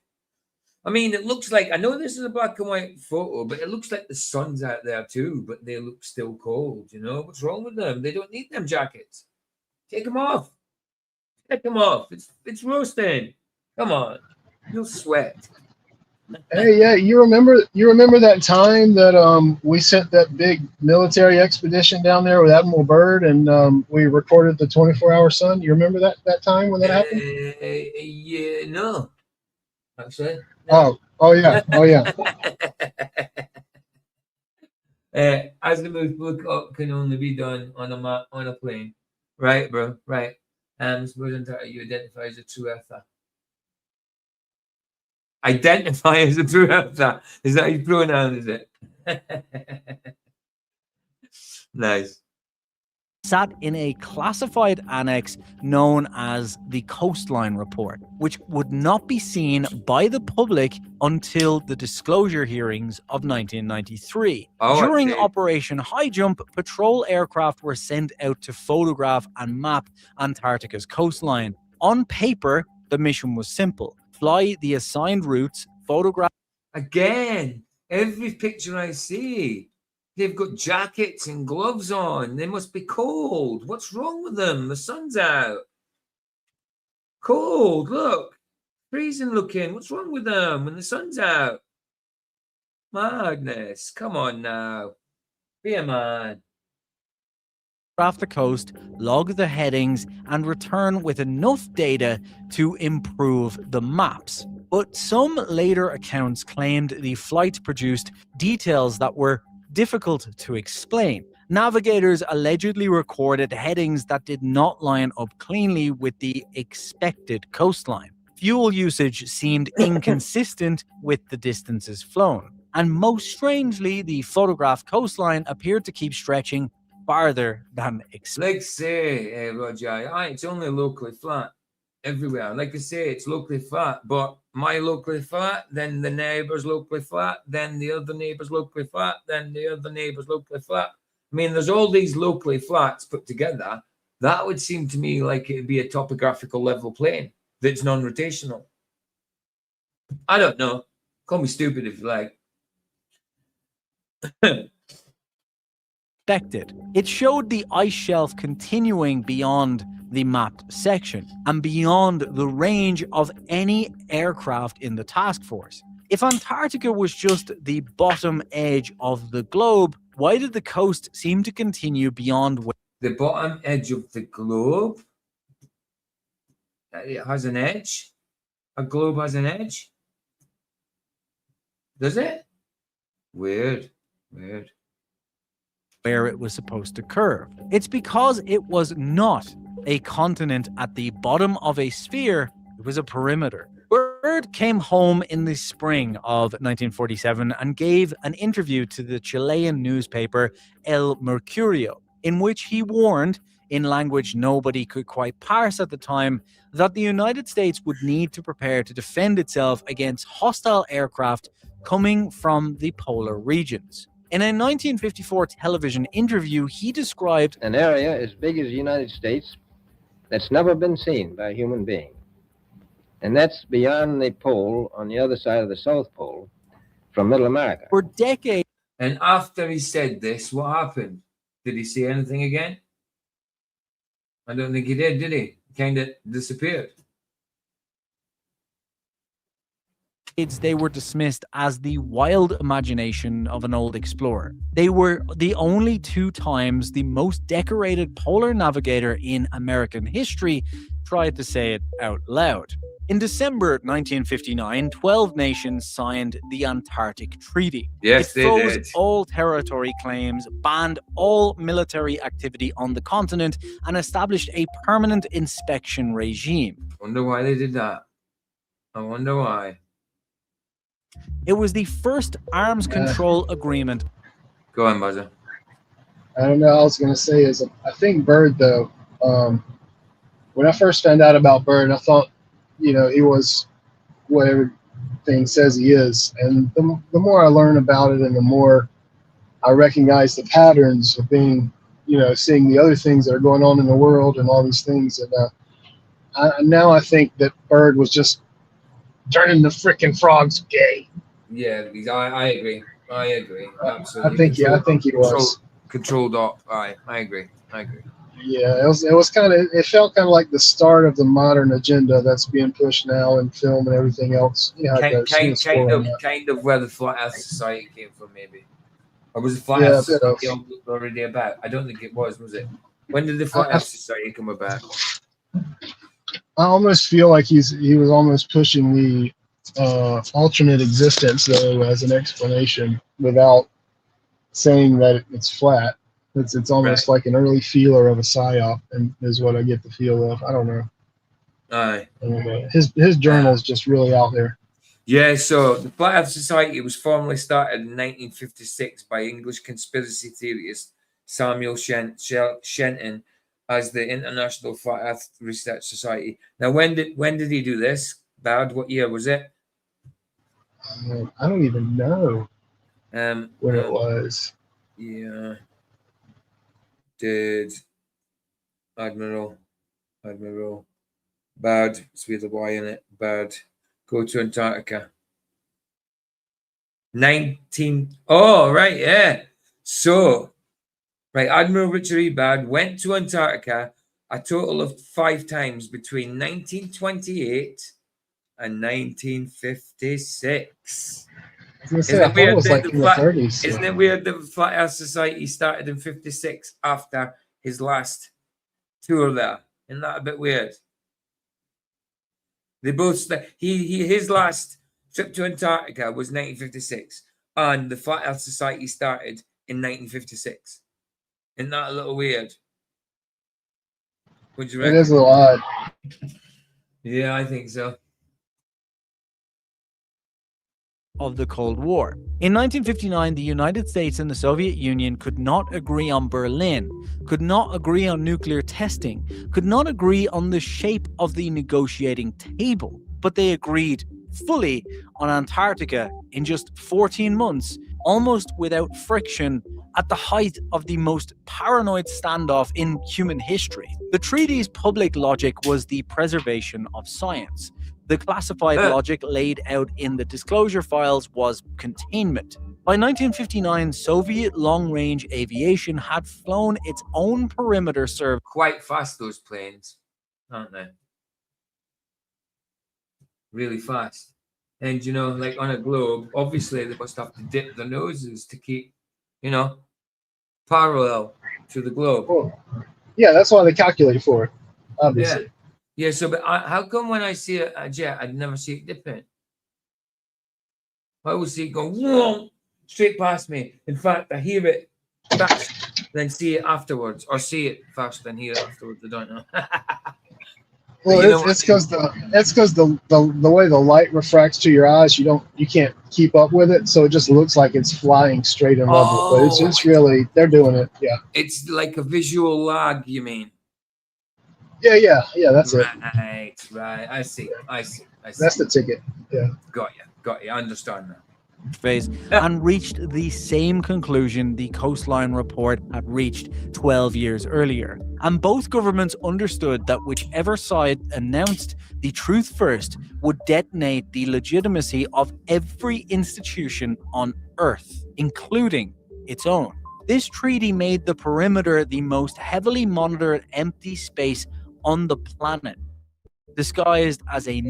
[SPEAKER 6] I mean, it looks like, I know this is a black and white photo, but it looks like the sun's out there too, but they look still cold, you know? What's wrong with them? They don't need them jackets. Take them off. Take them off. It's roasting. Come on. You'll sweat.
[SPEAKER 19] Hey, yeah, you remember that time that we sent that big military expedition down there with Admiral Byrd and we recorded the 24-hour sun? You remember that time when that happened?
[SPEAKER 6] Yeah, no. Actually.
[SPEAKER 19] Oh yeah.
[SPEAKER 6] As the most look up can only be done on a plane. Right, bro. Right. Suppose you identify as a true earther. Identify as a true earther. Is that his pronoun, is it? Nice.
[SPEAKER 1] Sat in a classified annex known as the Coastline Report, which would not be seen by the public until the disclosure hearings of 1993. During Operation High Jump, patrol aircraft were sent out to photograph and map Antarctica's coastline. On paper, the mission was simple. Fly the assigned routes, photograph.
[SPEAKER 6] Again, every picture I see, they've got jackets and gloves on. They must be cold. What's wrong with them? The sun's out. Cold, look. Freezing looking. What's wrong with them when the sun's out? Madness. Come on now. Be a man.
[SPEAKER 1] Off the coast, log the headings, and return with enough data to improve the maps. But some later accounts claimed the flight produced details that were difficult to explain. Navigators allegedly recorded headings that did not line up cleanly with the expected coastline. Fuel usage seemed inconsistent with the distances flown. And most strangely, the photographed coastline appeared to keep stretching farther than expected.
[SPEAKER 6] Like say, Roger, it's only locally flat everywhere. Like I say, it's locally flat, but my locally flat, then the neighbour's locally flat, then the other neighbour's locally flat, then the other neighbour's locally flat. I mean, there's all these locally flats put together. That would seem to me like it'd be a topographical level plane that's non-rotational. I don't know. Call me stupid if you like.
[SPEAKER 1] Expected. It showed the ice shelf continuing beyond the mapped section and beyond the range of any aircraft in the task force. If Antarctica was just the bottom edge of the globe, why did the coast seem to continue beyond
[SPEAKER 6] the bottom edge of the globe? It has an edge? A globe has an edge? Does it? Weird.
[SPEAKER 1] Where it was supposed to curve? It's because it was not a continent at the bottom of a sphere, it was a perimeter. Byrd came home in the spring of 1947 and gave an interview to the Chilean newspaper El Mercurio, in which he warned, in language nobody could quite parse at the time, that the United States would need to prepare to defend itself against hostile aircraft coming from the polar regions. In a 1954 television interview, he described
[SPEAKER 4] an area as big as the United States that's never been seen by a human being. And that's beyond the pole on the other side of the South Pole from Middle America.
[SPEAKER 1] For decades.
[SPEAKER 6] And after he said this, what happened? Did he say anything again? I don't think he did he? Kind of disappeared.
[SPEAKER 1] They were dismissed as the wild imagination of an old explorer. They were the only two times the most decorated polar navigator in American history tried to say it out loud. In December 1959, 12 nations signed the Antarctic Treaty.
[SPEAKER 6] Yes,
[SPEAKER 1] it froze
[SPEAKER 6] they did.
[SPEAKER 1] all territory claims, banned all military activity on the continent, and established a permanent inspection regime.
[SPEAKER 6] Wonder why they did that. I wonder why.
[SPEAKER 1] It was the first arms control agreement.
[SPEAKER 6] Go on, Buzzer.
[SPEAKER 19] I don't know. All I was going to say is I think Byrd, though, when I first found out about Byrd, I thought, he was what everything says he is. And the more I learn about it and the more I recognize the patterns of being, seeing the other things that are going on in the world and all these things. And now I think that Byrd was just turning the freaking frogs gay.
[SPEAKER 6] Yeah, I agree. I agree. Absolutely.
[SPEAKER 19] I think he was.
[SPEAKER 6] Controlled up. I agree.
[SPEAKER 19] Yeah, it felt kind of like the start of the modern agenda that's being pushed now in film and everything else. You know how it goes. He was spoiling that.
[SPEAKER 6] Kind of where the Flat Earth Society came from, maybe. Or was the Flat
[SPEAKER 19] Yeah,
[SPEAKER 6] Earth
[SPEAKER 19] a bit of.
[SPEAKER 6] Society already about? I don't think it was it? When did the Flat Earth Society come about?
[SPEAKER 19] I almost feel like he was almost pushing the alternate existence though as an explanation without saying that it's flat. It's almost like an early feeler of a psyop, and is what I get the feel of. I don't know.
[SPEAKER 6] Aye.
[SPEAKER 19] His journal is just really out there.
[SPEAKER 6] Yeah, so the Flat Earth Society was formally started in 1956 by English conspiracy theorist Samuel Shenton as the International Flat Earth Research Society. Now, when did he do this? Bad. What year was it?
[SPEAKER 19] I don't even know when it was.
[SPEAKER 6] Yeah. Did Admiral Bad? It's with a Y in it. Bad. Go to Antarctica. 19. Oh, right, yeah. So, right, Admiral Richard E. Bad went to Antarctica a total of 5 times between 1928 and 1956. Isn't it weird that the Flat Earth Society started in 56 after his last tour there? Isn't that a bit weird? They both his last trip to Antarctica was 1956, and the Flat Earth Society started in 1956. Isn't that a little weird? Would you reckon?
[SPEAKER 19] It is a little odd.
[SPEAKER 6] Yeah, I think so.
[SPEAKER 1] Of the Cold War. In 1959, the United States and the Soviet Union could not agree on Berlin, could not agree on nuclear testing, could not agree on the shape of the negotiating table, but they agreed fully on Antarctica in just 14 months, almost without friction, at the height of the most paranoid standoff in human history. The treaty's public logic was the preservation of science. The classified logic laid out in the disclosure files was containment. By 1959, Soviet long-range aviation had flown its own perimeter survey.
[SPEAKER 6] Quite fast, those planes, aren't they? Really fast. And, you know, like on a globe, obviously they must have to dip their noses to keep, you know, parallel to the globe.
[SPEAKER 19] Cool. Yeah, that's why they calculate for it, obviously.
[SPEAKER 6] Yeah, so but how come when I see a jet, I'd never see it dipping? I always see it go whoa, straight past me. In fact, I hear it fast, then see it afterwards, or see it fast, then hear it afterwards. I don't know.
[SPEAKER 19] Well, it's because the way the light refracts to your eyes, you can't keep up with it, so it just looks like it's flying straight and level. But it's really, they're doing it. Yeah.
[SPEAKER 6] It's like a visual lag, you mean?
[SPEAKER 19] Yeah. That's it.
[SPEAKER 6] Right. I see.
[SPEAKER 19] That's the ticket. Yeah.
[SPEAKER 6] Got you. I understand now.
[SPEAKER 1] Phase and reached the same conclusion the Coastline Report had reached 12 years earlier. And both governments understood that whichever side announced the truth first would detonate the legitimacy of every institution on Earth, including its own. This treaty made the perimeter the most heavily monitored empty space on the planet, disguised as a...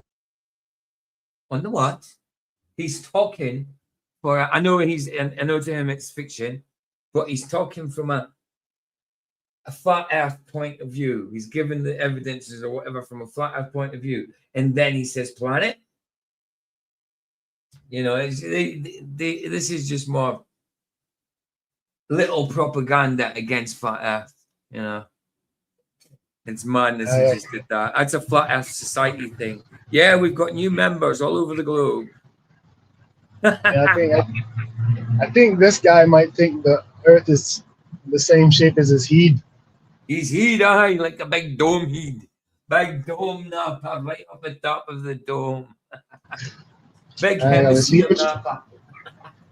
[SPEAKER 6] On the what? He's talking for... I know to him it's fiction, but he's talking from a flat Earth point of view. He's given the evidences or whatever from a flat Earth point of view, and then he says planet. You know, this is just more little propaganda against flat Earth. You know, it's madness. He just did that. That's a flat Earth Society thing. Yeah, we've got new members all over the globe.
[SPEAKER 19] Yeah, I think this guy might think the Earth is the same shape as his head.
[SPEAKER 6] His head, like a big dome head. Big dome napper right up the top of the dome. Big hemisphere napper.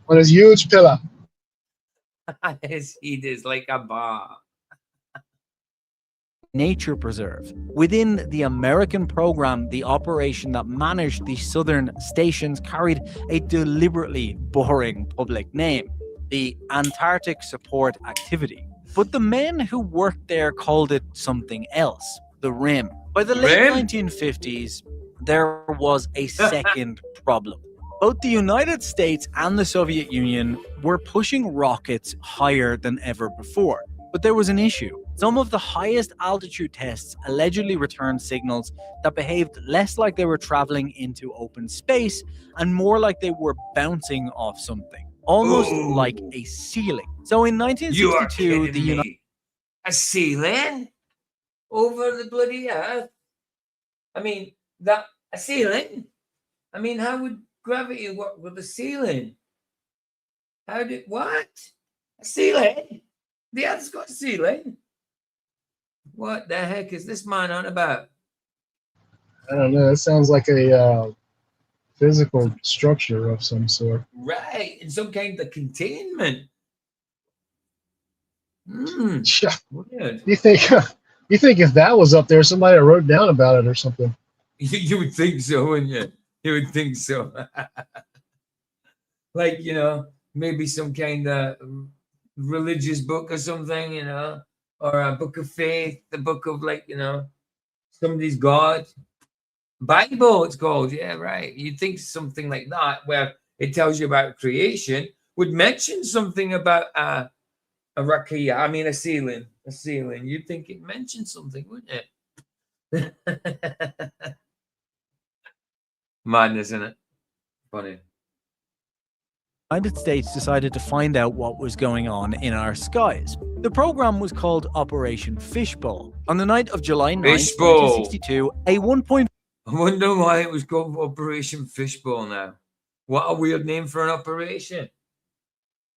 [SPEAKER 19] On his huge pillar.
[SPEAKER 6] His head is like a bar.
[SPEAKER 1] nature preserve. Within the American program, the operation that managed the southern stations carried a deliberately boring public name, the Antarctic Support Activity. But the men who worked there called it something else, the Rim. By the late 1950s, there was a second problem. Both the United States and the Soviet Union were pushing rockets higher than ever before. But there was an issue. Some of the highest altitude tests allegedly returned signals that behaved less like they were traveling into open space and more like they were bouncing off something, almost like a ceiling. So in
[SPEAKER 6] You are
[SPEAKER 1] 1962,
[SPEAKER 6] kidding me. A ceiling over the bloody earth? I mean, a ceiling? I mean, how would gravity work with a ceiling? What? A ceiling? The earth's got a ceiling? What the heck is this man on about?
[SPEAKER 19] I don't know. It sounds like a physical structure of some sort.
[SPEAKER 6] Right, in some kind of containment.
[SPEAKER 19] Yeah.
[SPEAKER 6] Weird.
[SPEAKER 19] You think if that was up there, somebody wrote down about it or something?
[SPEAKER 6] You would think so, wouldn't you? You would think so. Like, maybe some kind of religious book or something, or a book of faith, the book of somebody's God. Bible, it's called. Yeah, right. You'd think something like that, where it tells you about creation, would mention something about a rakia. I mean, a ceiling. A ceiling. You'd think it mentioned something, wouldn't it? Madness, isn't it? Funny.
[SPEAKER 1] United States decided to find out what was going on in our skies. The program was called Operation Fishbowl. On the night of July 9,
[SPEAKER 6] Fishbowl.
[SPEAKER 1] 1962, a 1.
[SPEAKER 6] I wonder why it was called Operation Fishbowl now. What a weird name for an operation.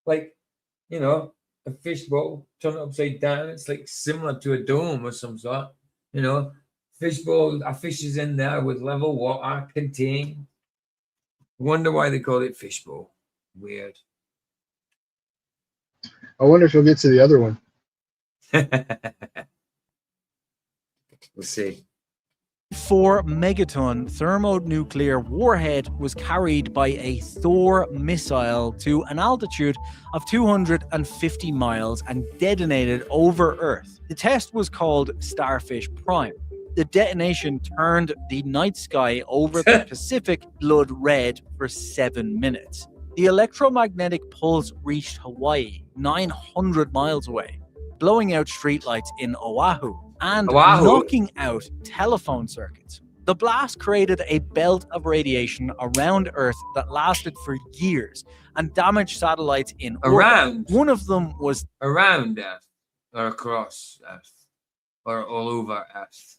[SPEAKER 6] Like, a fishbowl, turn it upside down. It's like similar to a dome or some sort. Fishbowl, a fish is in there with level water, contained. Wonder why they call it Fishbowl. Weird.
[SPEAKER 19] I wonder if you'll get to the other one.
[SPEAKER 6] We'll see.
[SPEAKER 1] 4 megaton thermonuclear warhead was carried by a Thor missile to an altitude of 250 miles and detonated over Earth. The test was called Starfish Prime. The detonation turned the night sky over the Pacific blood red for 7 minutes. The electromagnetic pulse reached Hawaii, 900 miles away, blowing out streetlights in Oahu and knocking out telephone circuits. The blast created a belt of radiation around Earth that lasted for years and damaged satellites in orbit. One of them was
[SPEAKER 6] around Earth, or across Earth, or all over Earth.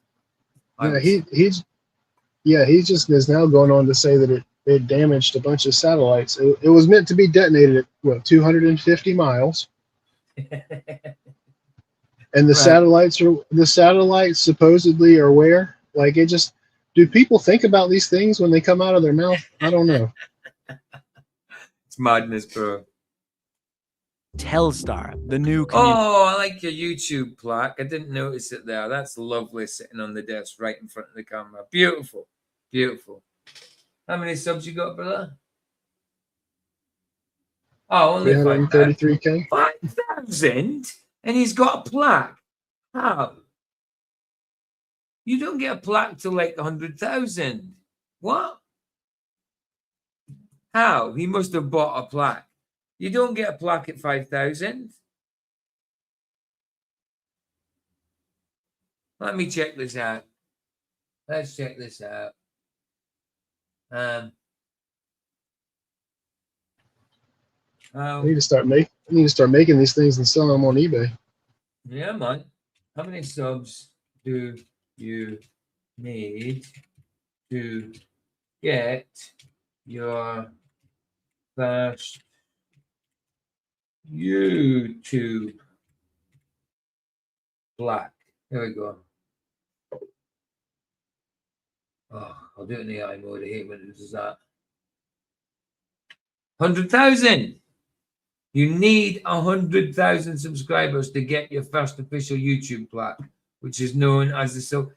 [SPEAKER 19] Yeah, he just is now going on to say that it damaged a bunch of satellites. It was meant to be detonated at 250 miles. And the satellites supposedly are where? Like, do people think about these things when they come out of their mouth? I don't know.
[SPEAKER 6] It's madness, bro.
[SPEAKER 1] Telstar, the new
[SPEAKER 6] Oh, I like your YouTube plaque. I didn't notice it there. That's lovely, sitting on the desk right in front of the camera. Beautiful. Beautiful. How many subs you got, brother? Oh, only
[SPEAKER 19] 333K.
[SPEAKER 6] 5,000? And he's got a plaque. How? You don't get a plaque till like 100,000. What? How? He must have bought a plaque. You don't get a plaque at 5,000. Let me check this out. Let's check this out.
[SPEAKER 19] I need to start making these things and selling them on eBay.
[SPEAKER 6] Yeah, man. How many subs do you need to get your first YouTube plaque? Here we go. Oh, I'll do it in the AI mode. I hate when it does that. 100,000. You need 100,000 subscribers to get your first official YouTube plaque. which is known as the so.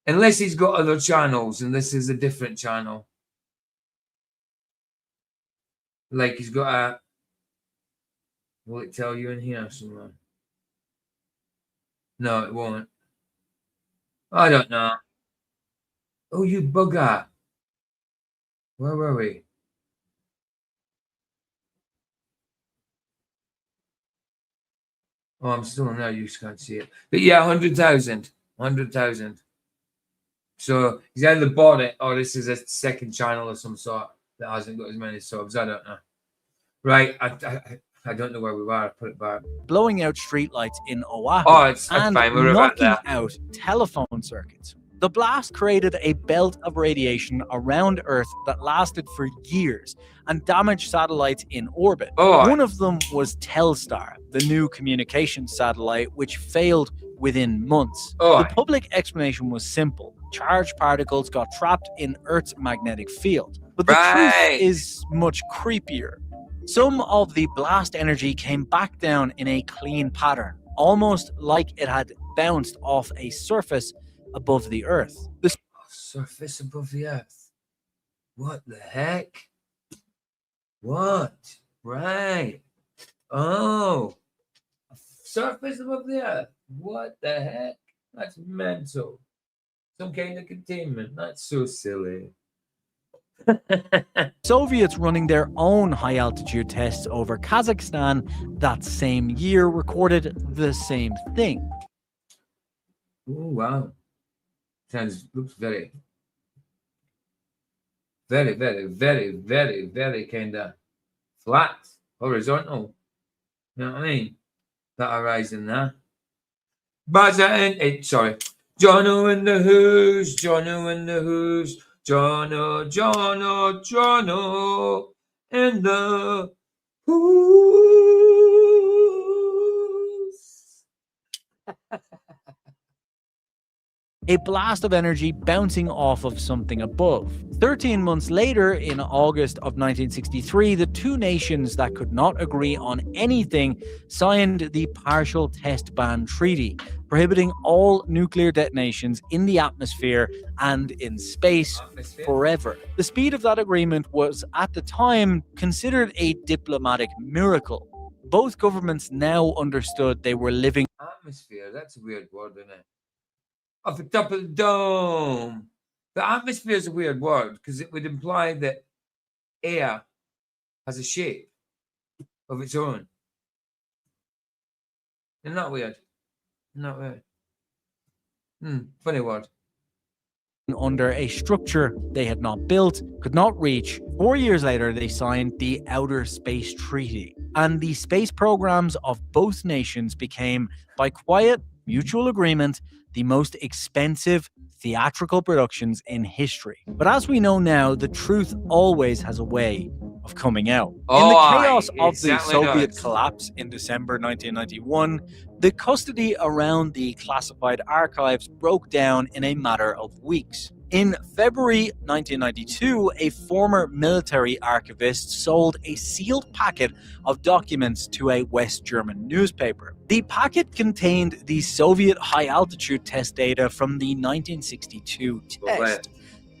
[SPEAKER 6] Unless he's got other channels, and this is a different channel. Like he's got a. Will it tell you in here somewhere? No, it won't. I don't know. Oh, you bugger. Where were we? Oh, I'm still on there. You just can't see it. But yeah, 100,000. 100,000. So he's either bought it or this is a second channel of some sort that hasn't got as many subs. I don't know. Right. I don't know where we were. I put it back.
[SPEAKER 1] Blowing out streetlights in Oahu
[SPEAKER 6] Oh, it's
[SPEAKER 1] and
[SPEAKER 6] fine. We're about
[SPEAKER 1] knocking
[SPEAKER 6] there.
[SPEAKER 1] out telephone circuits. The blast created a belt of radiation around Earth that lasted for years and damaged satellites in orbit.
[SPEAKER 6] Oh.
[SPEAKER 1] One of them was Telstar, the new communications satellite, which failed within months.
[SPEAKER 6] Oh.
[SPEAKER 1] The public explanation was simple. Charged particles got trapped in Earth's magnetic field. But the truth is much creepier. Some of the blast energy came back down in a clean pattern, almost like it had bounced off a surface above the Earth. The
[SPEAKER 6] Surface above the Earth. What the heck? What? Right. Oh. Surface above the Earth. What the heck? That's mental. Some kind of containment. That's so silly.
[SPEAKER 1] Soviets running their own high-altitude tests over Kazakhstan that same year recorded the same thing.
[SPEAKER 6] Oh, wow. Looks very kind of flat, horizontal. You know what I mean? That horizon there. Sorry. Jono and the Who's, Jono and the Who's, Jono, and the Who's.
[SPEAKER 1] A blast of energy bouncing off of something above. 13 months later, in August of 1963, the two nations that could not agree on anything signed the Partial Test Ban Treaty, prohibiting all nuclear detonations in the atmosphere and in space forever. The speed of that agreement was, at the time, considered a diplomatic miracle. Both governments now understood they were living.
[SPEAKER 6] Atmosphere, that's a weird word, isn't it? Off the top of the dome. The atmosphere is a weird word because it would imply that air has a shape of its own. Isn't that weird? Not weird. Funny word.
[SPEAKER 1] Under a structure they had not built, could not reach. 4 years later, they signed the Outer Space Treaty, and the space programs of both nations became, by quiet mutual agreement, the most expensive theatrical productions in history. But as we know now, the truth always has a way of coming out. In the chaos of the Soviet collapse in December 1991, the custody around the classified archives broke down in a matter of weeks. In February 1992, a former military archivist sold a sealed packet of documents to a West German newspaper. The packet contained the Soviet high-altitude test data from the 1962 test.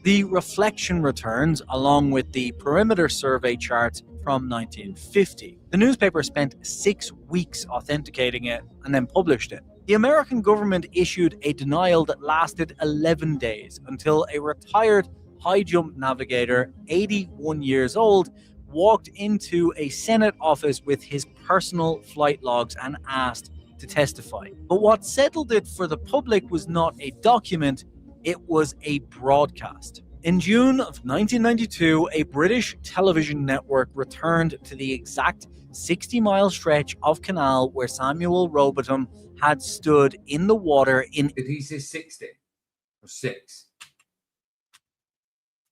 [SPEAKER 1] The reflection returns, along with the perimeter survey charts from 1950. The newspaper spent 6 weeks authenticating it and then published it. The American government issued a denial that lasted 11 days until a retired high-jump navigator, 81 years old, walked into a Senate office with his personal flight logs and asked to testify. But what settled it for the public was not a document, it was a broadcast. In June of 1992, a British television network returned to the exact 60-mile stretch of canal where Samuel Robotham had stood in the water in...
[SPEAKER 6] Did he say 60 or 6?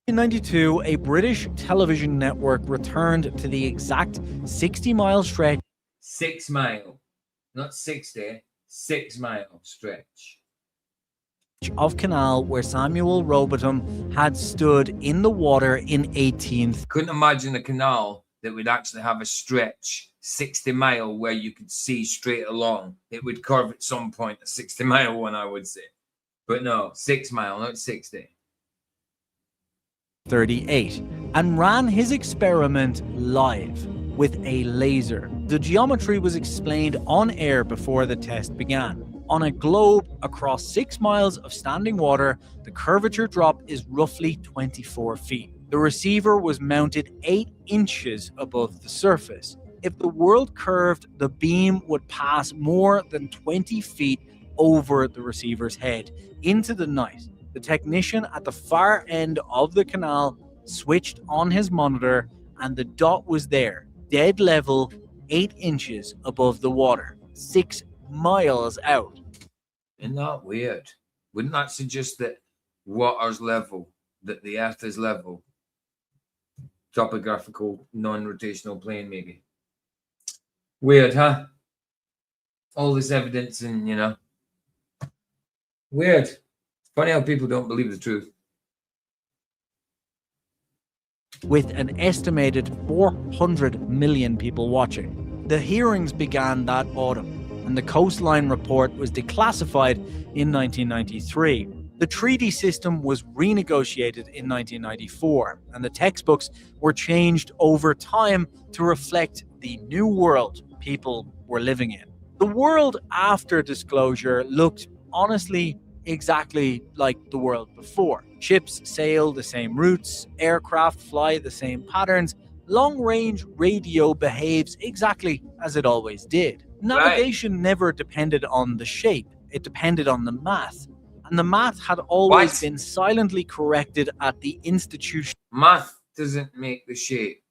[SPEAKER 1] In 1992, a British television network returned to the exact 60-mile stretch...
[SPEAKER 6] 6 mile, not 60, 6 mile stretch.
[SPEAKER 1] ...of canal where Samuel Robotham had stood in the water in 18...
[SPEAKER 6] Couldn't imagine a canal that would actually have a stretch 60 mile where you could see straight along. It would curve at some point, a 60 mile one, I would say. But no, 6 mile, not 60.
[SPEAKER 1] 38 and ran his experiment live with a laser. The geometry was explained on air before the test began. On a globe across 6 miles of standing water, the curvature drop is roughly 24 feet. The receiver was mounted 8 inches above the surface. If the world curved, the beam would pass more than 20 feet over the receiver's head into the night. The technician at the far end of the canal switched on his monitor and the dot was there, dead level, 8 inches above the water, 6 miles out.
[SPEAKER 6] Isn't that weird? Wouldn't that suggest that water's level, that the earth is level? Topographical, non-rotational plane, maybe. Weird, huh? All this evidence and, you know. Weird. It's funny how people don't believe the truth.
[SPEAKER 1] With an estimated 400 million people watching. The hearings began that autumn, and the Coastline Report was declassified in 1993. The treaty system was renegotiated in 1994, and the textbooks were changed over time to reflect the new world people were living in. The world after disclosure looked, honestly, exactly like the world before. Ships sail the same routes, aircraft fly the same patterns, long-range radio behaves exactly as it always did. Navigation never depended on the shape, it depended on the math. And the math had always been silently corrected at the institution.
[SPEAKER 6] Math doesn't make the shape.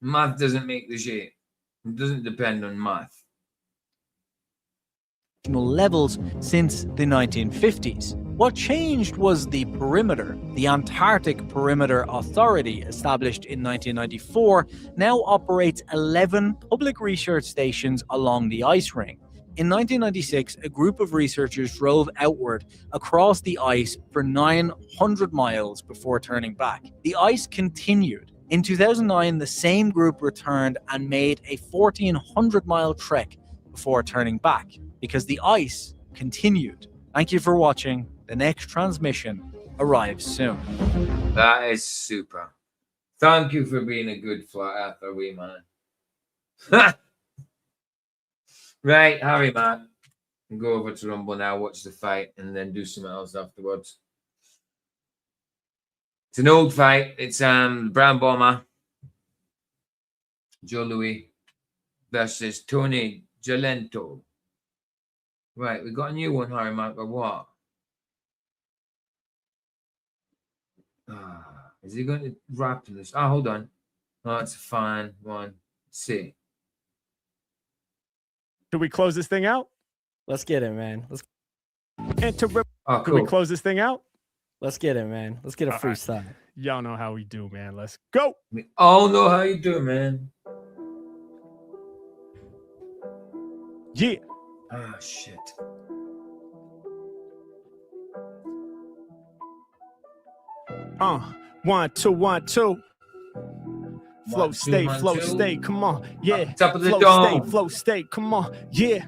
[SPEAKER 6] Math doesn't make the shape. It doesn't depend on math.
[SPEAKER 1] Levels since the 1950s. What changed was the perimeter. The Antarctic Perimeter Authority, established in 1994, now operates 11 public research stations along the ice ring. In 1996, a group of researchers drove outward across the ice for 900 miles before turning back. The ice continued. In 2009, the same group returned and made a 1,400-mile trek before turning back, because the ice continued. Thank you for watching. The next transmission arrives soon.
[SPEAKER 6] That is super. Thank you for being a good flat earther, wee man. Right, Harry, man. Go over to Rumble now, watch the fight, and then do something else afterwards. It's an old fight. It's Brown Bomber, Joe Louis versus Tony Galento. Right, we got a new one, Harry Mack, or what? Is he going to rap to this? Hold on. Oh, it's a fine one. Let's see.
[SPEAKER 3] Should we close this thing out?
[SPEAKER 22] Let's get it, man. Let's.
[SPEAKER 6] Cool.
[SPEAKER 3] Should we close this thing out?
[SPEAKER 22] Let's get it, man. Let's get a freestyle.
[SPEAKER 3] Right. Y'all know how we do, man. Let's go.
[SPEAKER 6] We all know how you do, man.
[SPEAKER 3] Yeah.
[SPEAKER 6] Ah, shit.
[SPEAKER 3] One, two, 1, 2. Flow state, come on, yeah.
[SPEAKER 6] Top of the
[SPEAKER 3] flow
[SPEAKER 6] dome.
[SPEAKER 3] Flow state, come on, yeah.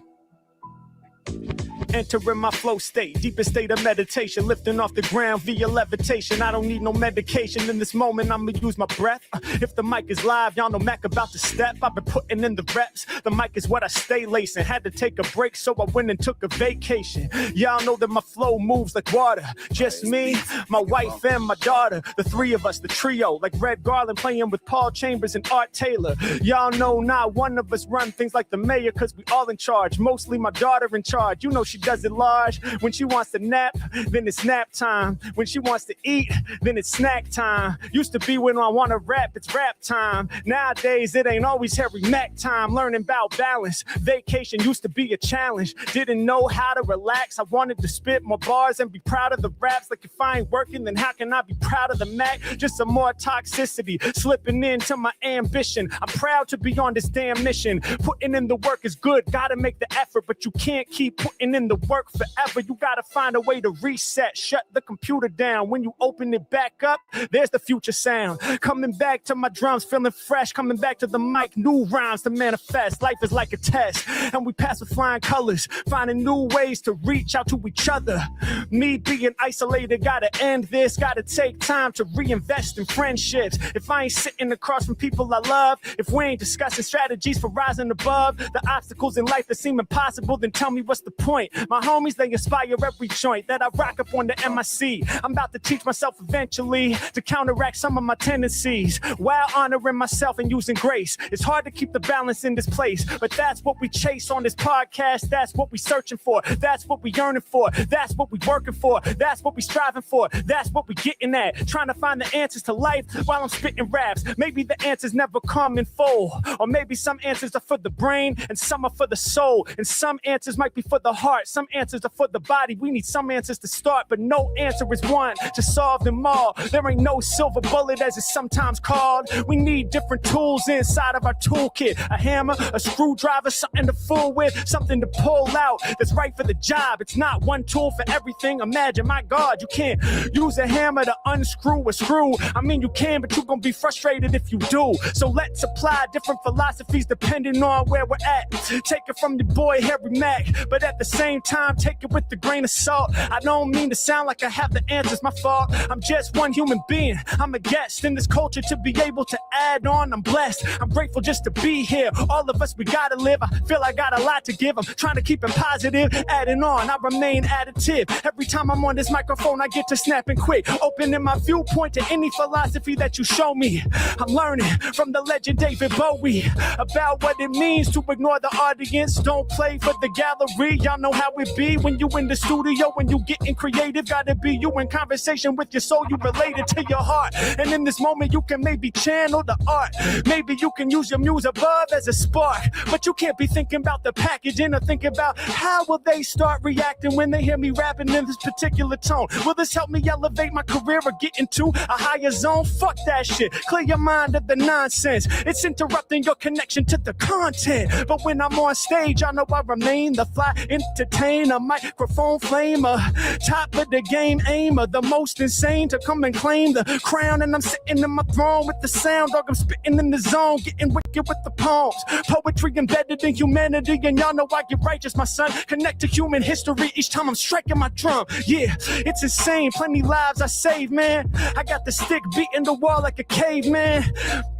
[SPEAKER 3] Entering my flow state, deepest state of meditation, lifting off the ground via levitation. I don't need no medication in this moment, I'ma use my breath. If the mic is live, y'all know Mac about to step. I've been putting in the reps, the mic is what I stay lacing. Had to take a break, so I went and took a vacation. Y'all know that my flow moves like water. Just me, my wife, and my daughter. The three of us, the trio, like Red Garland playing with Paul Chambers and Art Taylor. Y'all know not one of us run things like the mayor, cause we all in charge. Mostly my daughter in charge. You know she does it large. When she wants to nap, then it's nap time. When she wants to eat, then it's snack time. Used to be when I want to rap, it's rap time. Nowadays, it ain't always Harry Mack time. Learning about balance. Vacation used to be a challenge. Didn't know how to relax. I wanted to spit more bars and be proud of the raps. Like if I ain't working, then how can I be proud of the Mac? Just some more toxicity slipping into my ambition. I'm proud to be on this damn mission. Putting in the work is good. Gotta make the effort, but you can't keep putting in the to work forever. You gotta find a way to reset, shut the computer down. When you open it back up, there's the future sound. Coming back to my drums, feeling fresh. Coming back to the mic, new rhymes to manifest. Life is like a test, and we pass with flying colors, finding new ways to reach out to each other. Me being isolated, gotta end this. Gotta take time to reinvest in friendships. If I ain't sitting across from people I love, if we ain't discussing strategies for rising above the obstacles in life that seem impossible, then tell me what's the point. My homies, they inspire every joint that I rock up on the MIC. I'm about to teach myself eventually to counteract some of my tendencies while honoring myself and using grace. It's hard to keep the balance in this place, but that's what we chase on this podcast. That's what we searching for. That's what we yearning for. That's what we working for. That's what we striving for. That's what we getting at. Trying to find the answers to life while I'm spitting raps. Maybe the answers never come in full, or maybe some answers are for the brain and some are for the soul, and some answers might be for the heart. Some answers are for the body. We need some answers to start, but no answer is one to solve them all. There ain't no silver bullet, as it's sometimes called. We need different tools inside of our toolkit. A hammer, a screwdriver, something to fool with, something to pull out that's right for the job. It's not one tool for everything. Imagine, my God, you can't use a hammer to unscrew a screw. I mean, you can, but you're gonna be frustrated if you do. So let's apply different philosophies depending on where we're at. Take it from your boy Harry Mack, but at the same time, take it with a grain of salt. I don't mean to sound like I have the answers, my fault. I'm just one human being. I'm a guest in this culture to be able to add on. I'm blessed. I'm grateful just to be here. All of us, we gotta live. I feel I got a lot to give. I'm trying to keep it positive, adding on. I remain additive. Every time I'm on this microphone, I get to snapping quick, opening my viewpoint to any philosophy that you show me. I'm learning from the legend David Bowie about what it means to ignore the audience. Don't play for the gallery. Y'all know how it be when you in the studio, when you getting creative. Gotta be you in conversation with your soul. You related to your heart, and in this moment you can maybe channel the art. Maybe you can use your muse above as a spark, but you can't be thinking about the packaging or thinking about how will they start reacting when they hear me rapping in this particular tone. Will this help me elevate my career or get into a higher zone? Fuck that shit. Clear your mind of the nonsense. It's interrupting your connection to the content. But when I'm on stage, I know I remain the fly entertainer, microphone flamer, top of the game aimer, the most insane to come and claim the crown. And I'm sitting in my throne with the sound, dog. I'm spitting in the zone, getting wicked with the poems. Poetry embedded in humanity, and y'all know I get righteous, my son. Connect to human history each time I'm striking my drum. Yeah, it's insane. Plenty lives I save, man. I got the stick beating the wall like a caveman,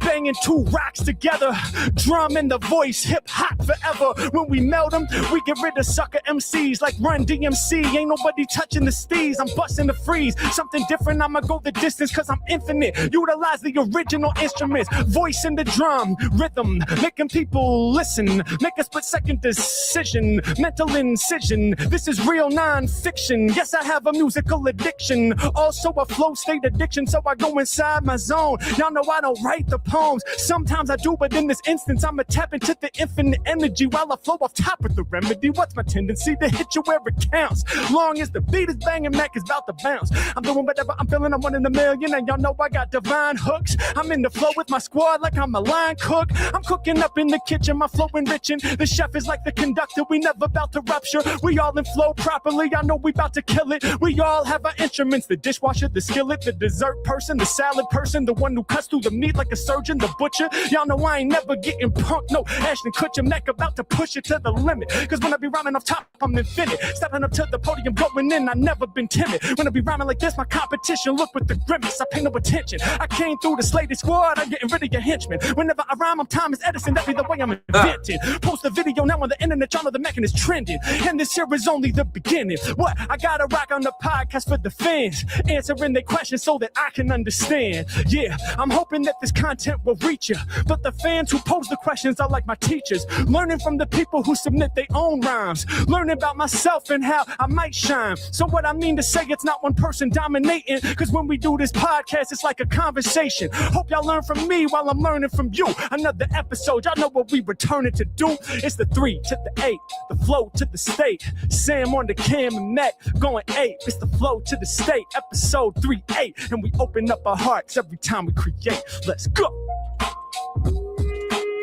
[SPEAKER 3] banging two rocks together, drum and the voice, hip hop forever. When we melt them, we get rid of sucker MCs like Run DMC. Ain't nobody touching the steez. I'm busting the freeze. Something different, I'ma go the distance cause I'm infinite. Utilize the original instruments, voice in the drum, rhythm, making people listen. Make a split second decision, mental incision. This is real non-fiction. Yes, I have a musical addiction, also a flow state addiction. So I go inside my zone. Y'all know I don't write the poems. Sometimes I do, but in this instance, I'ma tap into the infinite energy while I flow off top of the remedy. What's my tendency? To hit you where it counts. Long as the beat is banging, Mac is about to bounce. I'm doing whatever I'm feeling, I'm one in a million, and y'all know I got divine hooks. I'm in the flow with my squad like I'm a line cook. I'm cooking up in the kitchen, my flow enriching. The chef is like the conductor, we never about to rupture. We all in flow properly, I know we about to kill it. We all have our instruments, the dishwasher, the skillet, the dessert person, the salad person, the one who cuts through the meat like a surgeon, the butcher. Y'all know I ain't never getting punked, no Ashton Kutcher, Mac about to push it to the limit. Cause when I be rhyming off top, I'm infinite. Stepping up to the podium, going in, I never been timid. When I be rhyming like this, my competition look with the grimace. I pay no attention. I came through the slated squad, I'm getting rid of your henchmen. Whenever I rhyme, I'm Thomas Edison, that be the way I'm invented. Post a video now on the internet, y'all know the Mac is trending. And this here is only the beginning. What? I gotta rock on the podcast for the fans, answering their questions so that I can understand. Yeah, I'm hoping that this content will reach you. But the fans who pose the questions are like my teachers, learning from the people who submit their own rhymes, learning about myself and how I might shine. So what I mean to say, it's not one person dominating, cause when we do this podcast, it's like a conversation. Hope y'all learn from me while I'm learning from you. Another episode, y'all know what we returning to do. It's the 3 to the 8, the flow to the state. Sam on the cam and Mac going 8. It's the flow to the state, episode 3-8. And we open up our hearts every time we create. Let's go.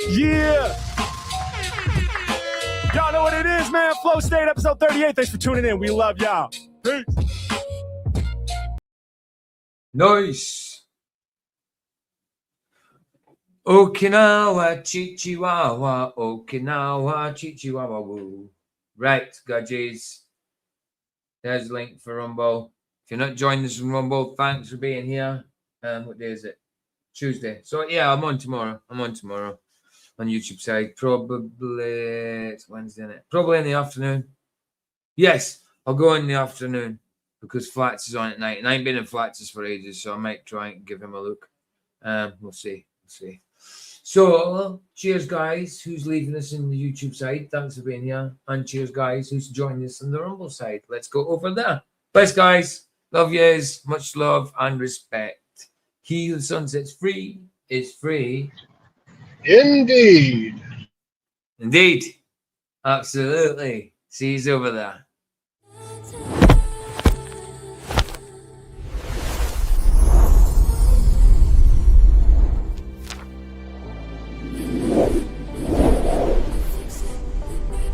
[SPEAKER 3] Yeah. Y'all know what it is. Cheers, man. Flow State, episode 38. Thanks for tuning in. We love y'all. Peace.
[SPEAKER 6] Nice. Okinawa Chichiwawa, Okinawa Chichiwawa woo. Right, Gudgies. There's the link for Rumble. If you're not joining us on Rumble, thanks for being here. What day is it? Tuesday. So yeah, I'm on tomorrow. On YouTube side. Probably it's Wednesday, isn't it? Probably in the afternoon. Yes, I'll go in the afternoon because Flats is on at night. And I ain't been in Flats for ages, so I might try and give him a look. We'll see. So, cheers, guys, who's leaving us in the YouTube side. Thanks for being here. And cheers, guys, who's joining us on the Rumble side. Let's go over there. Best, guys. Love yous. Much love and respect. He who sunsets free is free.
[SPEAKER 19] Indeed.
[SPEAKER 6] Indeed. Absolutely. See you over there.